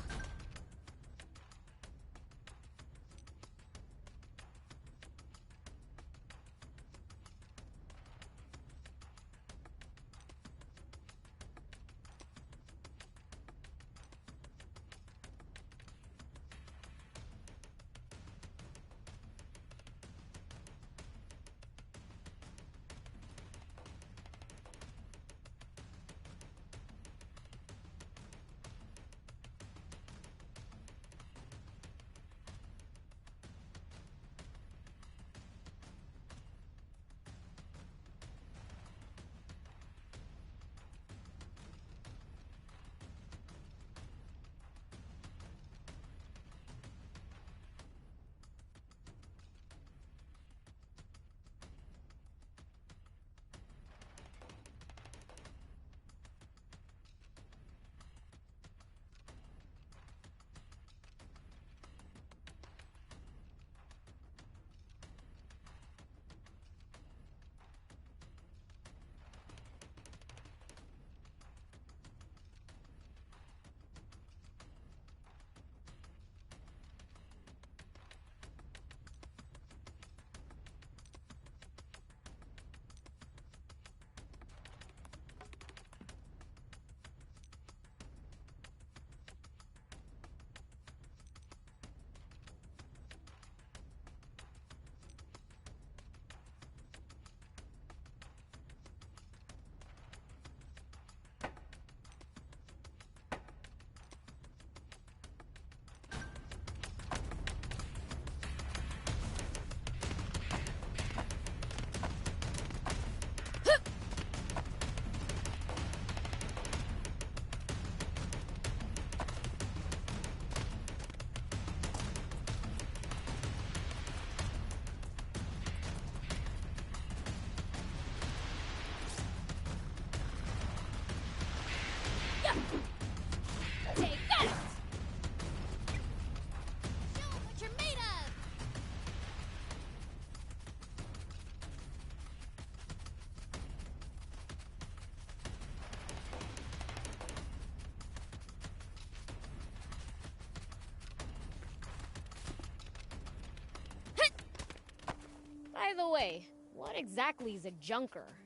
By the way, what exactly is a junker?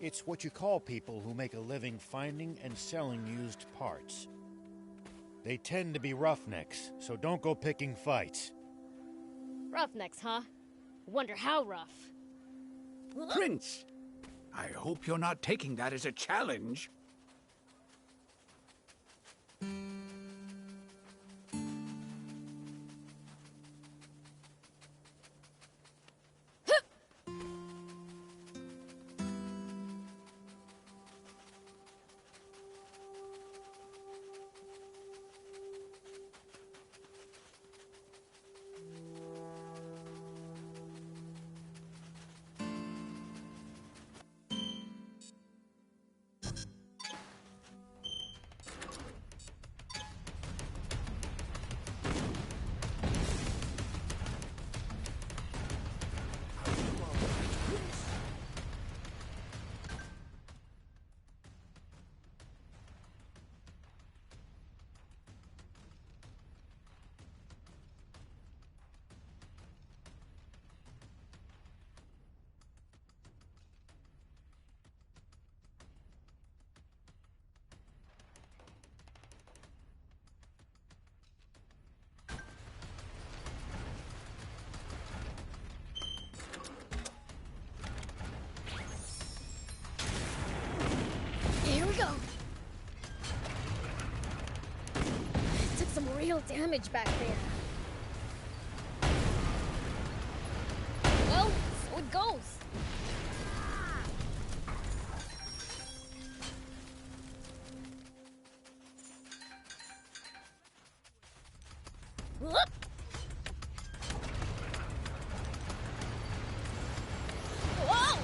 It's what you call people who make a living finding and selling used parts. They tend to be roughnecks, so don't go picking fights. Roughnecks, huh? Wonder how rough. Prince, I hope you're not taking that as a challenge. Here we go. Took some real damage back there. Well, so it goes. Whoop. Whoa!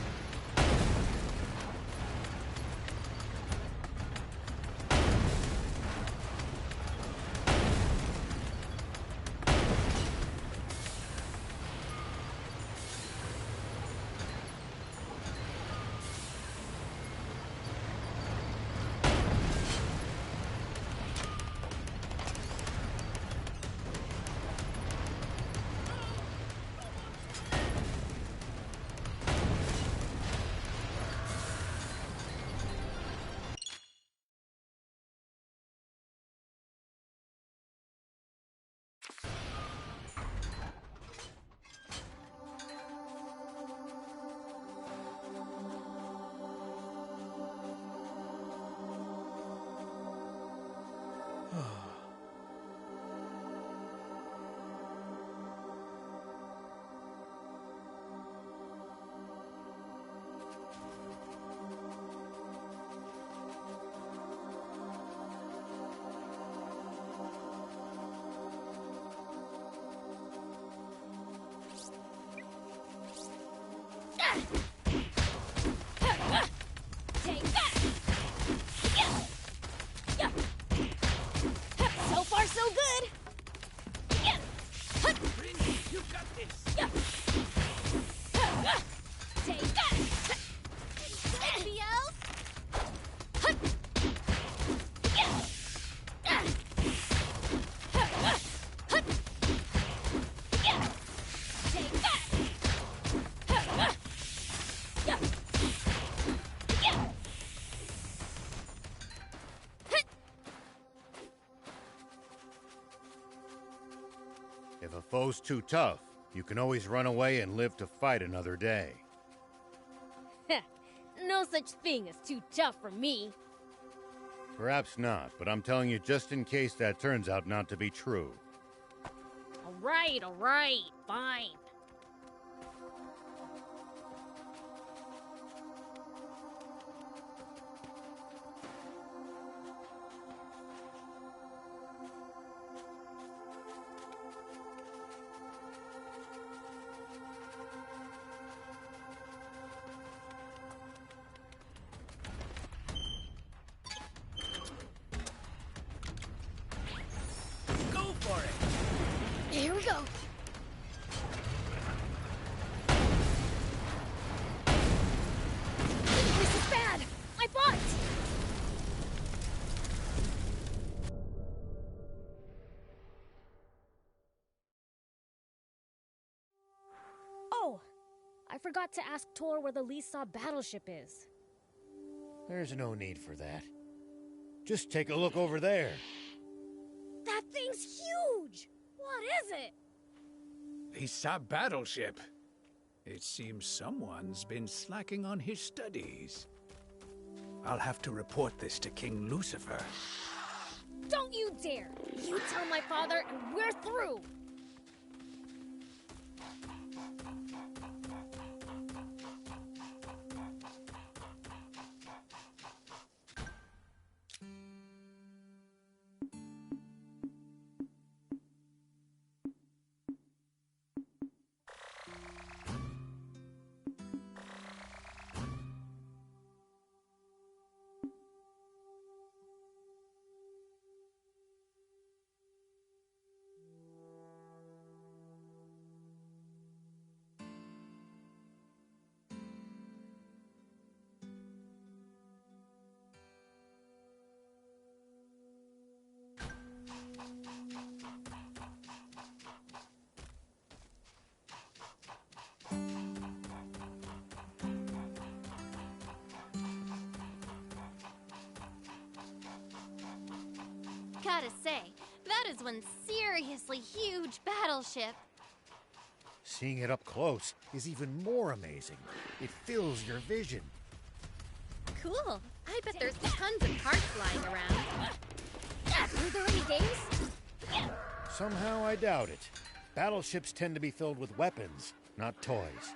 Take that! So far, so good! You got this! Take that! Anybody else? Take that! If a foe's too tough, you can always run away and live to fight another day. No such thing as too tough for me. Perhaps not, but I'm telling you just in case that turns out not to be true. All right, fine. Go for it! Here we go. forgot to ask Tor where the Lisa battleship is. There's no need for that. Just take a look over there. That thing's huge! What is it? Lisa battleship. It seems someone's been slacking on his studies. I'll have to report this to King Lucifer. Don't you dare! You tell my father and we're through! Gotta say, that is one seriously huge battleship. Seeing it up close is even more amazing. It fills your vision. Cool. I bet there's tons of parts lying around. Were there any games? Somehow I doubt it. Battleships tend to be filled with weapons, not toys.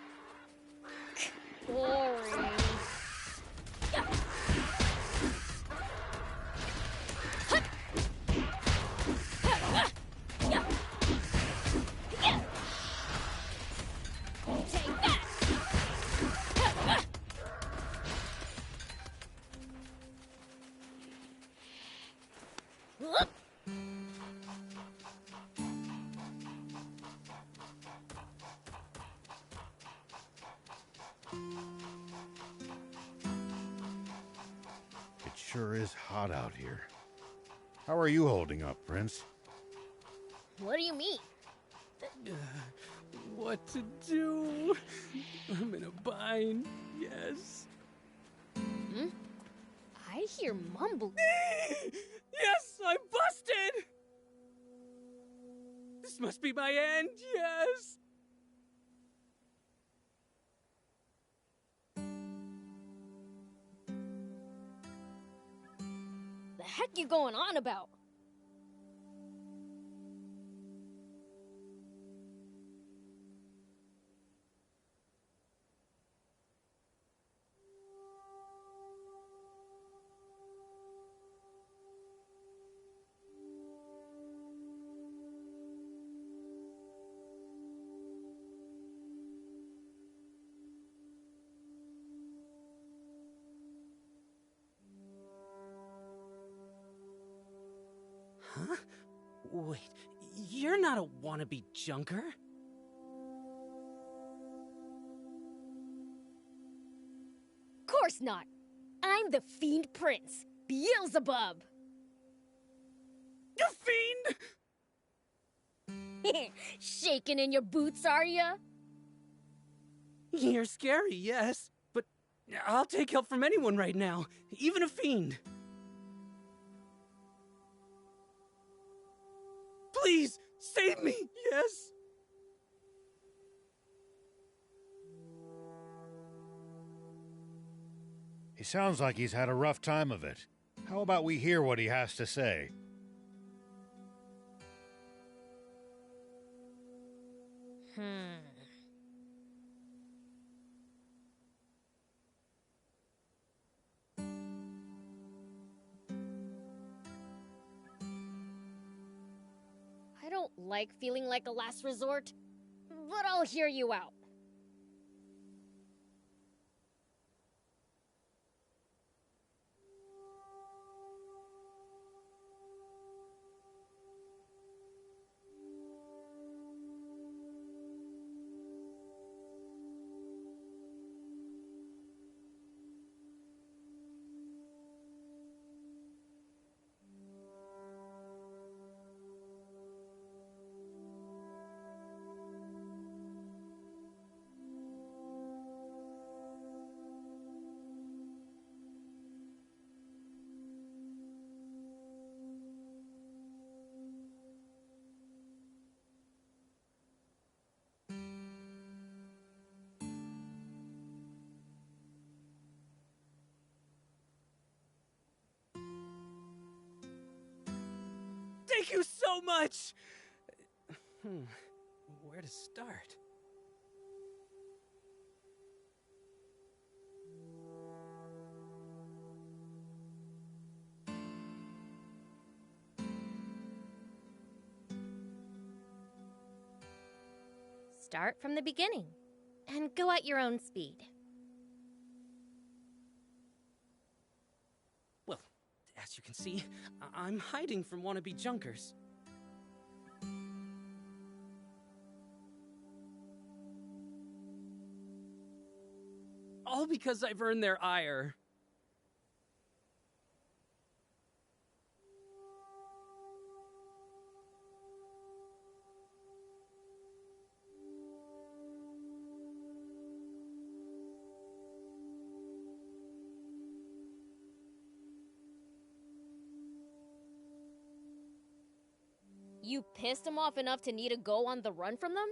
Boring. It sure is hot out here. How are you holding up, Prince? What do you mean? What to do? I'm in a bind, yes. Hmm? I hear mumbling. Yes, I'm busted! This must be my end, yes! The heck you going on about? Huh? Wait, you're not a wannabe junker? Course not. I'm the Fiend Prince, Beelzebub. You fiend! Shaking in your boots, are ya? You're scary, yes, but I'll take help from anyone right now, even a fiend. Please, save me, yes? He sounds like he's had a rough time of it. How about we hear what he has to say? I don't like feeling like a last resort, but I'll hear you out. Thank you so much! Where to start? Start from the beginning, and go at your own speed. Well, as you can see, I'm hiding from wannabe junkers. All because I've earned their ire. You pissed him off enough to need to go on the run from them?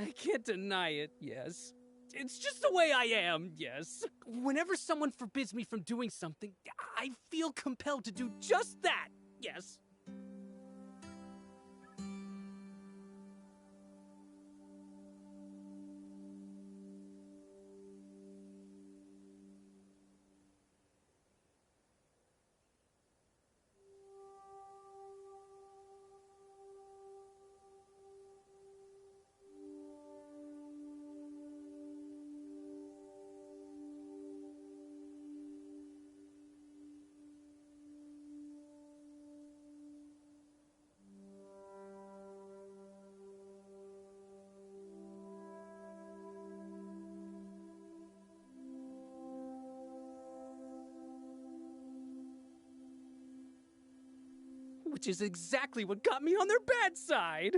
I can't deny it, yes. It's just the way I am, yes. Whenever someone forbids me from doing something, I feel compelled to do just that, yes. Which is exactly what got me on their bad side.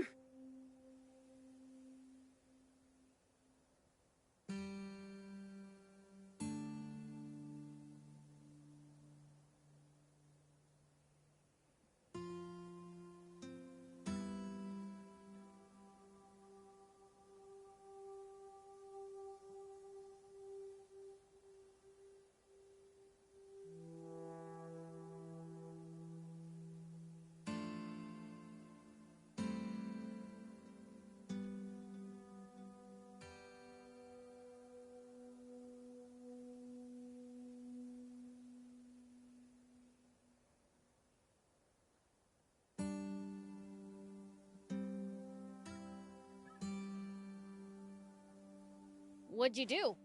What'd you do?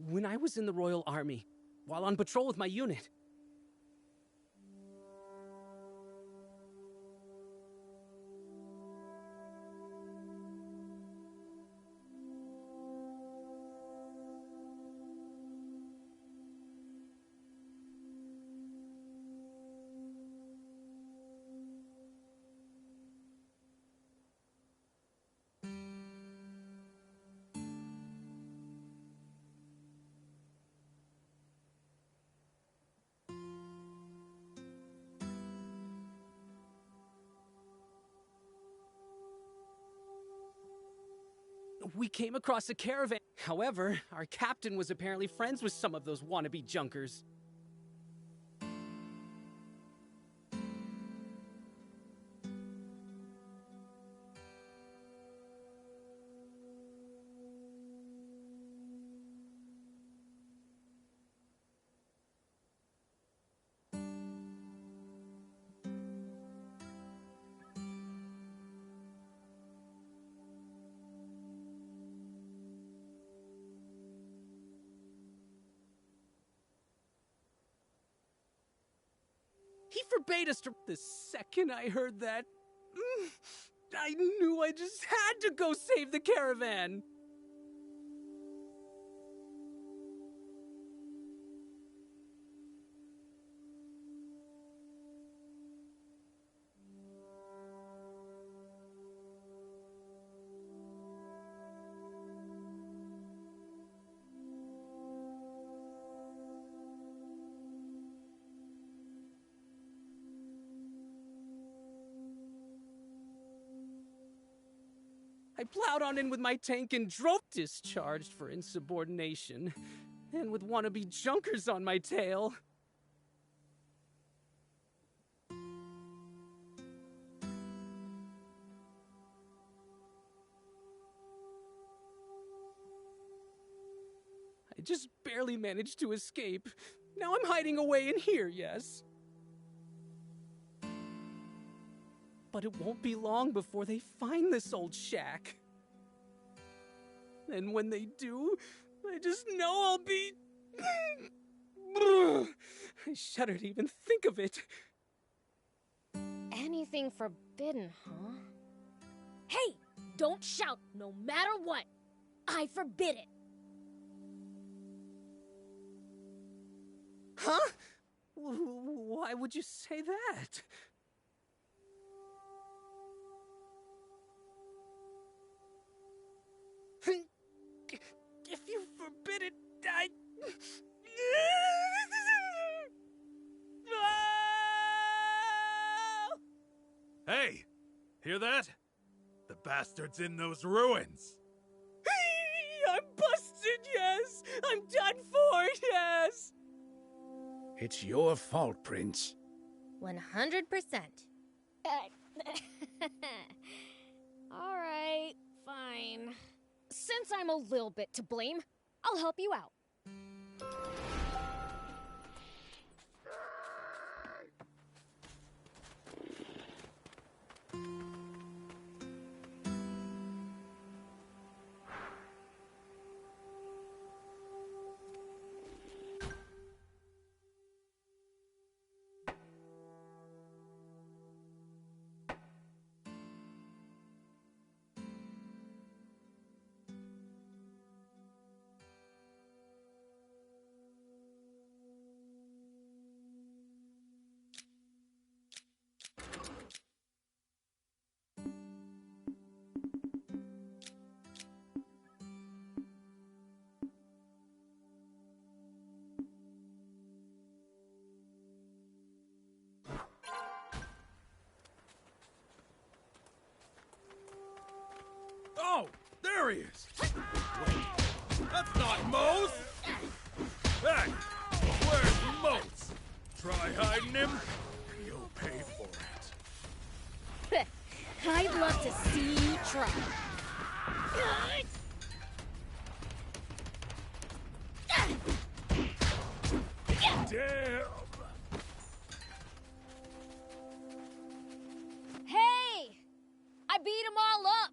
When I was in the Royal Army, while on patrol with my unit, we came across a caravan. However, our captain was apparently friends with some of those wannabe junkers. He forbade us to... The second I heard that, I knew I just had to go save the caravan. I plowed on in with my tank and drove, discharged for insubordination, and with wannabe junkers on my tail. I just barely managed to escape. Now I'm hiding away in here, yes? But it won't be long before they find this old shack. And when they do, I just know I'll be... I shudder to even think of it. Anything forbidden, huh? Hey! Don't shout, no matter what! I forbid it! Huh? Why would you say that? If you forbid it, I... Hey! Hear that? The bastard's in those ruins! I'm busted, yes! I'm done for, yes! It's your fault, Prince. 100%. Alright, fine. Since I'm a little bit to blame, I'll help you out. Oh, there he is! Wait, that's not Mose! Hey, where's Mose? Try hiding him, you'll pay for it. I'd love to see you try. Damn! Hey! I beat them all up!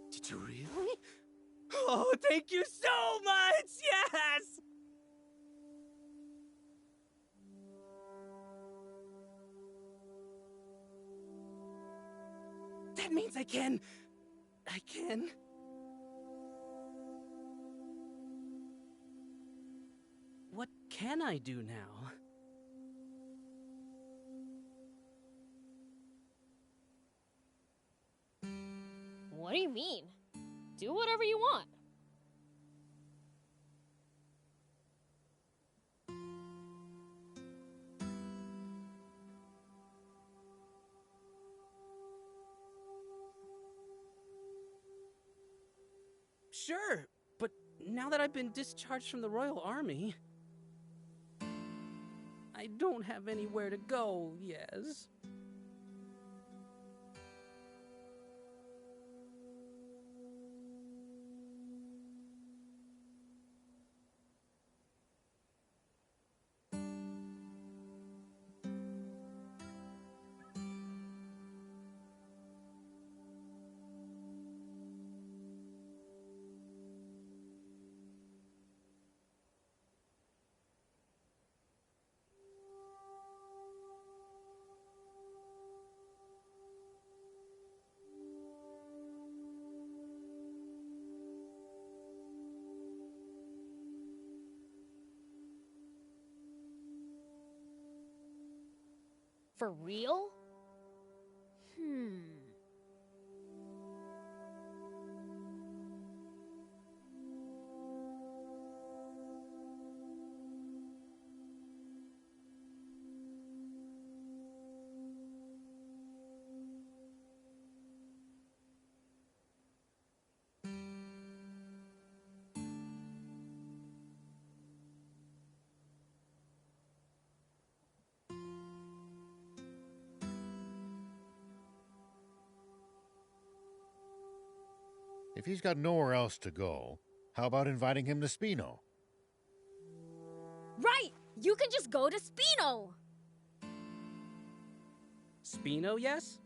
Did you really? Oh, thank you so much! Yes! That means I can... What can I do now? What do you mean? Do whatever you want. Sure, but now that I've been discharged from the Royal Army, I don't have anywhere to go, yes. For real? If he's got nowhere else to go, how about inviting him to Spino? Right! You can just go to Spino! Spino, yes?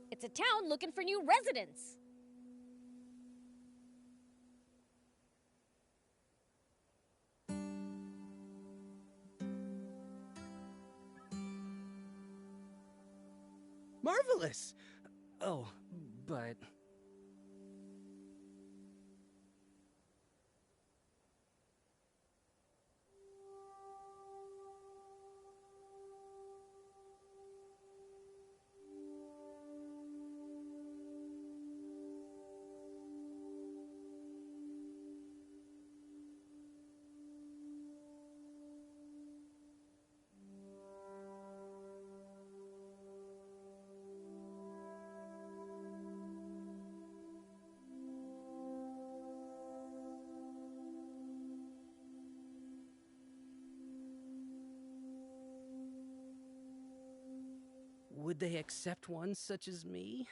It's a town looking for new residents. Marvelous! Oh, but... Would they accept one such as me?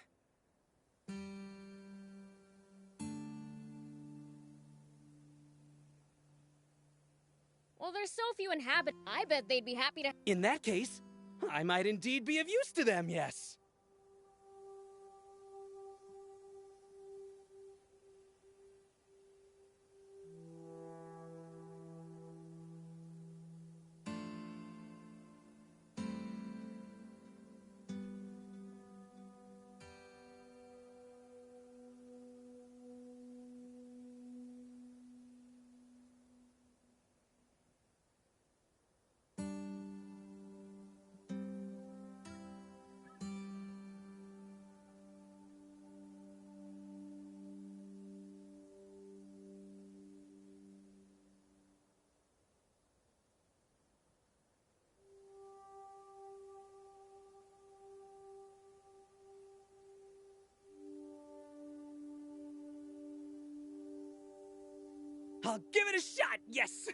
Well, there's so few inhabitants. I bet they'd be happy to... In that case, I might indeed be of use to them, yes. I'll give it a shot, yes!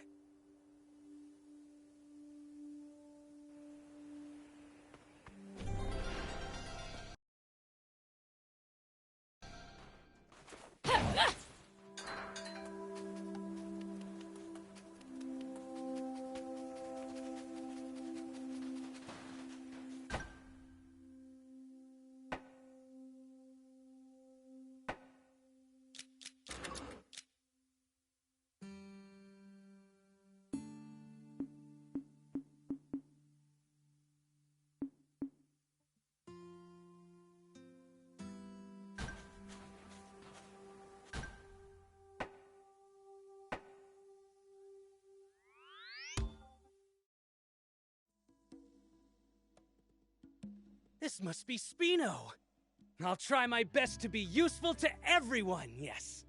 This must be Spino. I'll try my best to be useful to everyone, yes.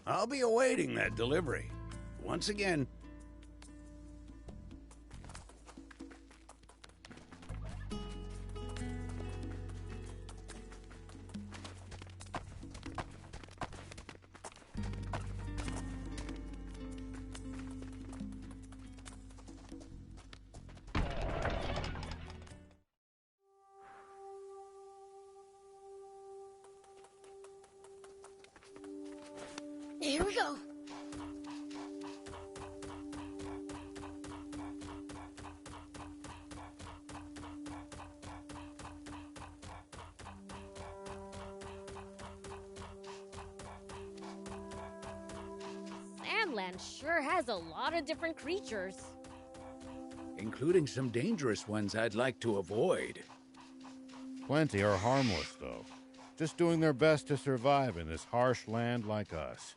I'll be awaiting that delivery. Once again. Here we go. Sandland sure has a lot of different creatures. Including some dangerous ones I'd like to avoid. Plenty are harmless, though. Just doing their best to survive in this harsh land like us.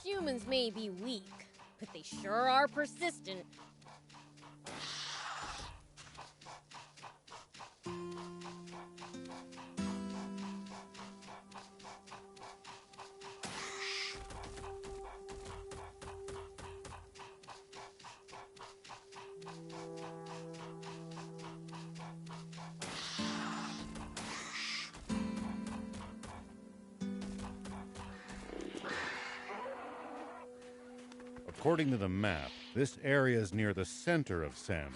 Humans may be weak, but they sure are persistent. According to the map, this area is near the center of Sandland.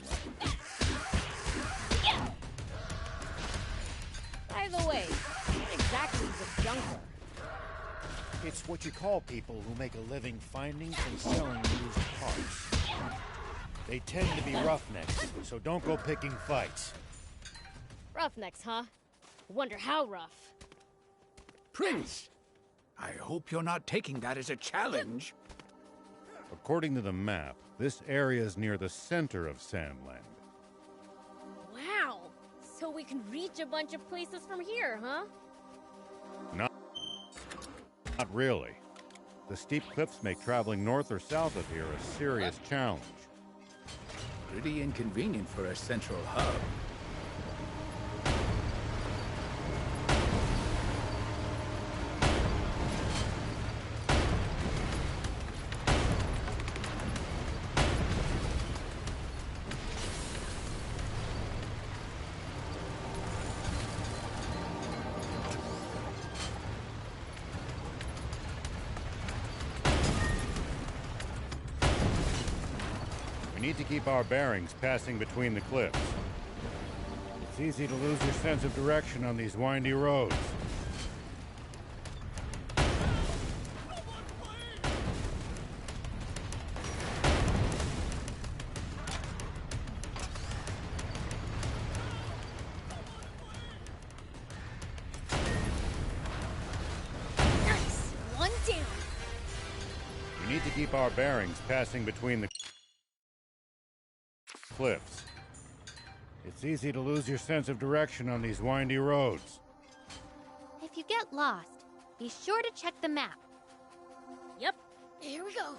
By the way, what exactly is a junker? It's what you call people who make a living finding and selling used parts. They tend to be roughnecks, so don't go picking fights. Roughnecks, huh? Wonder how rough. Prince! I hope you're not taking that as a challenge. According to the map, this area is near the center of Sandland. Wow! So we can reach a bunch of places from here, huh? Not really. The steep cliffs make traveling north or south of here a serious challenge. Pretty inconvenient for a central hub. We need to keep our bearings passing between the cliffs. It's easy to lose your sense of direction on these windy roads. Nice! One down! We need to keep our bearings passing between the cliffs. It's easy to lose your sense of direction on these windy roads. If you get lost, be sure to check the map. Yep, here we go.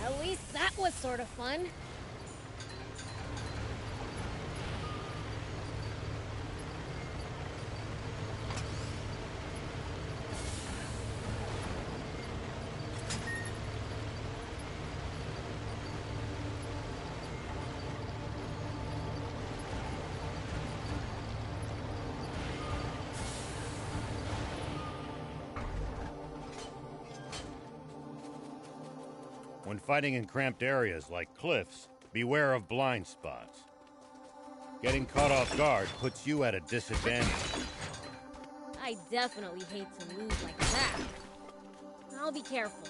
At least that was sort of fun. When fighting in cramped areas like cliffs, beware of blind spots. Getting caught off guard puts you at a disadvantage. I definitely hate to lose like that. I'll be careful.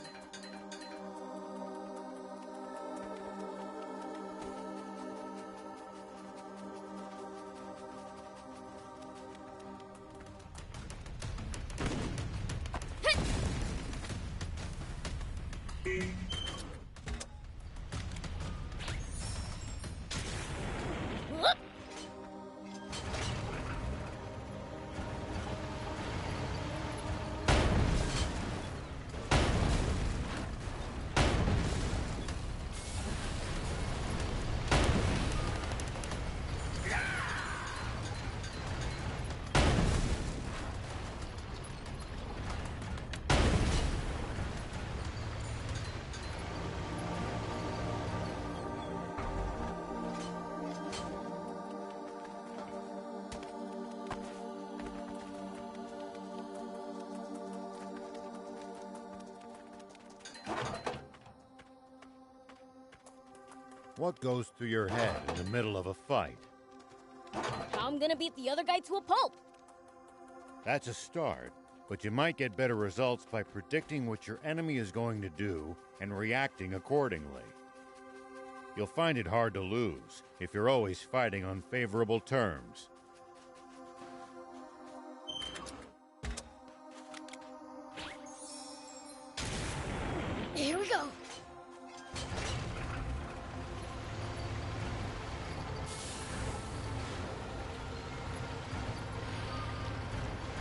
What goes through your head in the middle of a fight? How I'm gonna beat the other guy to a pulp. That's a start, but you might get better results by predicting what your enemy is going to do and reacting accordingly. You'll find it hard to lose if you're always fighting on favorable terms. Here we go.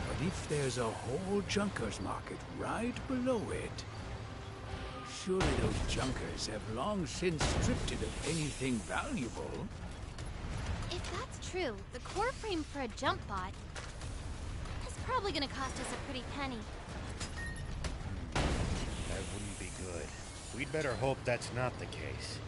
But if there's a whole junkers market right below it, surely those junkers have long since stripped it of anything valuable. If that's true, the core frame for a jump bot is probably gonna cost us a pretty penny. That wouldn't be good. We'd better hope that's not the case.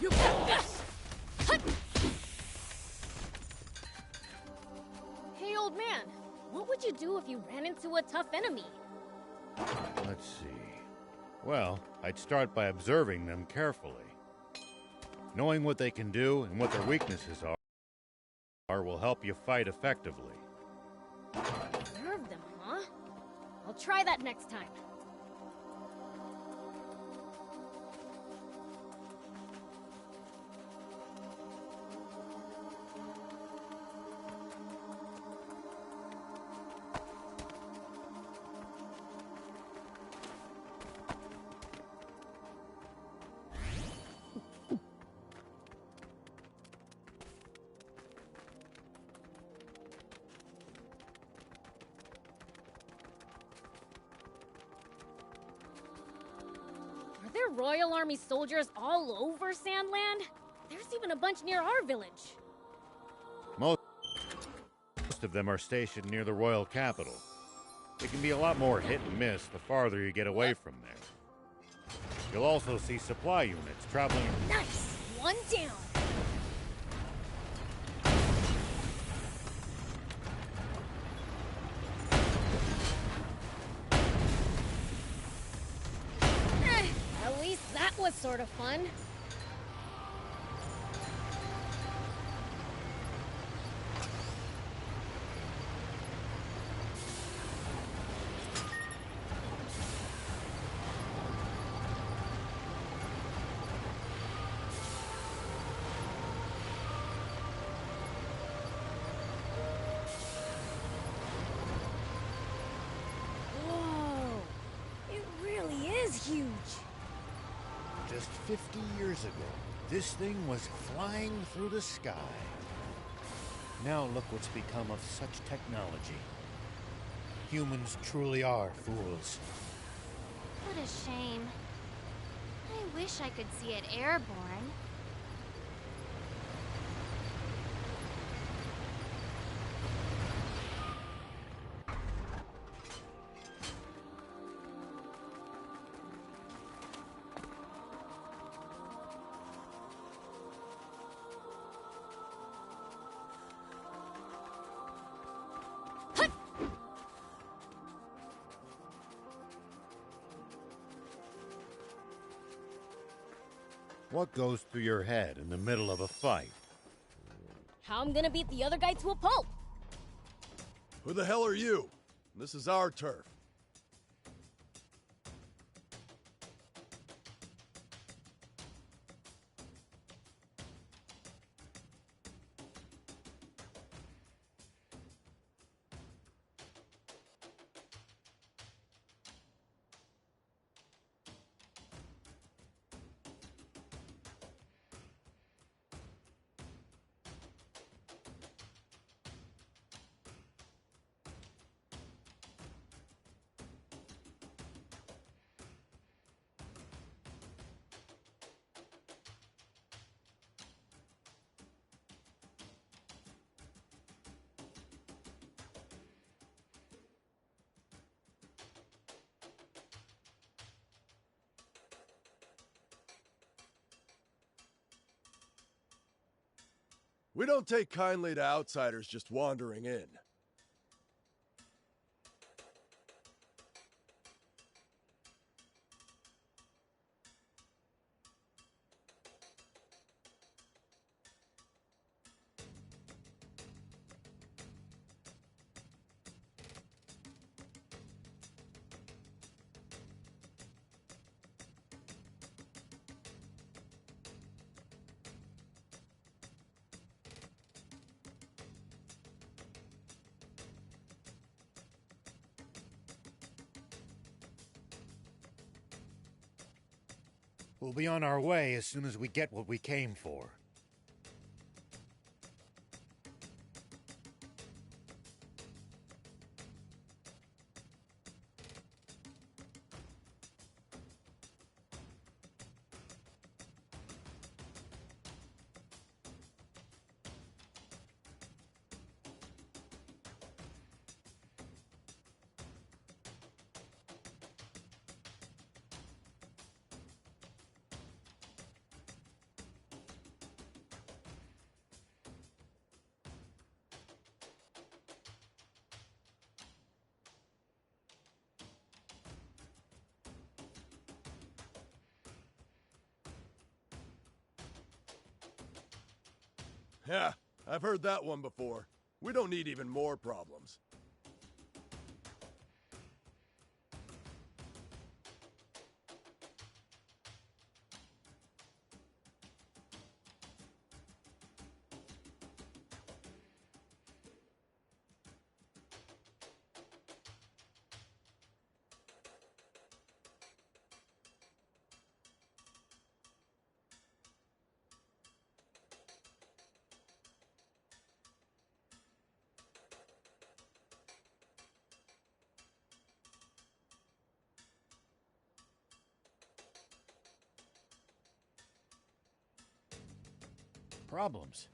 You got this! Hey, old man, what would you do if you ran into a tough enemy? Let's see. Well, I'd start by observing them carefully. Knowing what they can do and what their weaknesses are will help you fight effectively. Observe them, huh? I'll try that next time. Are there Royal Army soldiers all over Sandland? There's even a bunch near our village. Most of them are stationed near the royal capital. It can be a lot more hit and miss the farther you get away from there. You'll also see supply units traveling. Nice! One down! At least that was sort of fun. Whoa! It really is huge! Just 50 years ago, this thing was flying through the sky. Now look what's become of such technology. Humans truly are fools. What a shame. I wish I could see it airborne. What goes through your head in the middle of a fight? how I'm gonna beat the other guy to a pulp. Who the hell are you? This is our turf. We don't take kindly to outsiders just wandering in. We'll be on our way as soon as we get what we came for. Yeah, I've heard that one before. We don't need even more problems. Problems.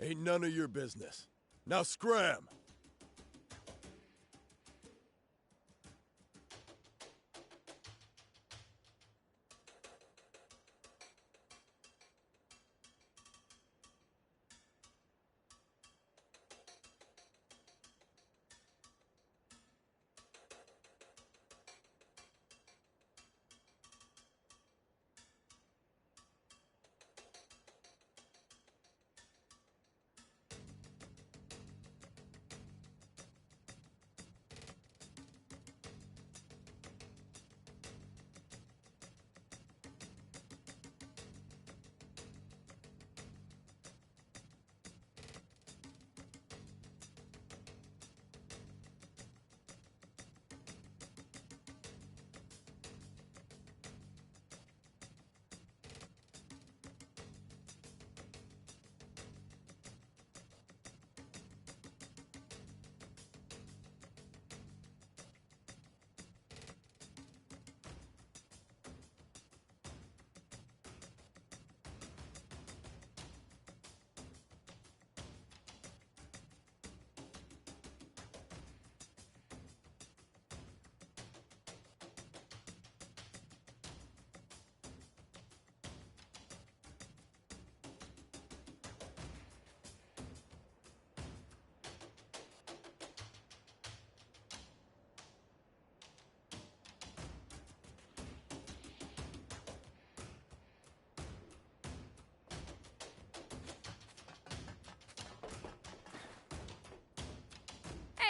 Ain't none of your business. Now scram!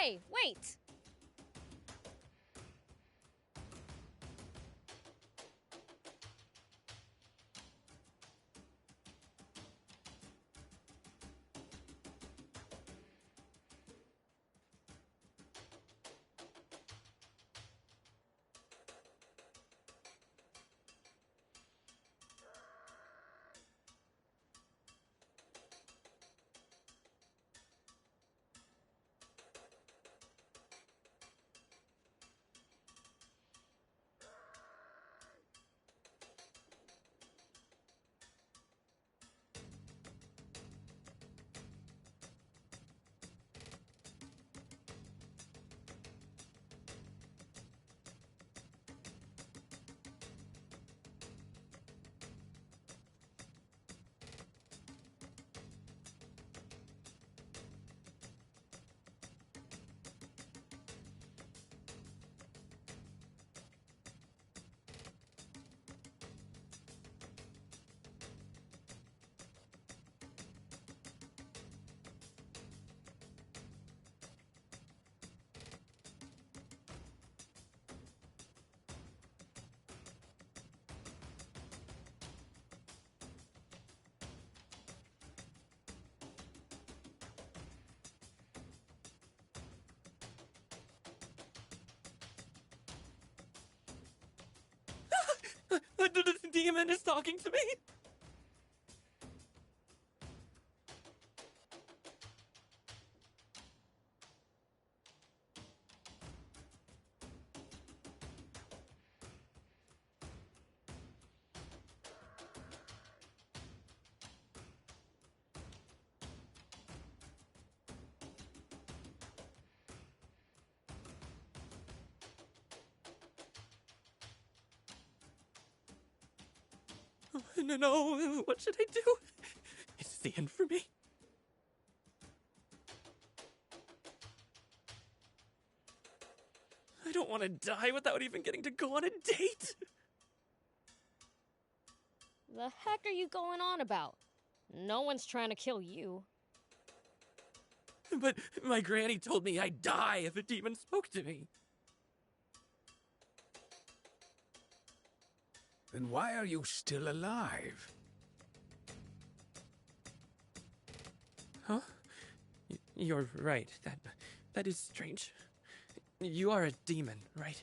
Hey, wait! The demon is talking to me! No, what should I do? Is this the end for me? I don't want to die without even getting to go on a date. The heck are you going on about? No one's trying to kill you. But my granny told me I'd die if a demon spoke to me. Then why are you still alive? Huh? You're right. That is strange. You are a demon, right?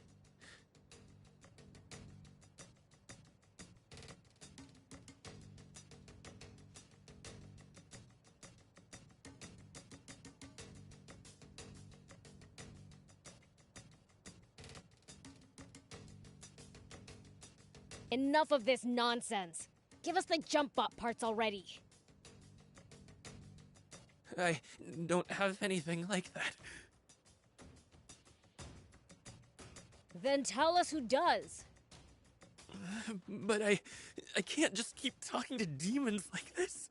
Enough of this nonsense. Give us the jump up parts already. I don't have anything like that. Then tell us who does. But I can't just keep talking to demons like this.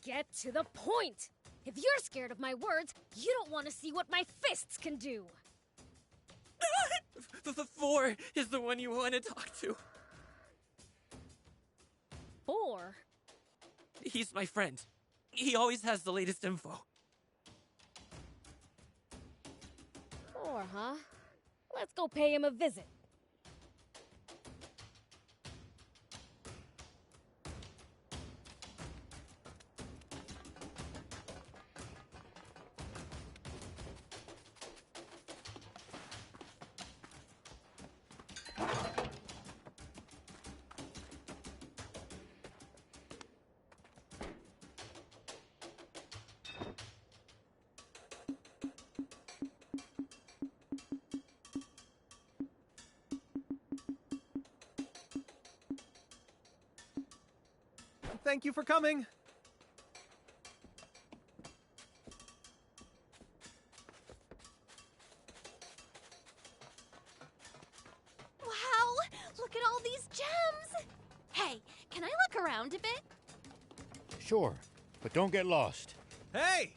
Get to the point. If you're scared of my words, you don't want to see what my fists can do. The 4 is the one you want to talk to. 4? He's my friend. He always has the latest info. 4, huh? Let's go pay him a visit. Thank you for coming. Wow! Look at all these gems! Hey, can I look around a bit? Sure, but don't get lost. Hey!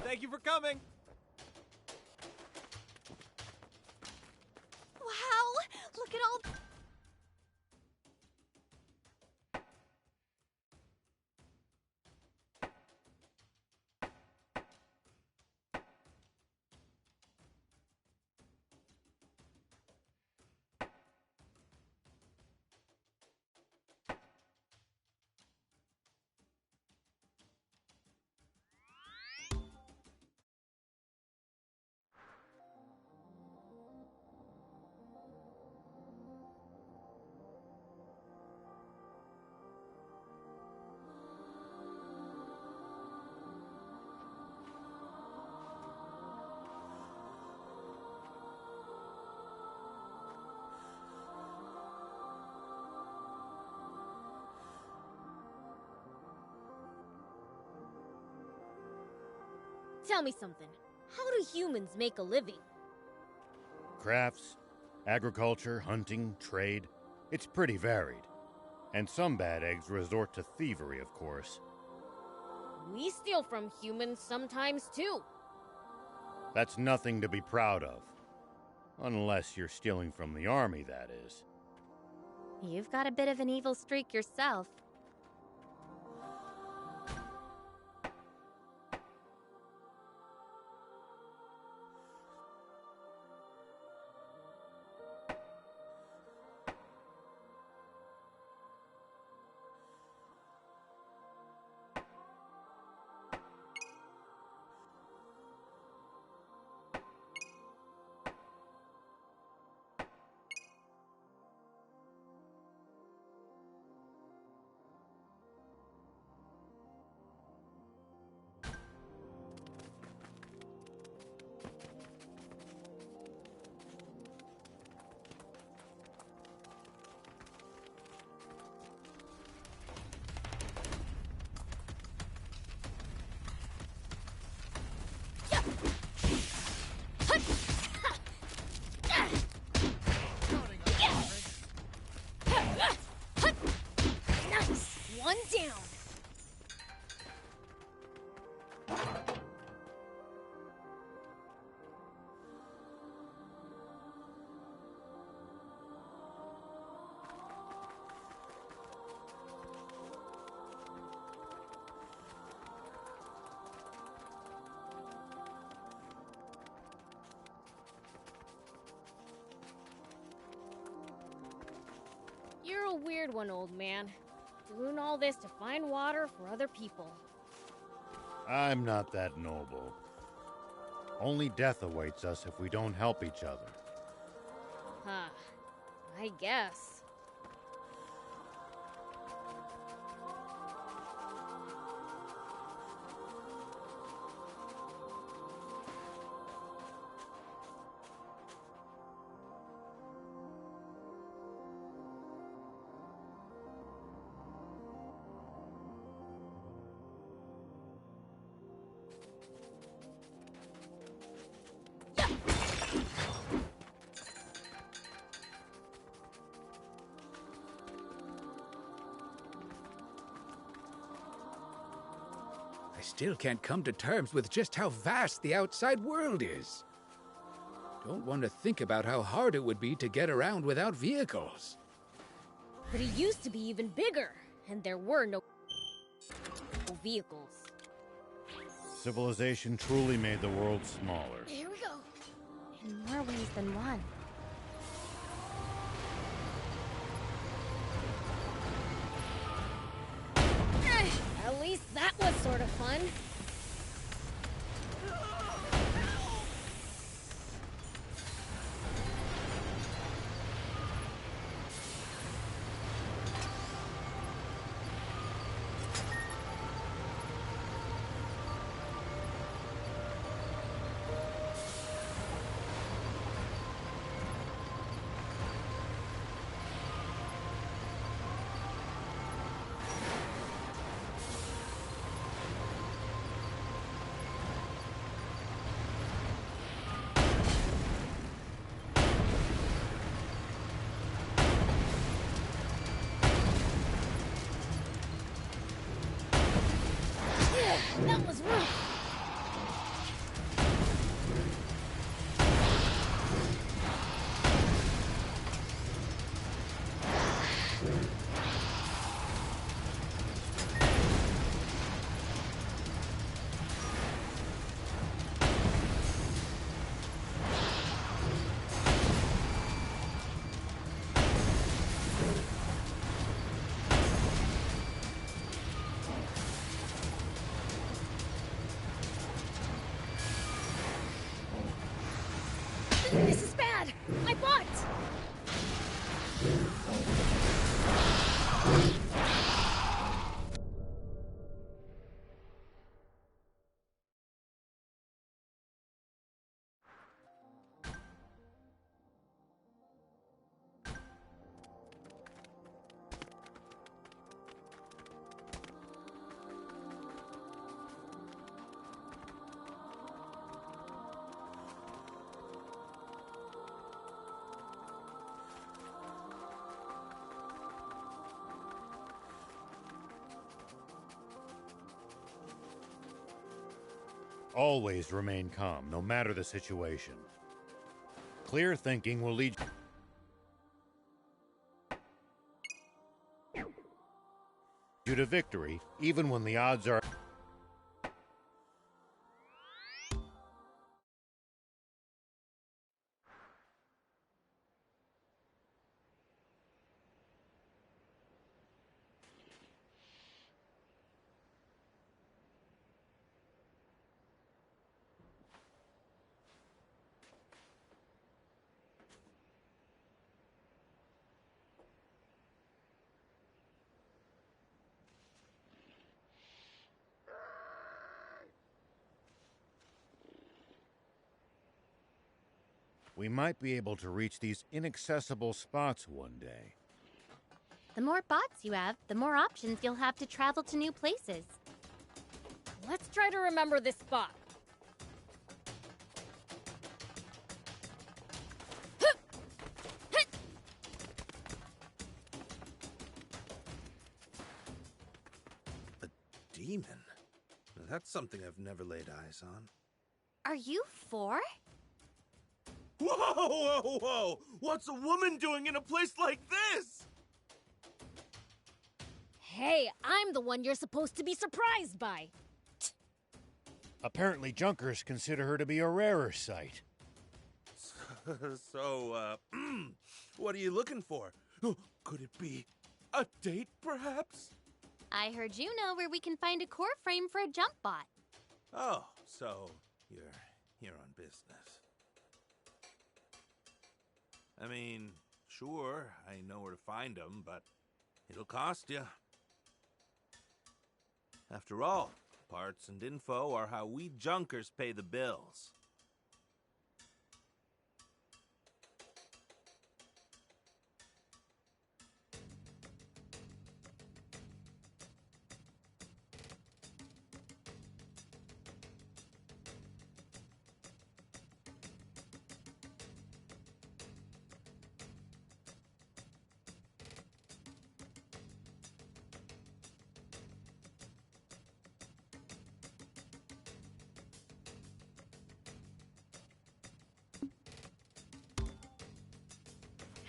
Thank you for coming. Wow! Look at all... Tell me something. How do humans make a living? Crafts, agriculture, hunting, trade. It's pretty varied. And some bad eggs resort to thievery, of course. We steal from humans sometimes, too. That's nothing to be proud of. Unless you're stealing from the army, that is. You've got a bit of an evil streak yourself. Nice! One down! You're a weird one, old man. Doing all this to find water for other people. I'm not that noble. Only death awaits us if we don't help each other. Huh. I guess. I still can't come to terms with just how vast the outside world is. Don't want to think about how hard it would be to get around without vehicles. But it used to be even bigger, and there were no vehicles. Civilization truly made the world smaller. Here we go. In more ways than one. At least that was sort of fun. Always remain calm, no matter the situation. Clear thinking will lead you to victory, even when the odds are... We might be able to reach these inaccessible spots one day. The more bots you have, the more options you'll have to travel to new places. Let's try to remember this spot. A demon? That's something I've never laid eyes on. Are you 4? Whoa, whoa, whoa! What's a woman doing in a place like this? Hey, I'm the one you're supposed to be surprised by. Apparently, Junkers consider her to be a rarer sight. So, what are you looking for? Could it be a date, perhaps? I heard you know where we can find a core frame for a jump bot. Oh, so you're here on business. I mean, sure, I know where to find them, but it'll cost you. After all, parts and info are how we Junkers pay the bills.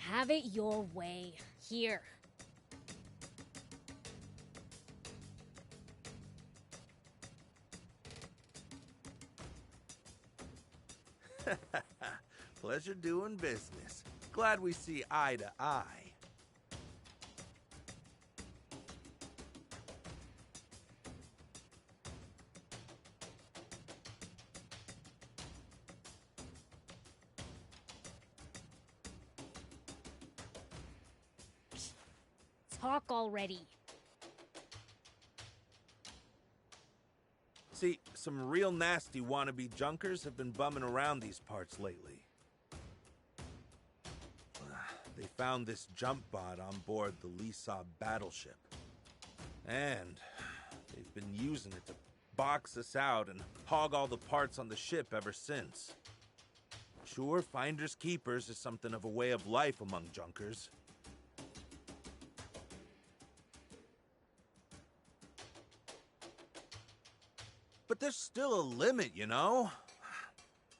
Have it your way. Here. Pleasure doing business. Glad we see eye to eye. Talk already. See, some real nasty wannabe Junkers have been bumming around these parts lately. They found this jump bot on board the Lisa battleship. And they've been using it to box us out and hog all the parts on the ship ever since. Sure, finders keepers is something of a way of life among Junkers. But there's still a limit, you know?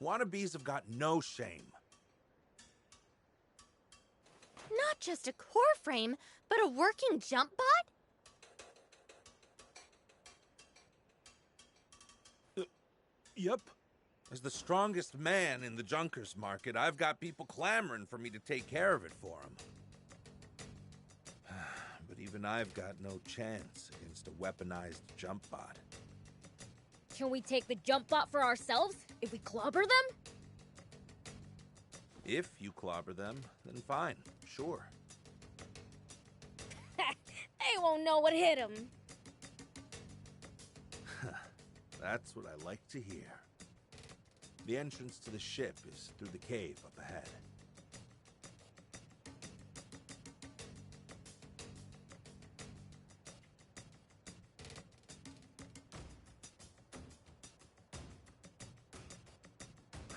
Wannabes have got no shame. Not just a core frame, but a working jump bot? Yep. As the strongest man in the Junkers market, I've got people clamoring for me to take care of it for them. But even I've got no chance against a weaponized jump bot. Can we take the jump bot for ourselves if we clobber them? If you clobber them, then fine, sure. They won't know what hit him. That's what I like to hear. The entrance to the ship is through the cave up ahead.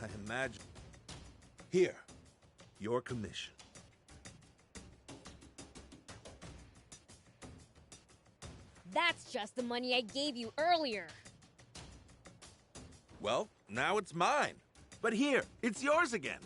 I imagine... Here, your commission. That's just the money I gave you earlier. Well, now it's mine. But here, it's yours again.